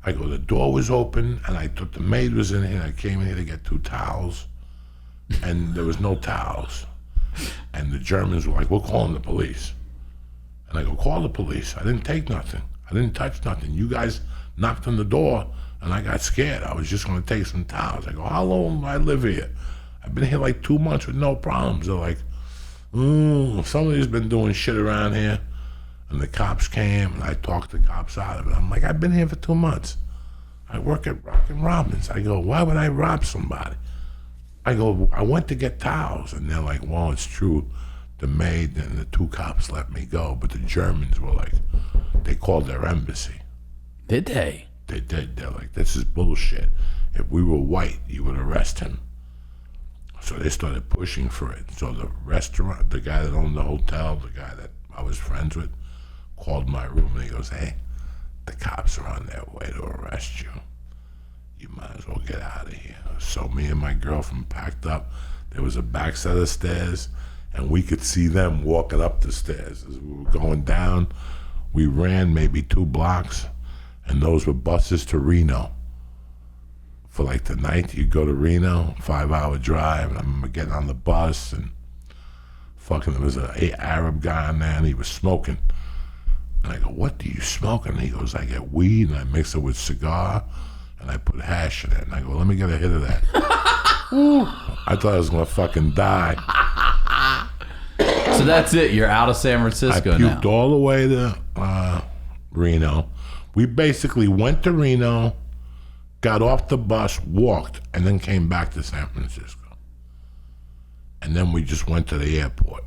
I go, the door was open, and I thought the maid was in here. I came in here to get 2 towels, and there was no towels. And the Germans were like, we're calling the police. And I go, call the police. I didn't take nothing. I didn't touch nothing. You guys knocked on the door, and I got scared. I was just going to take some towels. I go, how long do I live here? I've been here like 2 months with no problems. They're like, somebody's been doing shit around here. And the cops came, and I talked the cops out of it. I'm like, I've been here for 2 months. I work at Rockin' Robin's. I go, why would I rob somebody? I go, I went to get towels. And they're like, well, it's true. The maid and the 2 cops let me go. But the Germans were like, they called their embassy. Did they? They did. They're like, this is bullshit. If we were white, you would arrest him. So they started pushing for it. So the restaurant, the guy that owned the hotel, the guy that I was friends with, called my room, and he goes, hey, the cops are on their way to arrest you. You might as well get out of here. So me and my girlfriend packed up. There was a back set of stairs, and we could see them walking up the stairs. As we were going down, we ran maybe 2 blocks, and those were buses to Reno. For like the night, you go to Reno, 5-hour drive, and I remember getting on the bus and Fucking, there was a Arab guy in there, and he was smoking. And I go, what do you smoke? And he goes, I get weed, and I mix it with cigar, and I put hash in it. And I go, let me get a hit of that. I thought I was going to fucking die. So that's it. You're out of San I Francisco puked now. all the way to Reno. We basically went to Reno, got off the bus, walked, and then came back to San Francisco. And then we just went to the airport.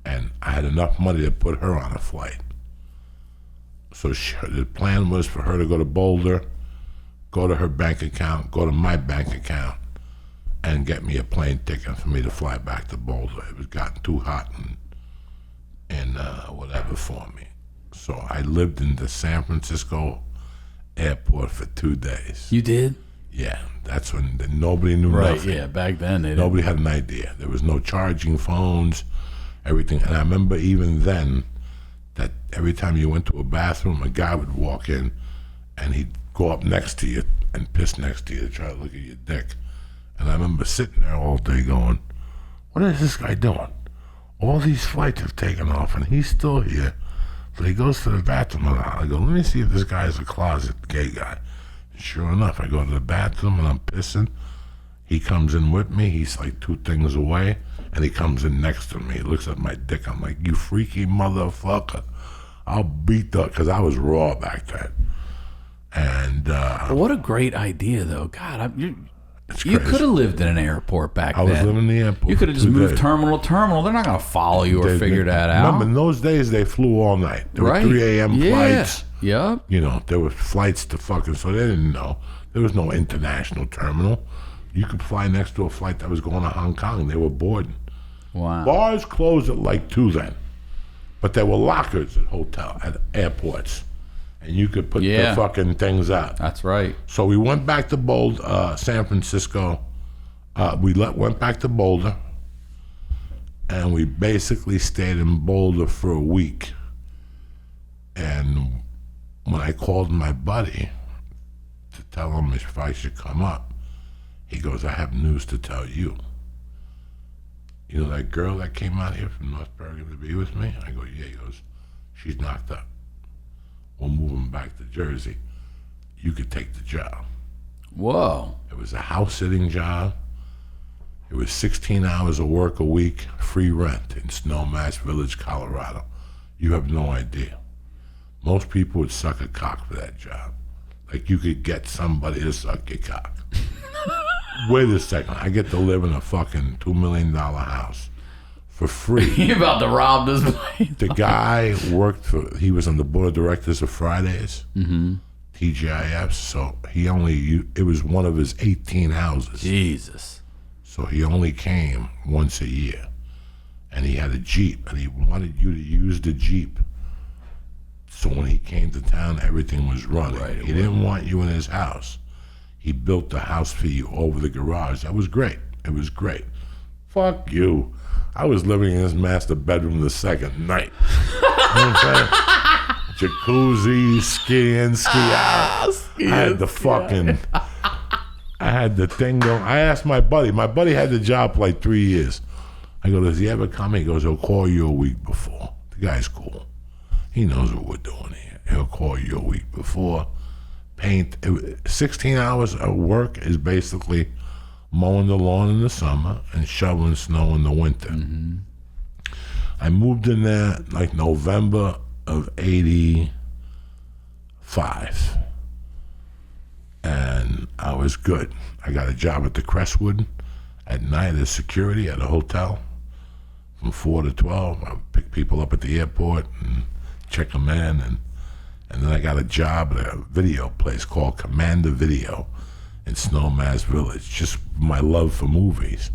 And I had enough money to put her on a flight. So the plan was for her to go to Boulder, go to her bank account, go to my bank account, and get me a plane ticket for me to fly back to Boulder. It was gotten too hot and whatever for me. So I lived in the San Francisco airport for 2 days. You did? Yeah, that's when nobody knew Right, nothing. yeah, back then they didn't. Nobody had an idea. There was no charging phones, everything. And I remember even then that every time you went to a bathroom, a guy would walk in and he'd go up next to you and piss next to you to try to look at your dick. And I remember sitting there all day going, what is this guy doing? All these flights have taken off and he's still here. So he goes to the bathroom and I go, let me see if this guy is a closet gay guy. And sure enough, I go to the bathroom and I'm pissing. He comes in with me. He's like 2 things away. And he comes in next to me. He looks at my dick. I'm like, you freaky motherfucker. I'll beat the, because I was raw back then. And What a great idea, though. God, you crazy. could have lived in an airport back I then. was living in the airport. You could have just for 2 moved days. terminal to terminal. They're not going to follow you or figure that out. Remember, in those days, they flew all night. There Right. were 3 a.m. Yeah. flights. Yep. You know, there were flights to fucking, so they didn't know. There was no international terminal. You could fly next to a flight that was going to Hong Kong. They were boarding. Wow. Bars closed at like 2 then. But there were lockers at airports. And you could put the fucking things out. That's right. So we went back to Boulder, San Francisco. Went back to Boulder. And we basically stayed in Boulder for a week. And when I called my buddy to tell him if I should come up, he goes, I have news to tell you. You know that girl that came out here from North Bergen to be with me? I go, yeah. He goes, she's knocked up. We're moving back to Jersey. You could take the job. Whoa. It was a house-sitting job. It was 16 hours of work a week, free rent in Snowmass Village, Colorado. You have no idea. Most people would suck a cock for that job. Like you could get somebody to suck your cock. Wait a second. I get to live in a fucking $2 million house for free. You're about to rob this place. The guy he was on the board of directors of Fridays, TGIF, so it was one of his 18 houses. Jesus. So he only came once a year. And he had a Jeep, and he wanted you to use the Jeep. So when he came to town, everything was running. Right, He didn't want you in his house. He built the house for you over the garage. That was great. It was great. Fuck you. I was living in his master bedroom the second night. You know what I'm saying? Jacuzzi, ski in, ski out. I had the fucking, I had the thing going. I asked my buddy. My buddy had the job for like 3 years. I go, does he ever come? He goes, he'll call you a week before. The guy's cool. He knows what we're doing here. He'll call you a week before. Paint. 16 hours of work is basically mowing the lawn in the summer and shoveling snow in the winter. I moved in there like November of 85. And I was good. I got a job at the Crestwood at night as security at a hotel from 4 to 12. I would pick people up at the airport and check them in. And then I got a job at a video place called Commander Video in Snowmass Village. Just my love for movies.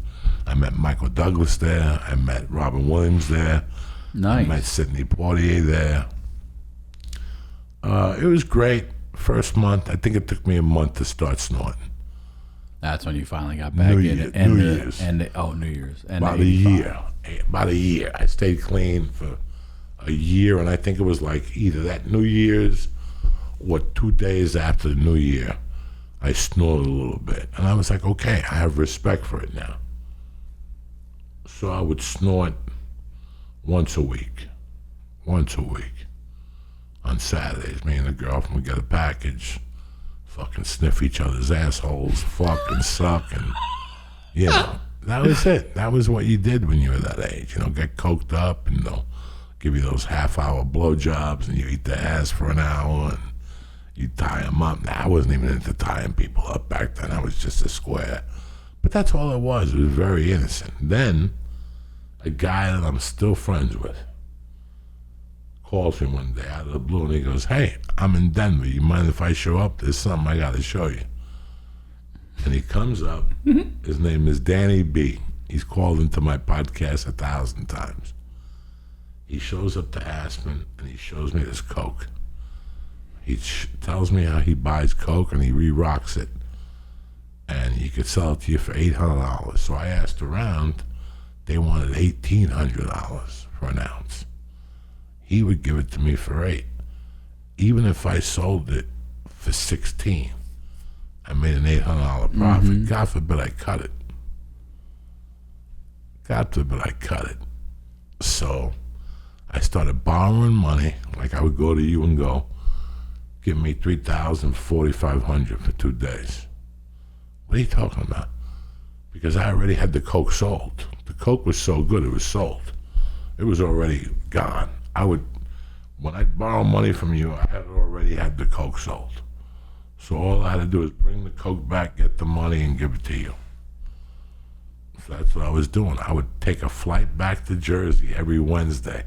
I met Michael Douglas there. I met Robin Williams there. Nice. I met Sidney Poitier there. It was great. First month, I think it took me a month to start snorting. That's when you finally got back New in Year- it. New Year's. New Year's. And About a 85. year. About a year. I stayed clean for a year, and I think it was like either that New Year's or 2 days after the New Year, I snorted a little bit. And I was like, okay, I have respect for it now. So I would snort once a week. On Saturdays, me and the girlfriend would get a package, fucking sniff each other's assholes, fuck and suck, and, you know, that was it. That was what you did when you were that age. You know, get coked up, and they'll give you those half-hour blowjobs, and you eat their ass for an hour, and you tie them up. Nah, I wasn't even into tying people up back then. I was just a square. But that's all it was. It was very innocent. Then, a guy that I'm still friends with calls me one day out of the blue, and he goes, "Hey, I'm in Denver. You mind if I show up? There's something I got to show you." And he comes up. His name is Danny B. He's called into my podcast 1,000 times. He shows up to Aspen, and he shows me this Coke. He tells me how he buys Coke, and he re-rocks it. And he could sell it to you for $800. So I asked around. They wanted $1,800 for an ounce. He would give it to me for $8. Even if I sold it for $16, I made an $800 profit. God forbid I cut it. So I started borrowing money, like I would go to you and go, "Give me $3,000, $4,500 for 2 days." What are you talking about? Because I already had the Coke sold. The Coke was so good, it was sold. It was already gone. When I'd borrow money from you, I had already had the Coke sold. So all I had to do is bring the Coke back, get the money, and give it to you. So that's what I was doing. I would take a flight back to Jersey every Wednesday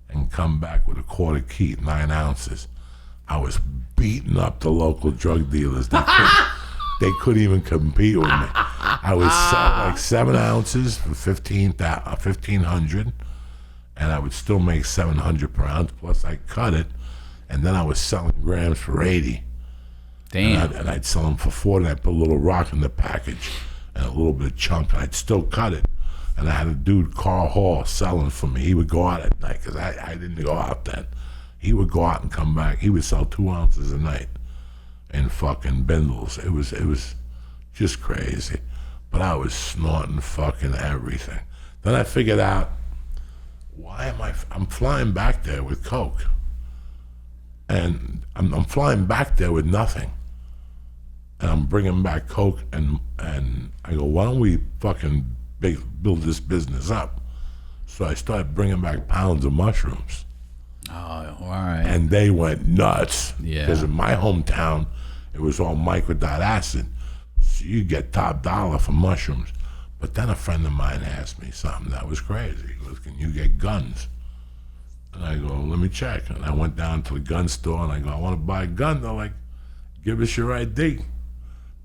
and come back with a quarter key, 9 ounces. I was beating up the local drug dealers. They couldn't even compete with me. I would sell like 7 ounces for $1,500, and I would still make $700 per ounce. Plus, I cut it, and then I was selling grams for $80. Damn. And I'd sell them for $40. And I'd put a little rock in the package and a little bit of chunk, and I'd still cut it. And I had a dude, Carl Hall, selling for me. He would go out at night because I didn't go out then. He would go out and come back. He would sell 2 ounces a night in fucking bindles. It was just crazy. But I was snorting fucking everything. Then I figured out, I'm flying back there with Coke. And I'm flying back there with nothing. And I'm bringing back Coke, and I go, why don't we fucking build this business up? So I started bringing back pounds of mushrooms. Oh, all right. And they went nuts. Yeah. Because in my hometown, it was all microdot acid. So you get top dollar for mushrooms. But then a friend of mine asked me something that was crazy. He goes, "Can you get guns?" And I go, "Let me check." And I went down to the gun store, and I go, "I want to buy a gun." They're like, "Give us your ID.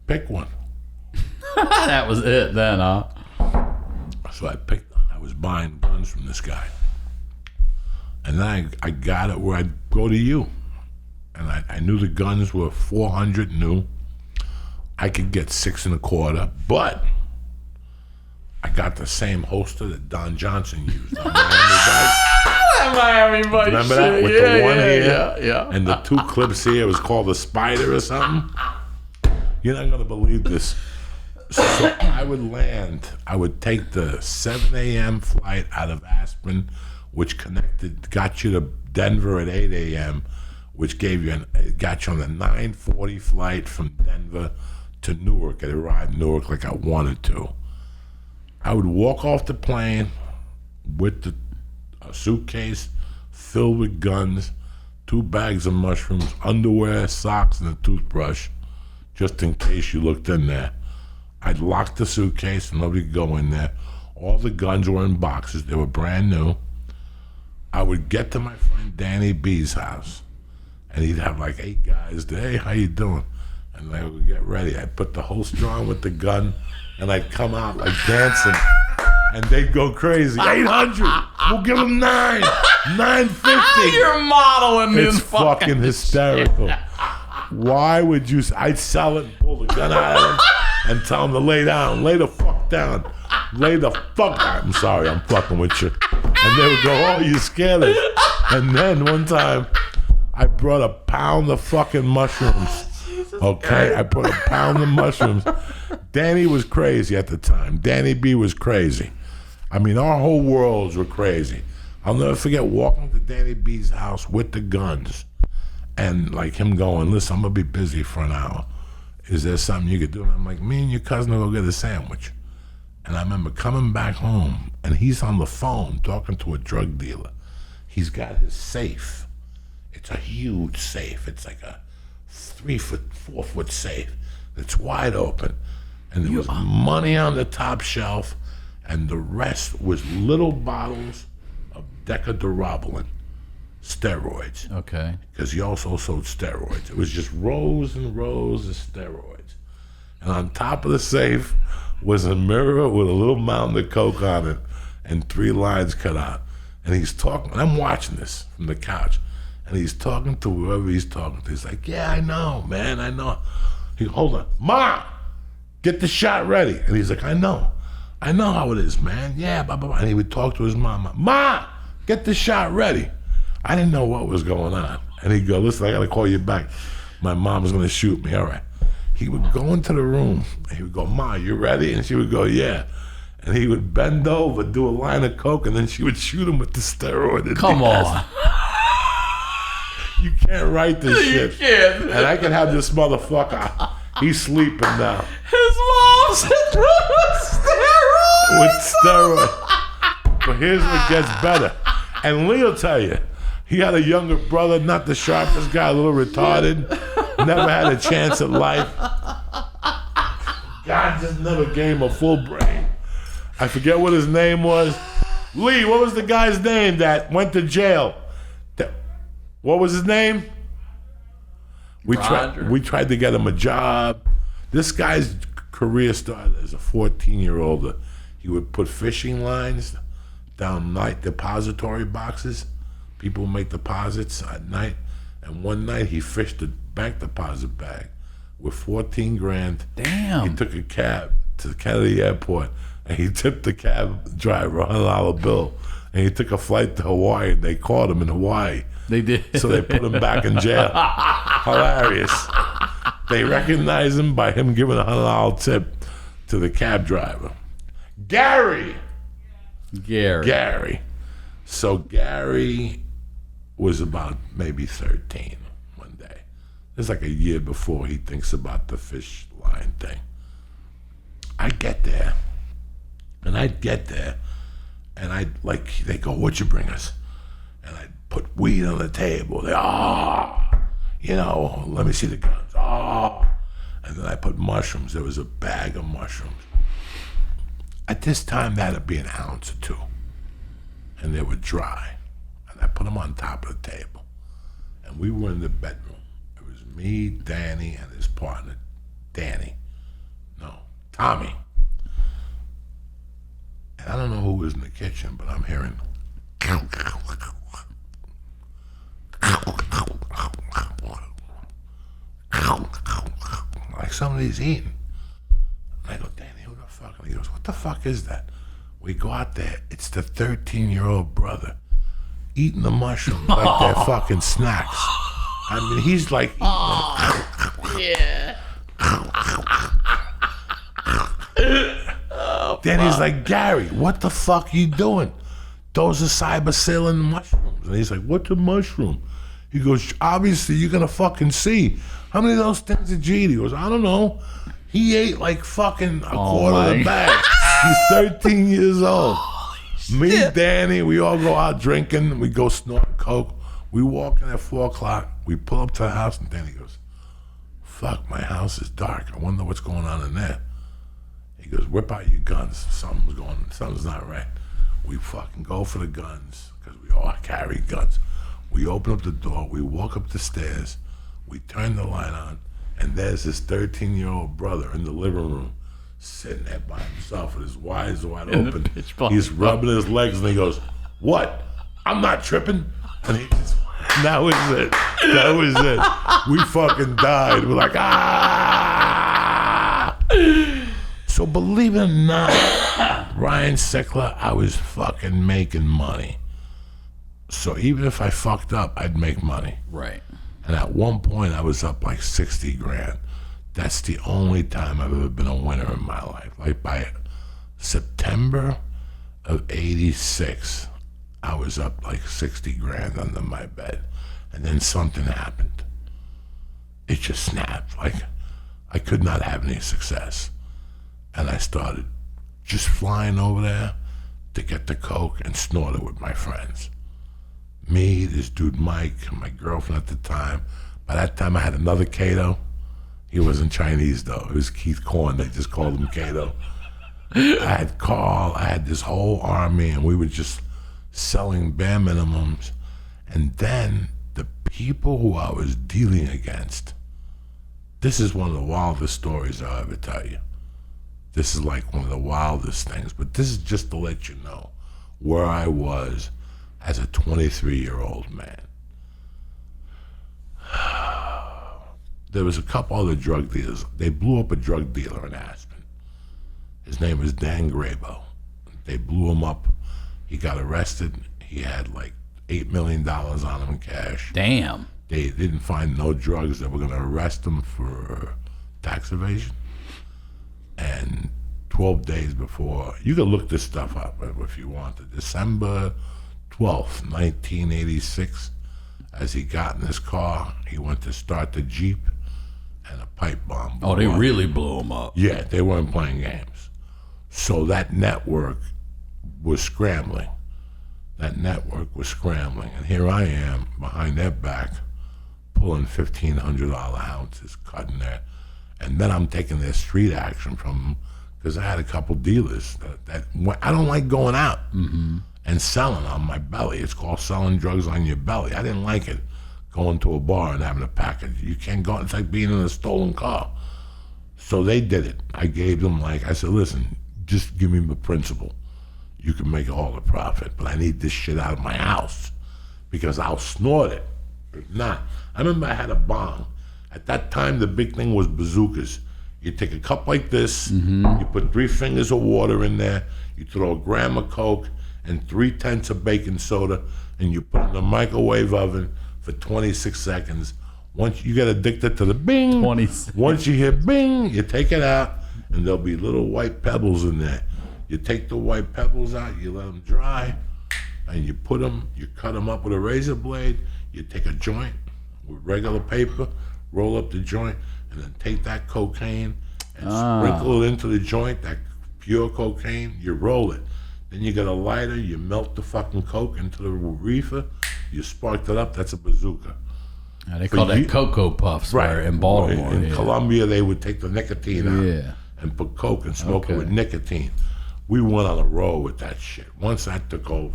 Pick one." That was it then, huh? So I was buying guns from this guy. And then I got it where I'd go to you. And I knew the guns were 400 new. I could get 6 1/4, but I got the same holster that Don Johnson used. Miami Vice. Remember that? With the one here yeah. and the 2 clips here. It was called the Spider or something. You're not going to believe this. So I would take the 7 a.m. flight out of Aspen, which got you to Denver at 8 a.m., which got you on the 9:40 flight from Denver to Newark. It arrived in Newark like I wanted to. I would walk off the plane with a suitcase filled with guns, 2 bags of mushrooms, underwear, socks, and a toothbrush, just in case you looked in there. I'd lock the suitcase and nobody could go in there. All the guns were in boxes. They were brand new. I would get to my friend Danny B's house, and he'd have like 8 guys there. "Hey, how you doing?" And they would get ready. I'd put the holster on with the gun, and I'd come out like dancing, and they'd go crazy. 800. We'll give them 9. 950. You're modeling this It's fucking hysterical. Why would you? I'd sell it and pull the gun out of them and tell them to lay down. Lay the fuck down. Lay the fuck down. I'm sorry, I'm fucking with you. And they would go, "Oh, you scared us." And then one time, I brought a pound of fucking mushrooms. Okay, I put a pound of mushrooms. Danny was crazy at the time. Danny B was crazy. I mean, our whole worlds were crazy. I'll never forget walking to Danny B's house with the guns and like him going, listen, I'm going to be busy for an hour. Is there something you could do? And I'm like, me and your cousin will go get a sandwich. And I remember coming back home and he's on the phone talking to a drug dealer. He's got his safe. It's a huge safe. It's like a 4 foot safe. It's wide open. And there was money on the top shelf, and the rest was little bottles of Decadurabolin, steroids. Okay. Because he also sold steroids. It was just rows and rows of steroids. And on top of the safe was a mirror with a little mountain of coke on it and 3 lines cut out. And he's talking, and I'm watching this from the couch, and he's talking to whoever he's talking to. He's like, yeah, I know, man, I know. He hold on, Ma, get the shot ready. And he's like, I know how it is, man. Yeah, blah, blah, blah. And he would talk to his mom, Ma, get the shot ready. I didn't know what was going on. And he'd go, listen, I gotta call you back. My mom's gonna shoot me, all right. He would go into the room, and he would go, Ma, you ready? And she would go, yeah. And he would bend over, do a line of coke, and then she would shoot him with the steroid. Come on. You can't write this shit. You can't. And I can have this motherfucker. He's sleeping now. His mom's steroids. With steroid. But here's what gets better. And Lee'll tell you, he had a younger brother, not the sharpest guy, a little retarded, never had a chance at life. God just never gave him a full brain. I forget what his name was. Lee, what was the guy's name that went to jail? What was his name? We tried to get him a job. This guy's career started as a 14-year-old. He would put fishing lines down night depository boxes. People make deposits at night. And one night he fished a bank deposit bag with 14 grand. Damn. He took a cab to the Kennedy Airport and he tipped the cab driver a $100 bill. And he took a flight to Hawaii and they caught him in Hawaii. They did. So they put him back in jail. Hilarious. They recognized him by him giving a $100 tip to the cab driver. Gary. So Gary was about maybe 13 one day. It's like a year before he thinks about the fish line thing. I'd get there, and they go, what'd you bring us? And I'd put weed on the table. They, let me see the guns. And then I put mushrooms. There was a bag of mushrooms. At this time, that'd be an ounce or 2. And they were dry. And I put them on top of the table. And we were in the bedroom. It was me, Danny, and his partner, Tommy. And I don't know who was in the kitchen, but I'm hearing like somebody's eating. And I go, Danny, who the fuck? And he goes, what the fuck is that? We go out there. It's the 13-year-old brother eating the mushrooms like they're fucking snacks. I mean, he's like eating them. Yeah. Danny's like, Gary, what the fuck are you doing? Those are cybacillin mushrooms. And he's like, what's a mushroom? He goes, obviously you're gonna fucking see. How many of those things did you eat? He goes, I don't know. He ate like fucking a quarter of the bag. He's 13 years old. Me, Danny, we all go out drinking. We go snort coke. We walk in at 4 o'clock. We pull up to the house and Danny goes, fuck, my house is dark. I wonder what's going on in there. He goes, whip out your guns. Something's not right. We fucking go for the guns because we all carry guns. We open up the door. We walk up the stairs. We turn the light on. And there's this 13-year-old brother in the living room sitting there by himself with his eyes wide open. He's rubbing his legs and he goes, what? I'm not tripping. And he just, that was it. We fucking died. We're like, So believe it or not, Ryan Sickler, I was fucking making money. So even if I fucked up, I'd make money. Right. And at one point, I was up like 60 grand. That's the only time I've ever been a winner in my life. Like by September of 86, I was up like 60 grand under my bed. And then something happened. It just snapped. Like, I could not have any success. And I started just flying over there to get the coke and snort it with my friends. Me, this dude Mike, my girlfriend at the time. By that time I had another Cato. He wasn't Chinese though. It was Keith Korn. They just called him Cato. I had Carl. I had this whole army, and we were just selling bare minimums. And then the people who I was dealing against, this is one of the wildest stories I'll ever tell you. This is like one of the wildest things, but this is just to let you know where I was as a 23-year-old man. There was a couple other drug dealers. They blew up a drug dealer in Aspen. His name was Dan Grabo. They blew him up. He got arrested. He had like $8 million on him in cash. Damn. They didn't find no drugs. They were going to arrest him for tax evasion. And 12 days before, you can look this stuff up if you want. December 12th, 1986, as he got in his car, he went to start the Jeep, and a pipe bomb blew Oh, they up. really blew him up. Yeah, they weren't playing games. So that network was scrambling. And here I am behind their back, pulling $1,500 ounces, cutting there. And then I'm taking their street action from them because I had a couple dealers that I don't like going out and selling on my belly. It's called selling drugs on your belly. I didn't like it, going to a bar and having a package. You can't go, it's like being in a stolen car. So they did it. I gave them I said, listen, just give me the principal. You can make all the profit, but I need this shit out of my house because I'll snort it. If not, I remember I had a bong. At that time, the big thing was bazookas. You take a cup like this, you put 3 fingers of water in there, you throw a gram of Coke and 3/10 of baking soda, and you put it in the microwave oven for 26 seconds. Once you get addicted to the bing, 26. Once you hear bing, you take it out, and there'll be little white pebbles in there. You take the white pebbles out, you let them dry, and you cut them up with a razor blade. You take a joint with regular paper, roll up the joint, and then take that cocaine and sprinkle it into the joint, that pure cocaine. You roll it. Then you get a lighter, you melt the fucking coke into the reefer, you sparked it up, that's a bazooka. They call that Cocoa Puffs where in Baltimore. In Colombia, they would take the nicotine out and put coke and smoke it with nicotine. We went on a roll with that shit. Once that took over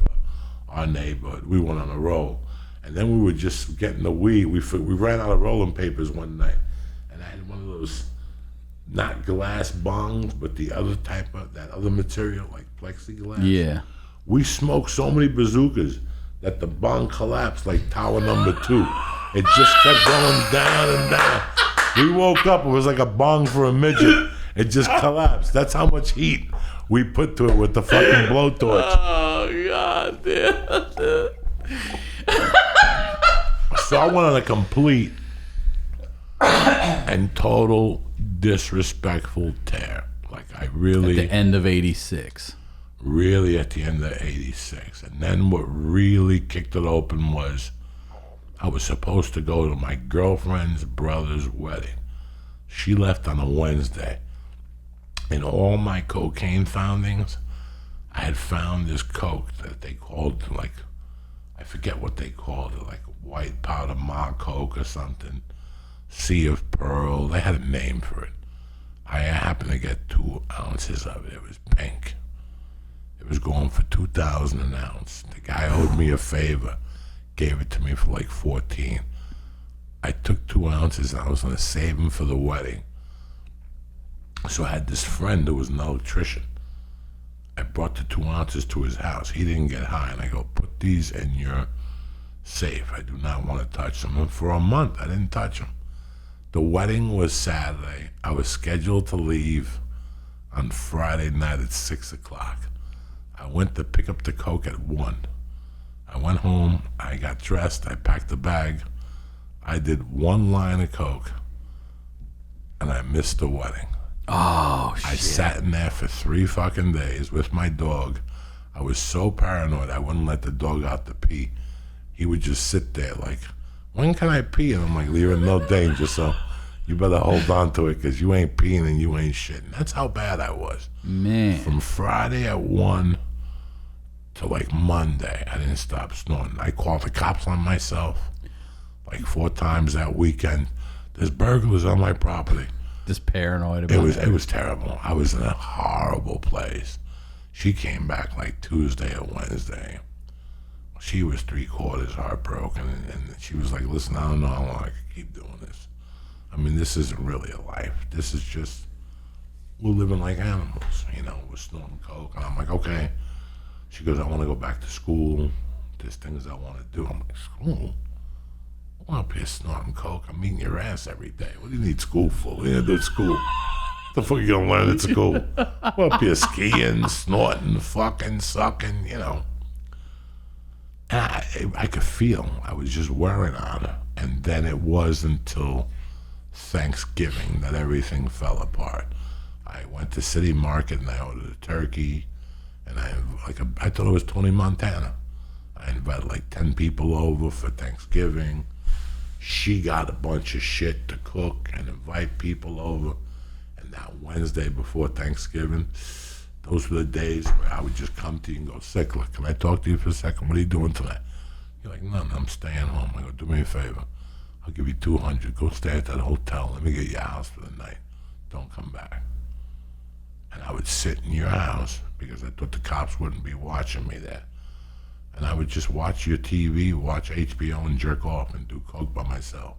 our neighborhood, we went on a roll. And then we were just getting the weed. We ran out of rolling papers one night. And I had one of those, not glass bongs, but the other type of, that other material, like plexiglass. Yeah. We smoked so many bazookas that the bong collapsed like tower number 2. It just kept going down and down. We woke up, it was like a bong for a midget. It just collapsed. That's how much heat we put to it with the fucking blowtorch. Oh, God damn. So I went on a complete and total disrespectful tear. Like I really... At the end of 86. Really at the end of 86. And then what really kicked it open was I was supposed to go to my girlfriend's brother's wedding. She left on a Wednesday. In all my cocaine foundings, I had found this coke that they called I forget what they called it, like white powder ma coke or something, sea of pearl. They had a name for it. I happened to get 2 ounces of it. It was pink. It was going for $2,000 an ounce. The guy owed me a favor, gave it to me for like 14. I took 2 ounces and I was gonna save him for the wedding. So I had this friend who was an electrician. I brought the 2 ounces to his house. He didn't get high, and I go, put these in your safe. I do not want to touch them. And for a month, I didn't touch them. The wedding was Saturday. I was scheduled to leave on Friday night at 6 o'clock. I went to pick up the coke at 1. I went home, I got dressed, I packed the bag. I did 1 line of coke, and I missed the wedding. Oh, shit. I sat in there for 3 fucking days with my dog. I was so paranoid I wouldn't let the dog out to pee. He would just sit there like, when can I pee? And I'm like, you're in no danger, so you better hold on to it because you ain't peeing and you ain't shitting. That's how bad I was. Man. From Friday at 1 to like Monday, I didn't stop snorting. I called the cops on myself like 4 times that weekend. There's burglars on my property. Just paranoid about it. It was terrible. I was in a horrible place. She came back like Tuesday or Wednesday. She was 3/4 heartbroken, and she was like, listen, I don't know how long I can keep doing this. I mean, this isn't really a life. This is just, we're living like animals, you know, we're snorting coke. And I'm like, okay. She goes, I want to go back to school. There's things I want to do. I'm like, school? I'm up here snorting coke. I'm eating your ass every day. What do you need school for? What do you need to do at school? What the fuck are you going to learn at school? We're up here skiing, snorting, fucking, sucking, you know. And I could feel I was just worrying on her. And then it was until Thanksgiving that everything fell apart. I went to City Market and I ordered a turkey. And I thought it was Tony Montana. I invited like 10 people over for Thanksgiving. She got a bunch of shit to cook and invite people over. And that Wednesday before Thanksgiving, those were the days where I would just come to you and go, Sickler, can I talk to you for a second? What are you doing tonight? You're like, no, I'm staying home. I go, do me a favor. I'll give you $200. Go stay at that hotel. Let me get your house for the night. Don't come back. And I would sit in your house because I thought the cops wouldn't be watching me there. And I would just watch your TV, watch HBO and jerk off and do coke by myself.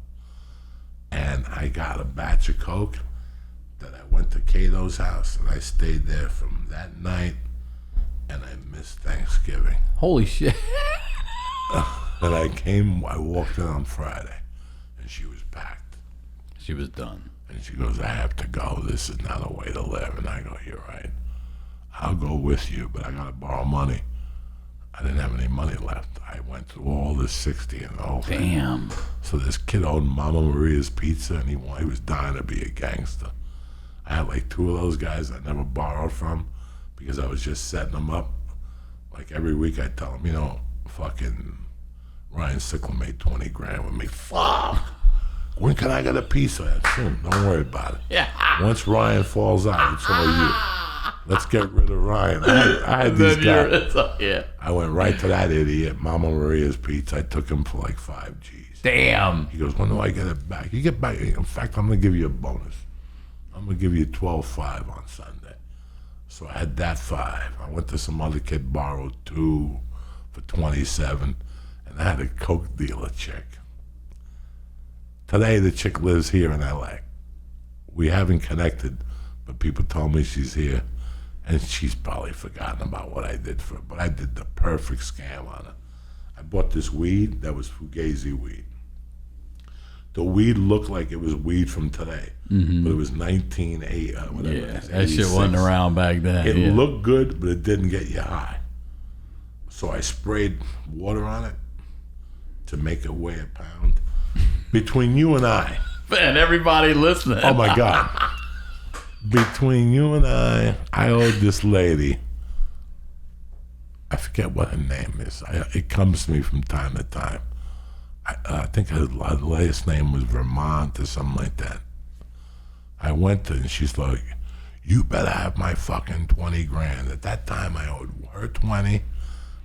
And I got a batch of coke that I went to Cato's house and I stayed there from that night and I missed Thanksgiving. Holy shit. And I walked in on Friday and she was packed. She was done. And she goes, I have to go. This is not a way to live. And I go, you're right. I'll go with you, but I got to borrow money. I didn't have any money left. I went through all this 60 and the whole thing. Damn. So this kid owned Mama Maria's Pizza, and he was dying to be a gangster. I had like 2 of those guys I never borrowed from because I was just setting them up. Like every week I tell them, you know, fucking Ryan Sickler made 20 grand with me. Fuck! When can I get a piece of that? Soon. Don't worry about it. Yeah. Once Ryan falls out, it's all you. Let's get rid of Ryan. I had these guys. Yeah. I went right to that idiot, Mama Maria's Pizza. I took him for like 5 G's. Damn. He goes, when do I get it back? You get back. In fact, I'm going to give you a bonus. I'm going to give you 12.5 on Sunday. So I had that 5. I went to some other kid, borrowed 2 for 27, and I had a coke dealer chick. Today, the chick lives here in L.A. We haven't connected, but people told me she's here, and she's probably forgotten about what I did for her, but I did the perfect scam on her. I bought this weed that was Fugazi weed. The weed looked like it was weed from today, but it was 1980, whatever it is, that shit wasn't around back then. It looked good, but it didn't get you high. So I sprayed water on it to make it weigh a pound. Between you and I. And everybody listening. Oh, my God. Between you and I owed this lady, I forget what her name is. It comes to me from time to time. I think her last name was Vermont or something like that. I went to her and she's like, you better have my fucking 20 grand. At that time, I owed her 20.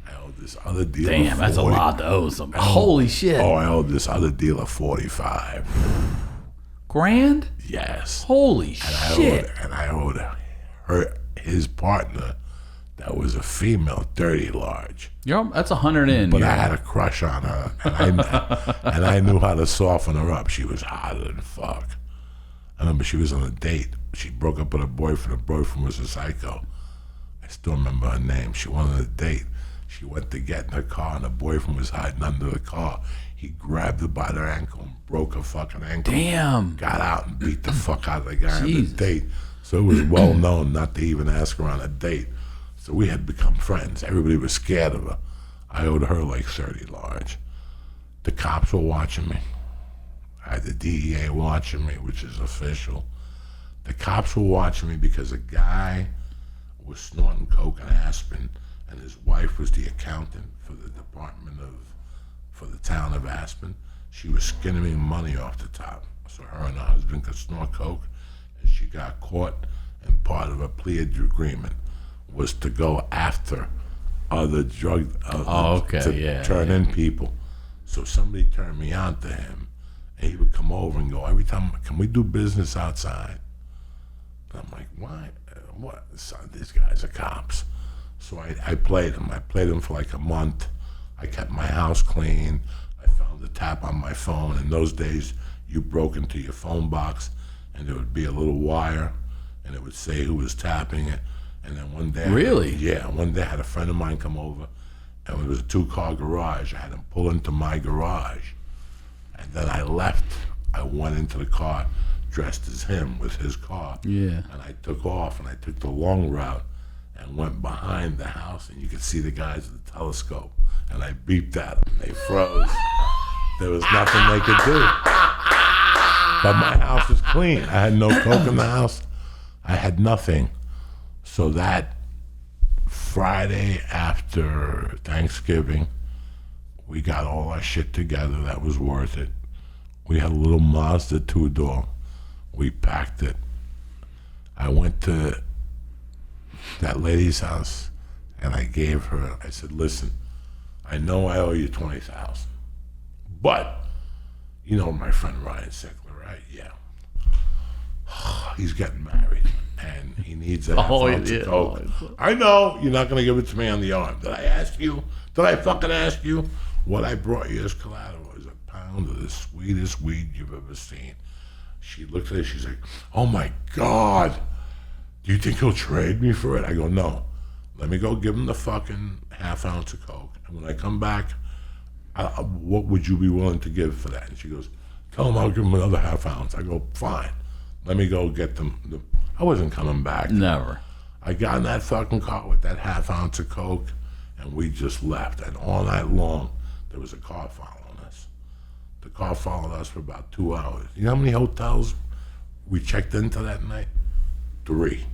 I owed this other dealer 40. Damn, that's a lot to owe somebody. Holy shit. Oh, I owed this other dealer 45. Grand? Yes. Holy shit. I owed his partner, that was a female, 30 large. That's 100 in. But I had a crush on her, and I knew how to soften her up. She was hotter than fuck. I remember she was on a date. She broke up with her boyfriend. Her boyfriend was a psycho. I still remember her name. She wanted a date. She went to get in her car, and her boyfriend was hiding under the car. He grabbed her by her ankle and broke her fucking ankle. Damn. Got out and beat the fuck out of the guy on the Jesus. date. So it was well known not to even ask her on a date. So we had become friends. Everybody was scared of her. I owed her like 30 large. The cops were watching me. I had the DEA watching me, which is official. The cops were watching me because a guy was snorting coke in Aspen, and his wife was the accountant for the for the town of Aspen. She was skimming money off the top. So her and her husband could snort coke, and she got caught, and part of a plea agreement was to go after other drug turn in people. So somebody turned me on to him, and he would come over and go, every time, can we do business outside? And I'm like, why? What? Son, these guys are cops. So I played him. I played him for like a month. I kept my house clean. I found the tap on my phone. In those days, you broke into your phone box, and there would be a little wire, and it would say who was tapping it. And then one day, one day I had a friend of mine come over, and it was a 2-car garage. I had him pull into my garage, and then I left. I went into the car dressed as him with his car. Yeah. And I took off, and I took the long route and went behind the house, and you could see the guys with the telescope. And I beeped at them. They froze. There was nothing they could do. But my house was clean. I had no coke in the house. I had nothing. So that Friday after Thanksgiving, we got all our shit together. That was worth it. We had a little Mazda 2-door. We packed it. I went to that lady's house, and I gave her, I said, listen, I know I owe you $20,000, but you know my friend Ryan Sickler, right? Yeah. He's getting married, and he needs a half ounce of coke. I know you're not going to give it to me on the arm. Did I ask you? Did I fucking ask you? What I brought you as collateral is a pound of the sweetest weed you've ever seen. She looked at it, she's like, oh my God, do you think he'll trade me for it? I go, no. Let me go give him the fucking half ounce of coke. And when I come back, what would you be willing to give for that? And she goes, tell him I'll give him another half ounce. I go, fine. Let me go get them. I wasn't coming back. Never. I got in that fucking car with that half ounce of coke, and we just left. And all night long, there was a car following us. The car followed us for about 2 hours. You know how many hotels we checked into that night? 3.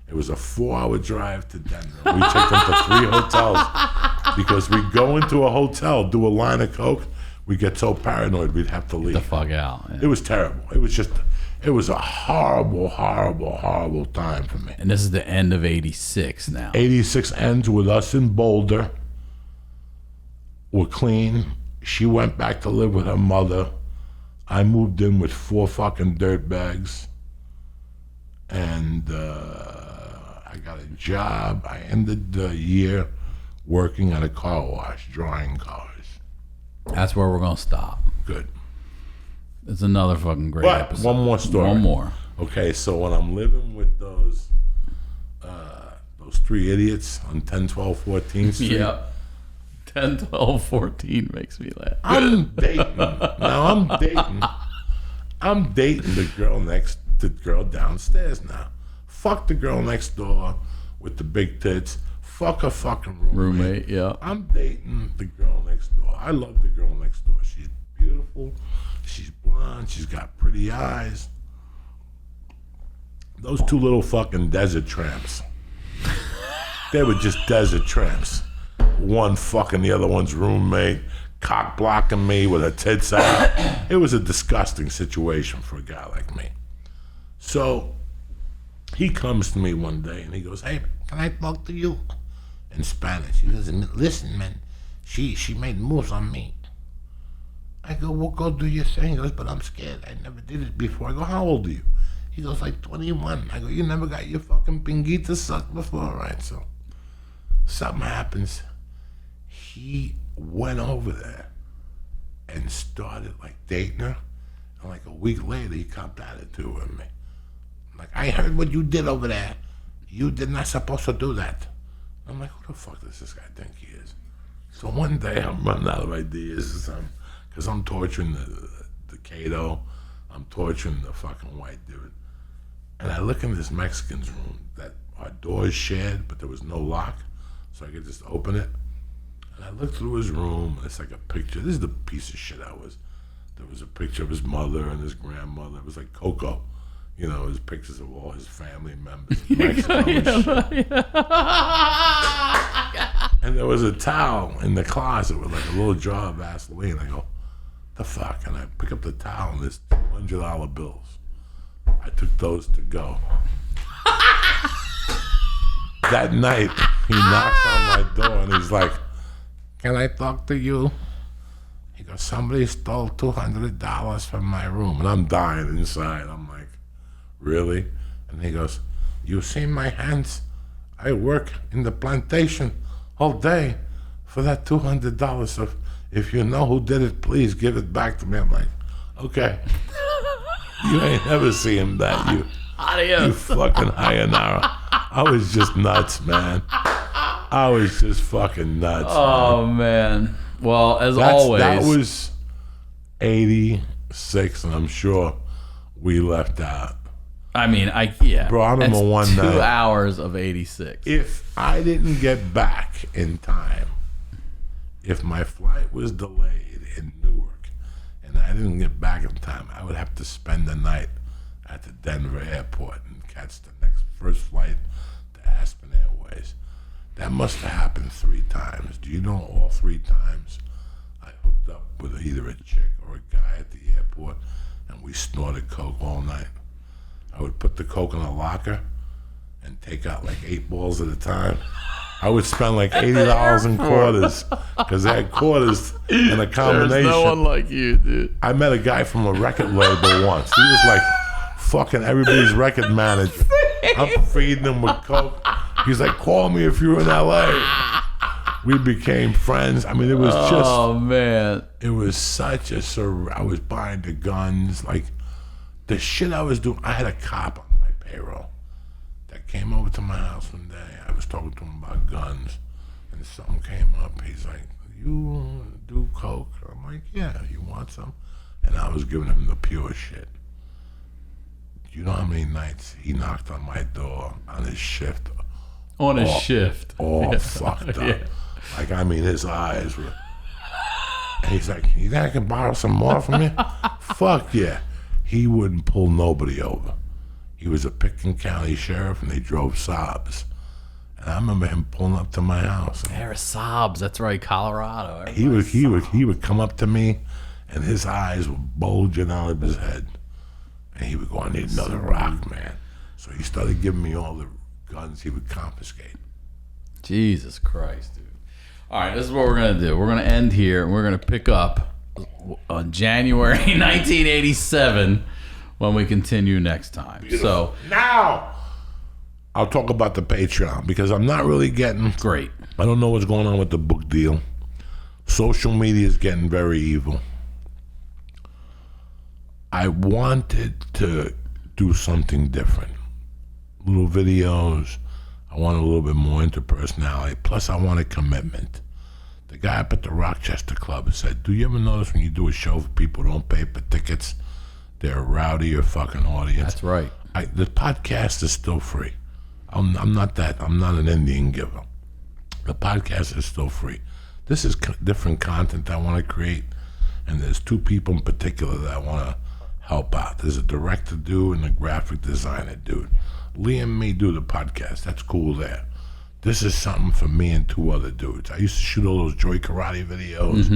It was a 4-hour drive to Denver. We checked into 3 hotels because we go into a hotel, do a line of coke, we get so paranoid we'd have to leave. Get the fuck out. Yeah. It was terrible. It was a horrible, horrible, horrible time for me. And this is the end of 86 now. 86 ends with us in Boulder. We're clean. She went back to live with her mother. I moved in with 4 fucking dirt bags. And I got a job. I ended the year working at a car wash, drying cars. That's where we're going to stop. Good. It's another fucking great But episode. one more story. One more. Okay, so when I'm living with those 3 idiots on 10, 12, 14th Street. Yeah. 10, 12, 14 makes me laugh. I'm dating. Now I'm dating the girl downstairs now. Fuck the girl next door with the big tits. Fuck her fucking roommate. Yeah. I'm dating the girl next door. I love the girl next door. She's beautiful. She's blonde. She's got pretty eyes. Those 2 little fucking desert tramps. They were just desert tramps. One fucking the other one's roommate, cock blocking me with her tits out. It was a disgusting situation for a guy like me. So he comes to me one day and he goes, hey, can I talk to you? In Spanish. He goes, listen, man, she made moves on me. I go, well, go do your thing. He goes, but I'm scared. I never did it before. I go, how old are you? He goes, like 21. I go, you never got your fucking pinguita sucked before? All right, so something happens. He went over there and started like dating her. And like a week later, he copped attitude with me. Like, I heard what you did over there. You did not supposed to do that. I'm like, who the fuck does this guy think he is? So one day I'm running out of ideas because I'm torturing the Cato. I'm torturing the fucking white dude. And I look in this Mexican's room that our doors shared, but there was no lock, so I could just open it. And I looked through his room, and it's like a picture. This is the piece of shit I was. There was a picture of his mother and his grandmother. It was like Coco. You know, his pictures of all his family members in Mexico and shit. And there was a towel in the closet with like a little jar of Vaseline. I go, the fuck? And I pick up the towel and there's $200 bills. I took those to go. That night, he knocks on my door and he's like, can I talk to you? He goes, somebody stole $200 from my room. And I'm dying inside. I'm like, really? And he goes, you see my hands? I work in the plantation all day for that $200. So if you know who did it, please give it back to me. I'm like, okay. You ain't never seen that, you fucking Hayanara. I was just nuts, man. I was just fucking nuts. Oh, man. Well, as always. That was 86, and I'm sure we left out. I mean, yeah. Bro, I remember one night. 2 hours of 86. If I didn't get back in time, if my flight was delayed in Newark, and I didn't get back in time, I would have to spend the night at the Denver airport and catch the first flight to Aspen Airways. That must have happened 3 times. Do you know all 3 times I hooked up with either a chick or a guy at the airport and we snorted coke all night? I would put the coke in a locker and take out like 8 balls at a time. I would spend like $80 in quarters because they had quarters in a combination. There's no one like you, dude. I met a guy from a record label once. He was like fucking everybody's record manager. I'm feeding him with coke. He's like, call me if you're in LA. We became friends. I mean, it was just. Oh, man. It was such a I was buying the guns. Like, the shit I was doing. I had a cop on my payroll that came over to my house one day. I was talking to him about guns, and something came up. He's like, you do coke? I'm like, yeah, you want some? And I was giving him the pure shit. You know how many nights he knocked on my door on his shift? On his shift. All fucked up. Yeah. Like, I mean, his eyes were... And he's like, you think I can borrow some more from you? Fuck yeah. He wouldn't pull nobody over. He was a Pitkin County sheriff, and they drove Saabs. And I remember him pulling up to my house. There's Saabs. That's right, Colorado. He would come up to me, and his eyes were bulging out of his head. And he would go, I need another rock, man. So he started giving me all the guns he would confiscate. Jesus Christ, dude. All right, this is what we're going to do. We're going to end here, and we're going to pick up on January 1987 when we continue next time. Beautiful. So now, I'll talk about the Patreon, because I'm not really getting... Great. I don't know what's going on with the book deal. Social media is getting very evil. I wanted to do something different. Little videos. I wanted a little bit more interpersonality. Plus, I wanted commitment. The guy up at the Rochester Club said, do you ever notice when you do a show for people who don't pay for tickets, they're a rowdier fucking audience? That's right. The podcast is still free. I'm not an Indian giver. The podcast is still free. This is different content I want to create, and there's 2 people in particular that I want to help out. There's a director dude and a graphic designer dude. Lee and me do the podcast. That's cool there. This is something for me and 2 other dudes. I used to shoot all those Joy Karate videos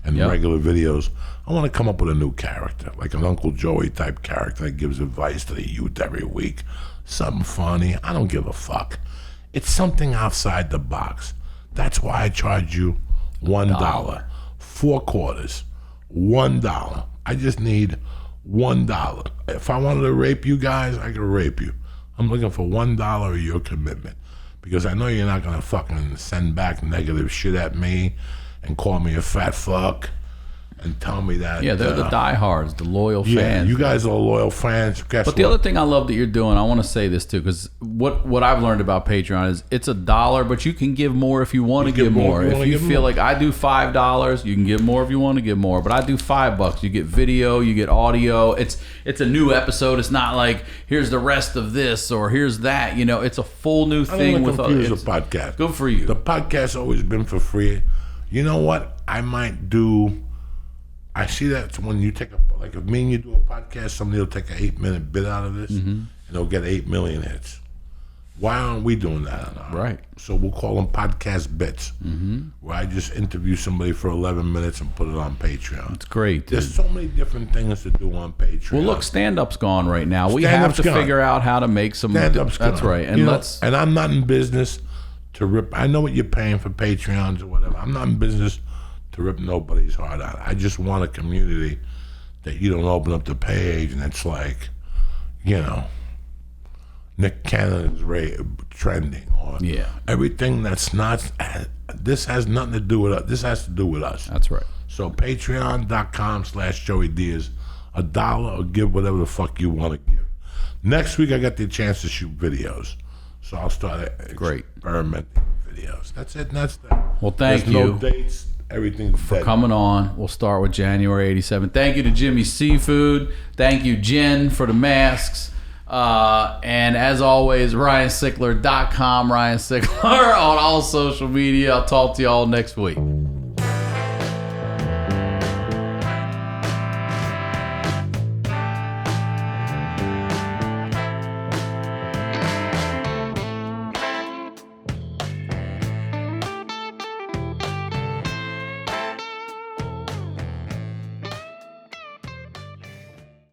and regular videos. I want to come up with a new character, like an Uncle Joey type character that gives advice to the youth every week. Something funny. I don't give a fuck. It's something outside the box. That's why I charge you $1. 4 quarters. $1. I just need $1. If I wanted to rape you guys, I could rape you. I'm looking for $1 of your commitment, because I know you're not gonna fucking send back negative shit at me and call me a fat fuck and tell me that. Yeah, they're the diehards, the loyal fans. Yeah, you guys are loyal fans. Guess but the other thing I love that you're doing, I want to say this too, because what I've learned about Patreon is it's $1, but you can give more if you want to give more. If you feel like I do $5, you can give more if you want to give more. But I do $5. You get video, you get audio. It's a new episode. It's not like here's the rest of this or here's that. You know, it's a full new thing with the podcast. Good for you. The podcast's always been for free. You know what? I might do I see that when you take like if me and you do a podcast, somebody will take an 8-minute bit out of this, and they'll get 8 million hits. Why aren't we doing that on our Right. So we'll call them podcast bits, where I just interview somebody for 11 minutes and put it on Patreon. It's great, dude. There's so many different things to do on Patreon. Well, look, stand-up's gone right now. We have Stand-up's to gone. figure out how to make some. Stand-up's That's gone. right. And You know, let's. and I'm not in business to rip. I know what you're paying for Patreons or whatever. I'm not in business to rip nobody's heart out. I just want a community that you don't open up the page and it's like, you know, Nick Cannon's trending or Yeah. everything that's not. This has nothing to do with us. This has to do with us. That's right. So patreon.com/Joey Diaz, $1 or give whatever the fuck you want to give. Next week I got the chance to shoot videos. So I'll start experimenting with videos. That's it. And that's that. Well, thank There's you. no dates. Everything's dead. Coming on. We'll start with January 87. Thank you to Jimmy Seafood. Thank you, Jen, for the masks. And as always, RyanSickler.com, Ryan Sickler on all social media. I'll talk to you all next week.